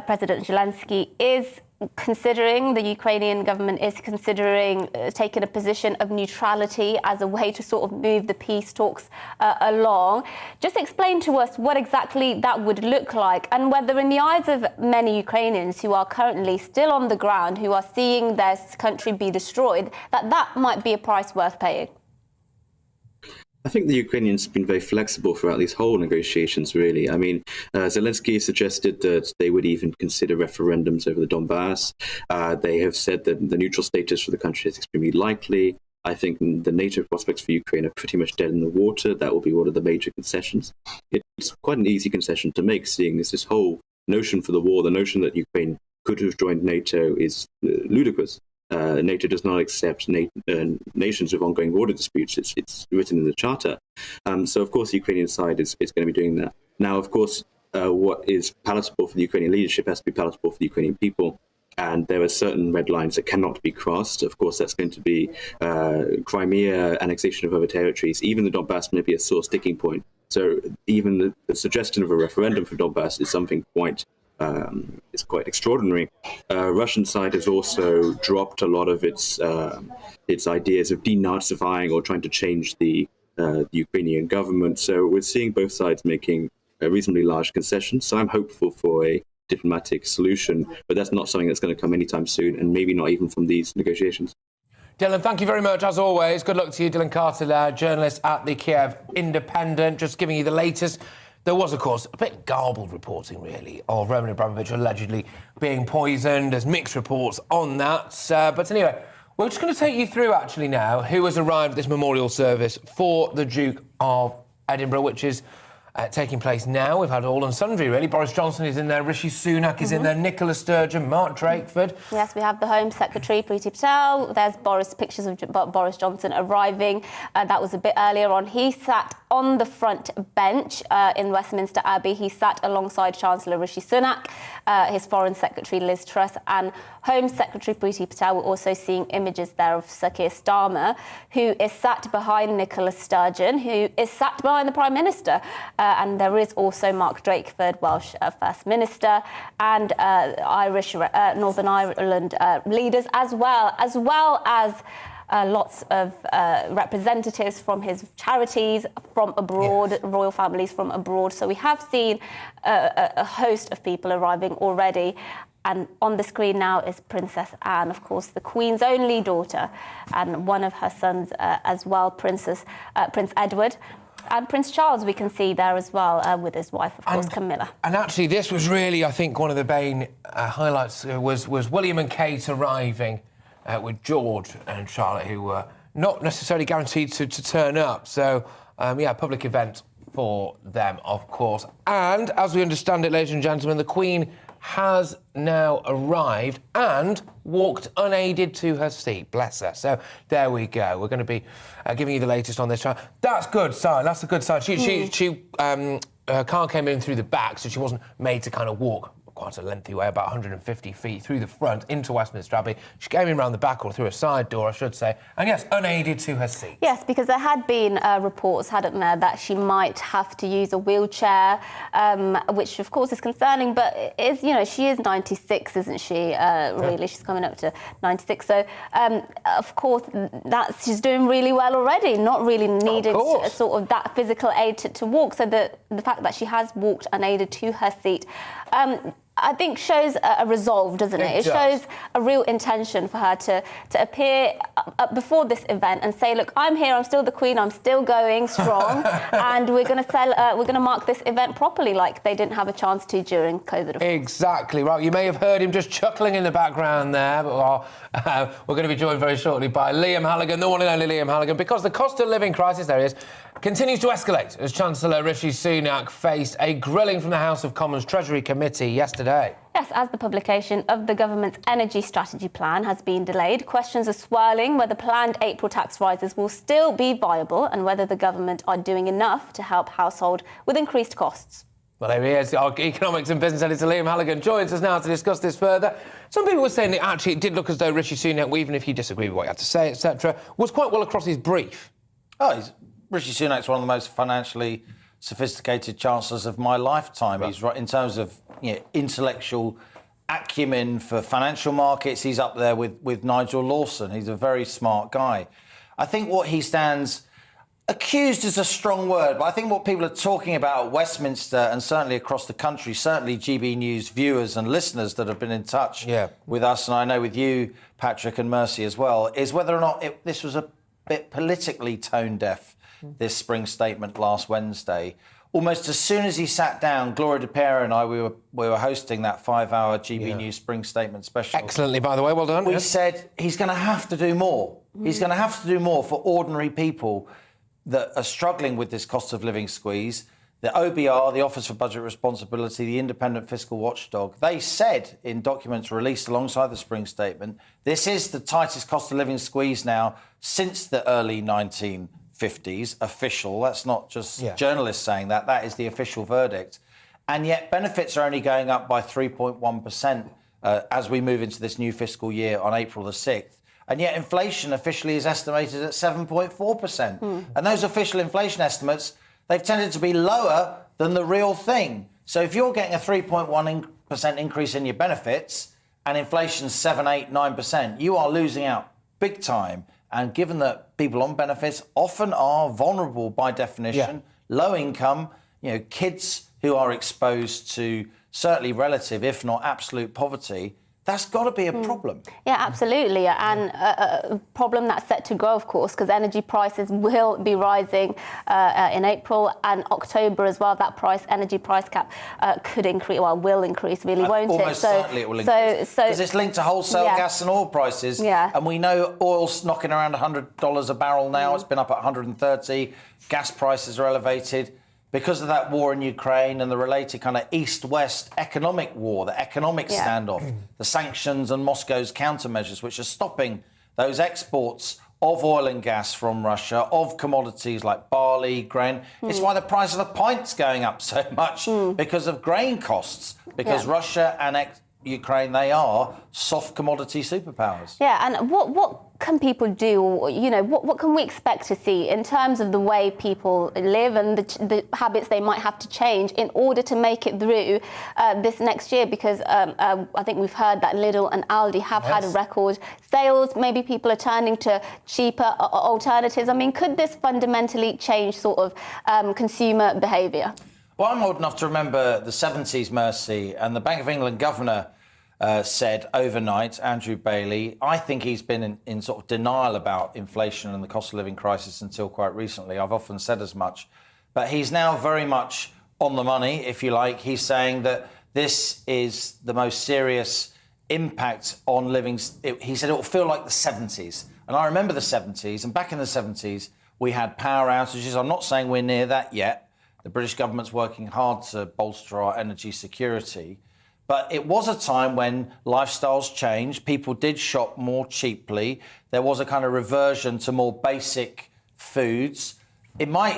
President Zelensky is considering, the Ukrainian government is considering taking a position of neutrality as a way to sort of move the peace talks along. Just explain to us what exactly that would look like, and whether in the eyes of many Ukrainians who are currently still on the ground, who are seeing their country be destroyed, that might be a price worth paying. I think the Ukrainians have been very flexible throughout these whole negotiations, really. I mean, Zelensky suggested that they would even consider referendums over the Donbass. They have said that the neutral status for the country is extremely likely. I think the NATO prospects for Ukraine are pretty much dead in the water. That will be one of the major concessions. It's quite an easy concession to make, seeing as this whole notion for the war, the notion that Ukraine could have joined NATO is ludicrous. NATO does not accept nations with ongoing border disputes. It's written in the charter. So, of course, the Ukrainian side is going to be doing that. Now, of course, what is palatable for the Ukrainian leadership has to be palatable for the Ukrainian people. And there are certain red lines that cannot be crossed. Of course, that's going to be Crimea, annexation of other territories. Even the Donbass may be a sore sticking point. So even the suggestion of a referendum for Donbass is something quite extraordinary. Russian side has also dropped a lot of its ideas of denazifying or trying to change the Ukrainian government. So we're seeing both sides making reasonably large concessions. So I'm hopeful for a diplomatic solution, but that's not something that's going to come anytime soon, and maybe not even from these negotiations. Dylan, thank you very much, as always. Good luck to you, Dylan Carter, journalist at the Kiev Independent, just giving you the latest. There was, of course, a bit garbled reporting, really, of Roman Abramovich allegedly being poisoned. There's mixed reports on that. But anyway, we're just going to take you through, actually, now, who has arrived at this memorial service for the Duke of Edinburgh, which is taking place now. We've had all and sundry, really. Boris Johnson is in there, Rishi Sunak is in there, Nicola Sturgeon, Mark Drakeford. Yes, we have the Home Secretary, Priti Patel. There's pictures of Boris Johnson arriving. That was a bit earlier on. He sat on the front bench in Westminster Abbey. He sat alongside Chancellor Rishi Sunak, his Foreign Secretary Liz Truss, and Home Secretary Priti Patel. We're also seeing images there of Sir Keir Starmer, who is sat behind Nicola Sturgeon, who is sat behind the Prime Minister. And there is also Mark Drakeford, Welsh First Minister, and Irish, Northern Ireland leaders, as well as lots of representatives from his charities from abroad, royal families from abroad. So we have seen a host of people arriving already. And on the screen now is Princess Anne, of course, the Queen's only daughter, and one of her sons as well, Prince Edward. And Prince Charles, we can see there as well, with his wife, of course, Camilla. And actually, this was really, I think, one of the main highlights was William and Kate arriving with George and Charlotte, who were not necessarily guaranteed to turn up. So, public event for them, of course. And as we understand it, ladies and gentlemen, the Queen has now arrived and walked unaided to her seat. Bless her. So there we go. We're going to be giving you the latest on this. That's good sign. That's a good sign. Her car came in through the back, so she wasn't made to kind of walk quite a lengthy way, about 150 feet through the front into Westminster Abbey. She came in round the back, or through a side door, I should say, and yes, unaided to her seat. Yes, because there had been reports, hadn't there, that she might have to use a wheelchair, which of course is concerning, but she is 96, isn't she? Really, she's coming up to 96. So, of course, she's doing really well already, not really needed sort of that physical aid to walk. So the fact that she has walked unaided to her seat, I think shows a resolve, doesn't it? It shows a real intention for her to appear before this event and say, look, I'm here, I'm still the Queen, I'm still going strong, and we're going to mark this event properly, like they didn't have a chance to during COVID. Exactly right. You may have heard him just chuckling in the background there, but we're going to be joined very shortly by Liam Halligan, the one and only Liam Halligan, because the cost of living crisis, there he is, continues to escalate as Chancellor Rishi Sunak faced a grilling from the House of Commons Treasury Committee yesterday. Yes, as the publication of the government's energy strategy plan has been delayed, questions are swirling whether planned April tax rises will still be viable and whether the government are doing enough to help households with increased costs. Well, there he is. Our economics and business editor Liam Halligan joins us now to discuss this further. Some people were saying that actually it did look as though Rishi Sunak, even if you disagree with what you had to say, etc., was quite well across his brief. Rishi Sunak's one of the most financially sophisticated chancellors of my lifetime. He's right in terms of intellectual acumen for financial markets. He's up there with Nigel Lawson. He's a very smart guy. I think what he stands accused is a strong word, but I think what people are talking about at Westminster and certainly across the country, certainly GB News viewers and listeners that have been in touch with us, and I know with you, Patrick and Mercy as well, is whether or not this was a bit politically tone deaf this spring statement last Wednesday. Almost as soon as he sat down, Gloria DePiero and I, we were hosting that 5-hour GB News spring statement special. Excellently, by the way, well done. We said he's going to have to do more. He's going to have to do more for ordinary people that are struggling with this cost of living squeeze. The OBR, the Office for Budget Responsibility, the Independent Fiscal Watchdog, they said in documents released alongside the spring statement, this is the tightest cost of living squeeze now since the early 1950s, official. That's not just journalists saying that. That is the official verdict. And yet benefits are only going up by 3.1% as we move into this new fiscal year on April the 6th. And yet inflation officially is estimated at 7.4%. And those official inflation estimates, they've tended to be lower than the real thing. So if you're getting a 3.1% increase in your benefits and inflation's 7, 8, 9%, you are losing out big time. And given that people on benefits often are vulnerable by definition, low income, kids who are exposed to certainly relative, if not absolute poverty, that's got to be a problem. Yeah, absolutely. And a problem that's set to grow, of course, because energy prices will be rising in April and October as well. That energy price cap could increase, will increase, really, won't it? Almost certainly it will increase. Because it's linked to wholesale gas and oil prices. And we know oil's knocking around $100 a barrel now. It's been up at 130. Gas prices are elevated. Because of that war in Ukraine and the related kind of East-West economic war, the economic standoff, the sanctions and Moscow's countermeasures, which are stopping those exports of oil and gas from Russia, of commodities like barley, grain. It's why the price of the pint's going up so much, because of grain costs, because Russia and Ukraine, they are soft commodity superpowers. Yeah, and what can people do? What can we expect to see in terms of the way people live and the habits they might have to change in order to make it through this next year? Because I think we've heard that Lidl and Aldi have had record sales. Maybe people are turning to cheaper alternatives. I mean, could this fundamentally change sort of consumer behaviour? Well, I'm old enough to remember the 70s, Mercy, and the Bank of England governor said overnight, Andrew Bailey, I think he's been in sort of denial about inflation and the cost of living crisis until quite recently. I've often said as much. But he's now very much on the money, if you like. He's saying that this is the most serious impact on living. He said it will feel like the 70s. And I remember the 70s. And back in the 70s, we had power outages. I'm not saying we're near that yet. The British government's working hard to bolster our energy security. But it was a time when lifestyles changed. People did shop more cheaply. There was a kind of reversion to more basic foods. In my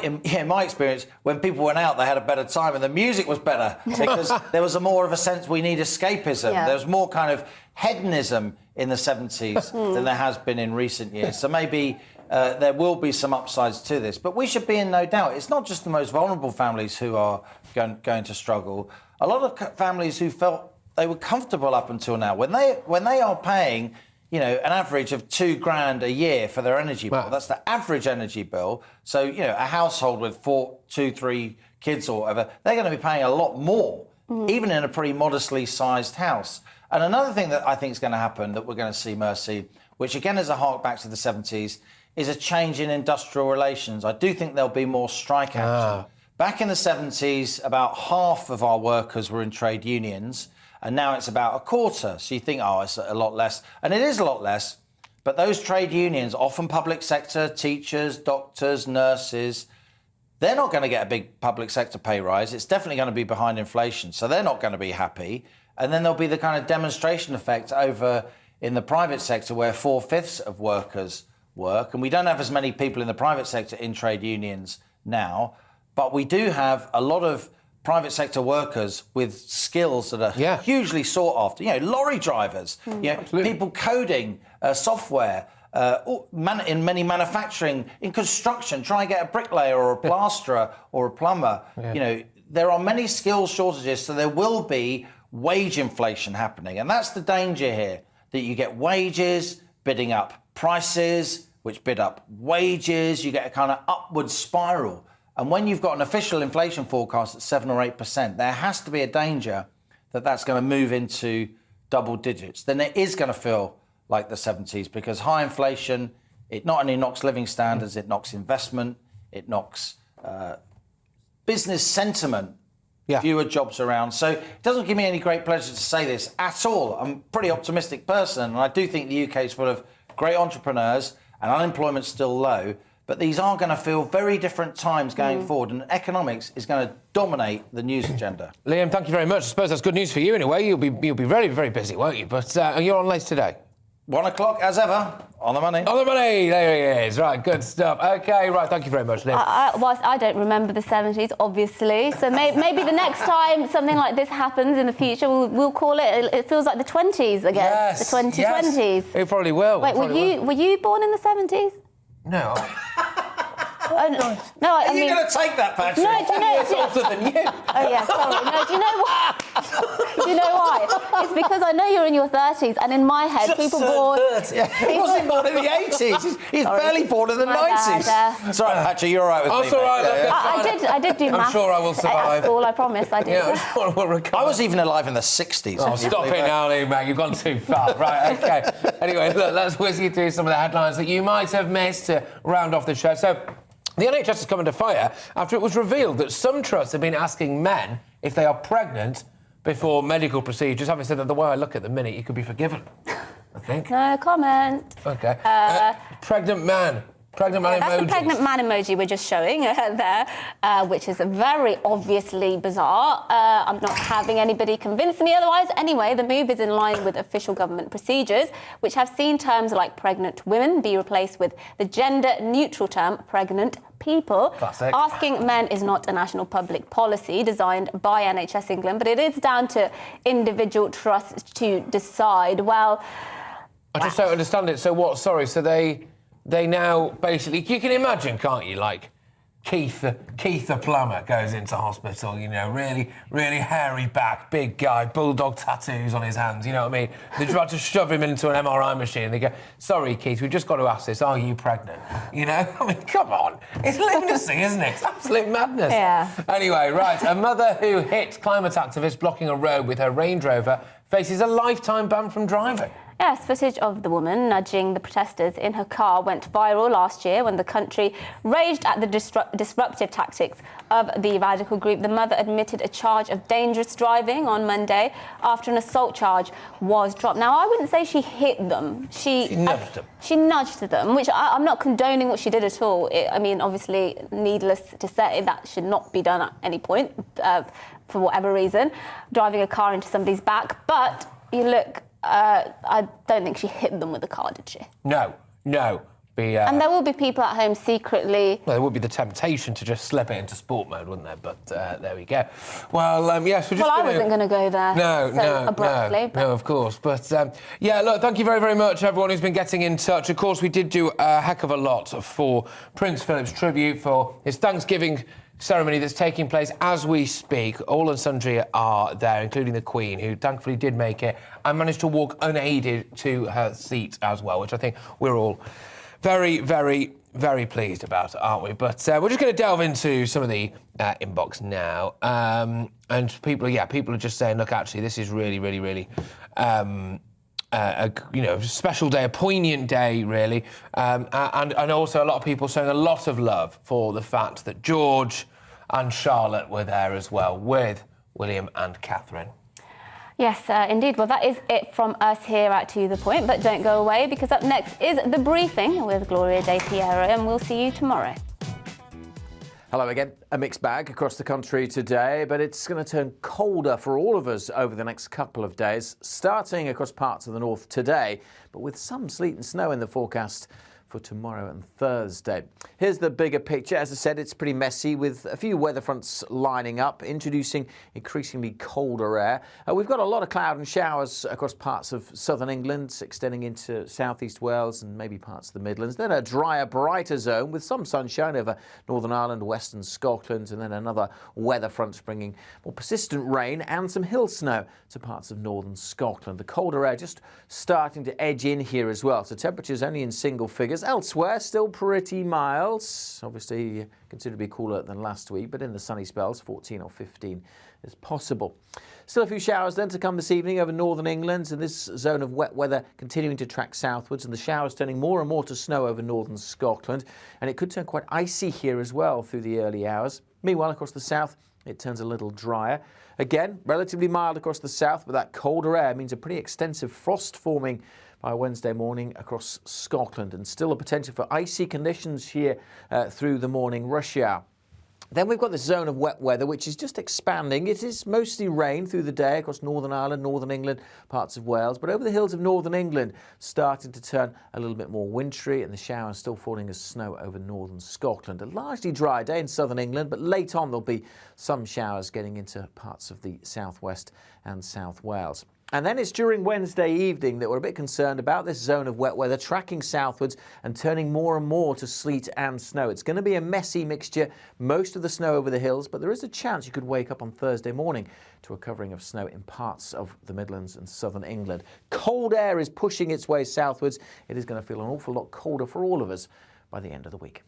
experience, when people went out, they had a better time and the music was better because there was more of a sense we need escapism. There was more kind of hedonism in the 70s than there has been in recent years. So maybe there will be some upsides to this. But we should be in no doubt. It's not just the most vulnerable families who are going to struggle. A lot of families who felt they were comfortable up until now, when they are paying, an average of $2,000 a year for their energy bill. That's the average energy bill. So, a household with 3 kids or whatever, they're going to be paying a lot more, even in a pretty modestly sized house. And another thing that I think is going to happen that we're going to see, Mercy, which again is a hark back to the 70s, is a change in industrial relations. I do think there'll be more strike action. Back in the 70s, about half of our workers were in trade unions, and now it's about a quarter. So you think, it's a lot less. And it is a lot less, but those trade unions, often public sector, teachers, doctors, nurses, they're not going to get a big public sector pay rise. It's definitely going to be behind inflation, so they're not going to be happy. And then there'll be the kind of demonstration effect over in the private sector where 4/5 of workers work. And we don't have as many people in the private sector in trade unions now, but we do have a lot of private sector workers with skills that are hugely sought after. Lorry drivers, people coding software, in many manufacturing, in construction, try and get a bricklayer or a plasterer or a plumber. There are many skills shortages, so there will be wage inflation happening. And that's the danger here, that you get wages bidding up prices, which bid up wages. You get a kind of upward spiral. And when you've got an official inflation forecast at 7 or 8%, there has to be a danger that that's going to move into double digits. Then it is going to feel like the 70s, because high inflation, it not only knocks living standards, it knocks investment, It knocks business sentiment, fewer jobs around. So it doesn't give me any great pleasure to say this at all. I'm a pretty optimistic person, and I do think the UK is full of great entrepreneurs and unemployment's still low. But these are going to feel very different times going forward, and economics is going to dominate the news agenda. Liam, thank you very much. I suppose that's good news for you in a way. You'll be very, very busy, won't you? But you're on late today. 1 o'clock, as ever, on the money. On the money, there he is. Right, good stuff. OK, right, thank you very much, Liam. Whilst I don't remember the 70s, obviously, so maybe the next time something like this happens in the future, we'll call it, it feels like the 20s again. Yes, the 2020s. Yes. It probably will. Wait, were you born in the 70s? No. No, I Are mean, you going to take that, Patrick? No, do you know? It's older than you. Oh yeah, sorry. No, do you know why? Do you know why? It's because I know you're in your 30s, and in my head, people born. He wasn't born in the 80s. He's barely born in the 90s. Sorry, Patrick, you're all right with me. That's all right. I did do maths. I'm sure I will survive. At school, I promise. I did. I was even alive in the 60s. Oh, stop it now, Liam, mate. You've gone too far. Right, OK. Anyway, look, let's whiz you through some of the headlines that you might have missed to round off the show. So, the NHS has come under fire after it was revealed that some trusts have been asking men if they are pregnant before medical procedures, having said that the way I look at the minute, you could be forgiven, I think. No comment. OK. Pregnant man. Pregnant man That's emoji. the pregnant man emoji we're just showing there, which is very obviously bizarre. I'm not having anybody convince me otherwise. Anyway, the move is in line with official government procedures, which have seen terms like pregnant women be replaced with the gender-neutral term pregnant people. Classic. Asking men is not a national public policy designed by NHS England, but it is down to individual trusts to decide. Well, I just don't understand it. So what? Sorry, so they now basically, you can imagine, can't you, like Keith the plumber goes into hospital, you know, really hairy back, big guy, bulldog tattoos on his hands, you know what I mean? They try to shove him into an MRI machine. They go, sorry, Keith, we've just got to ask this, are you pregnant? You know, I mean, come on. It's lunacy, isn't it? It's absolute madness. Yeah. Anyway, right, a mother who hit climate activists blocking a road with her Range Rover faces a lifetime ban from driving. Yes, footage of the woman nudging the protesters in her car went viral last year when the country raged at the disruptive tactics of the radical group. The mother admitted a charge of dangerous driving on Monday after an assault charge was dropped. Now, I wouldn't say she hit them. She nudged them. She nudged them, which I'm not condoning what she did at all. I mean, obviously, needless to say, that should not be done at any point for whatever reason, driving a car into somebody's back. But you look... I don't think she hit them with the car, did she? No. And there will be people at home secretly... Well, there would be the temptation to just slip it into sport mode, wouldn't there? But there we go. Well, yes, we're just I wasn't going to go there abruptly. No, of course. But, yeah, look, thank you very, very much, everyone who's been getting in touch. Of course, we did do a heck of a lot for Prince Philip's tribute, for his Thanksgiving ceremony that's taking place as we speak. All and sundry are there, including the Queen, who thankfully did make it and managed to walk unaided to her seat as well, which I think we're all very, very, very pleased about, aren't we? But we're just going to delve into some of the inbox now. And people are just saying, look, actually, this is really, really, really... a special day, a poignant day, really, and also a lot of people showing a lot of love for the fact that George and Charlotte were there as well, with William and Catherine. Yes, indeed. Well, that is it from us here at To The Point, but don't go away, because up next is The Briefing with Gloria De Piero, and we'll see you tomorrow. Hello again. A mixed bag across the country today, but it's going to turn colder for all of us over the next couple of days, starting across parts of the north today, but with some sleet and snow in the forecast for tomorrow and Thursday. Here's the bigger picture. As I said, it's pretty messy with a few weather fronts lining up, introducing increasingly colder air. We've got a lot of cloud and showers across parts of southern England, extending into southeast Wales and maybe parts of the Midlands. Then a drier, brighter zone with some sunshine over Northern Ireland, western Scotland, and then another weather front bringing more persistent rain and some hill snow to parts of northern Scotland. The colder air just starting to edge in here as well, so temperatures only in single figures. showers. Elsewhere, still pretty mild. Obviously, considerably cooler than last week, but in the sunny spells, 14 or 15 is possible. Still a few showers then to come this evening over northern England, and this zone of wet weather continuing to track southwards, and the showers turning more and more to snow over northern Scotland, and it could turn quite icy here as well through the early hours. Meanwhile, across the south, it turns a little drier. Again, relatively mild across the south, but that colder air means a pretty extensive frost forming by Wednesday morning across Scotland, and still a potential for icy conditions here through the morning rush hour. Then we've got this zone of wet weather, which is just expanding. It is mostly rain through the day across Northern Ireland, Northern England, parts of Wales. But over the hills of Northern England, starting to turn a little bit more wintry, and the showers still falling as snow over Northern Scotland. A largely dry day in Southern England, but late on there'll be some showers getting into parts of the southwest and South Wales. And then it's during Wednesday evening that we're a bit concerned about this zone of wet weather tracking southwards and turning more and more to sleet and snow. It's going to be a messy mixture, most of the snow over the hills, but there is a chance you could wake up on Thursday morning to a covering of snow in parts of the Midlands and southern England. Cold air is pushing its way southwards. It is going to feel an awful lot colder for all of us by the end of the week.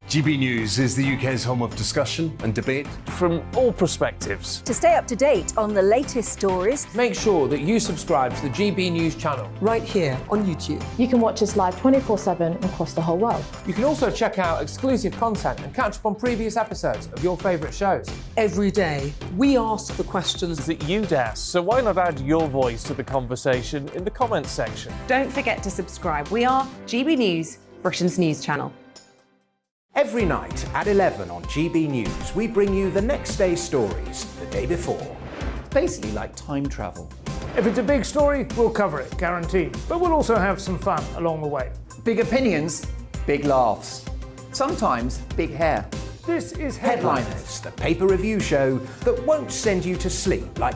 GB News is the UK's home of discussion and debate from all perspectives. To stay up to date on the latest stories, make sure that you subscribe to the GB News channel right here on YouTube. You can watch us live 24/7 across the whole world. You can also check out exclusive content and catch up on previous episodes of your favourite shows. Every day, we ask the questions that you'd ask, so why not add your voice to the conversation in the comments section? Don't forget to subscribe. We are GB News, Britain's news channel. Every night at 11 on GB News, we bring you the next day's stories the day before. Basically like time travel. If it's a big story, we'll cover it, guaranteed. But we'll also have some fun along the way. Big opinions, big laughs. Sometimes big hair. This is Headliners, the paper review show that won't send you to sleep like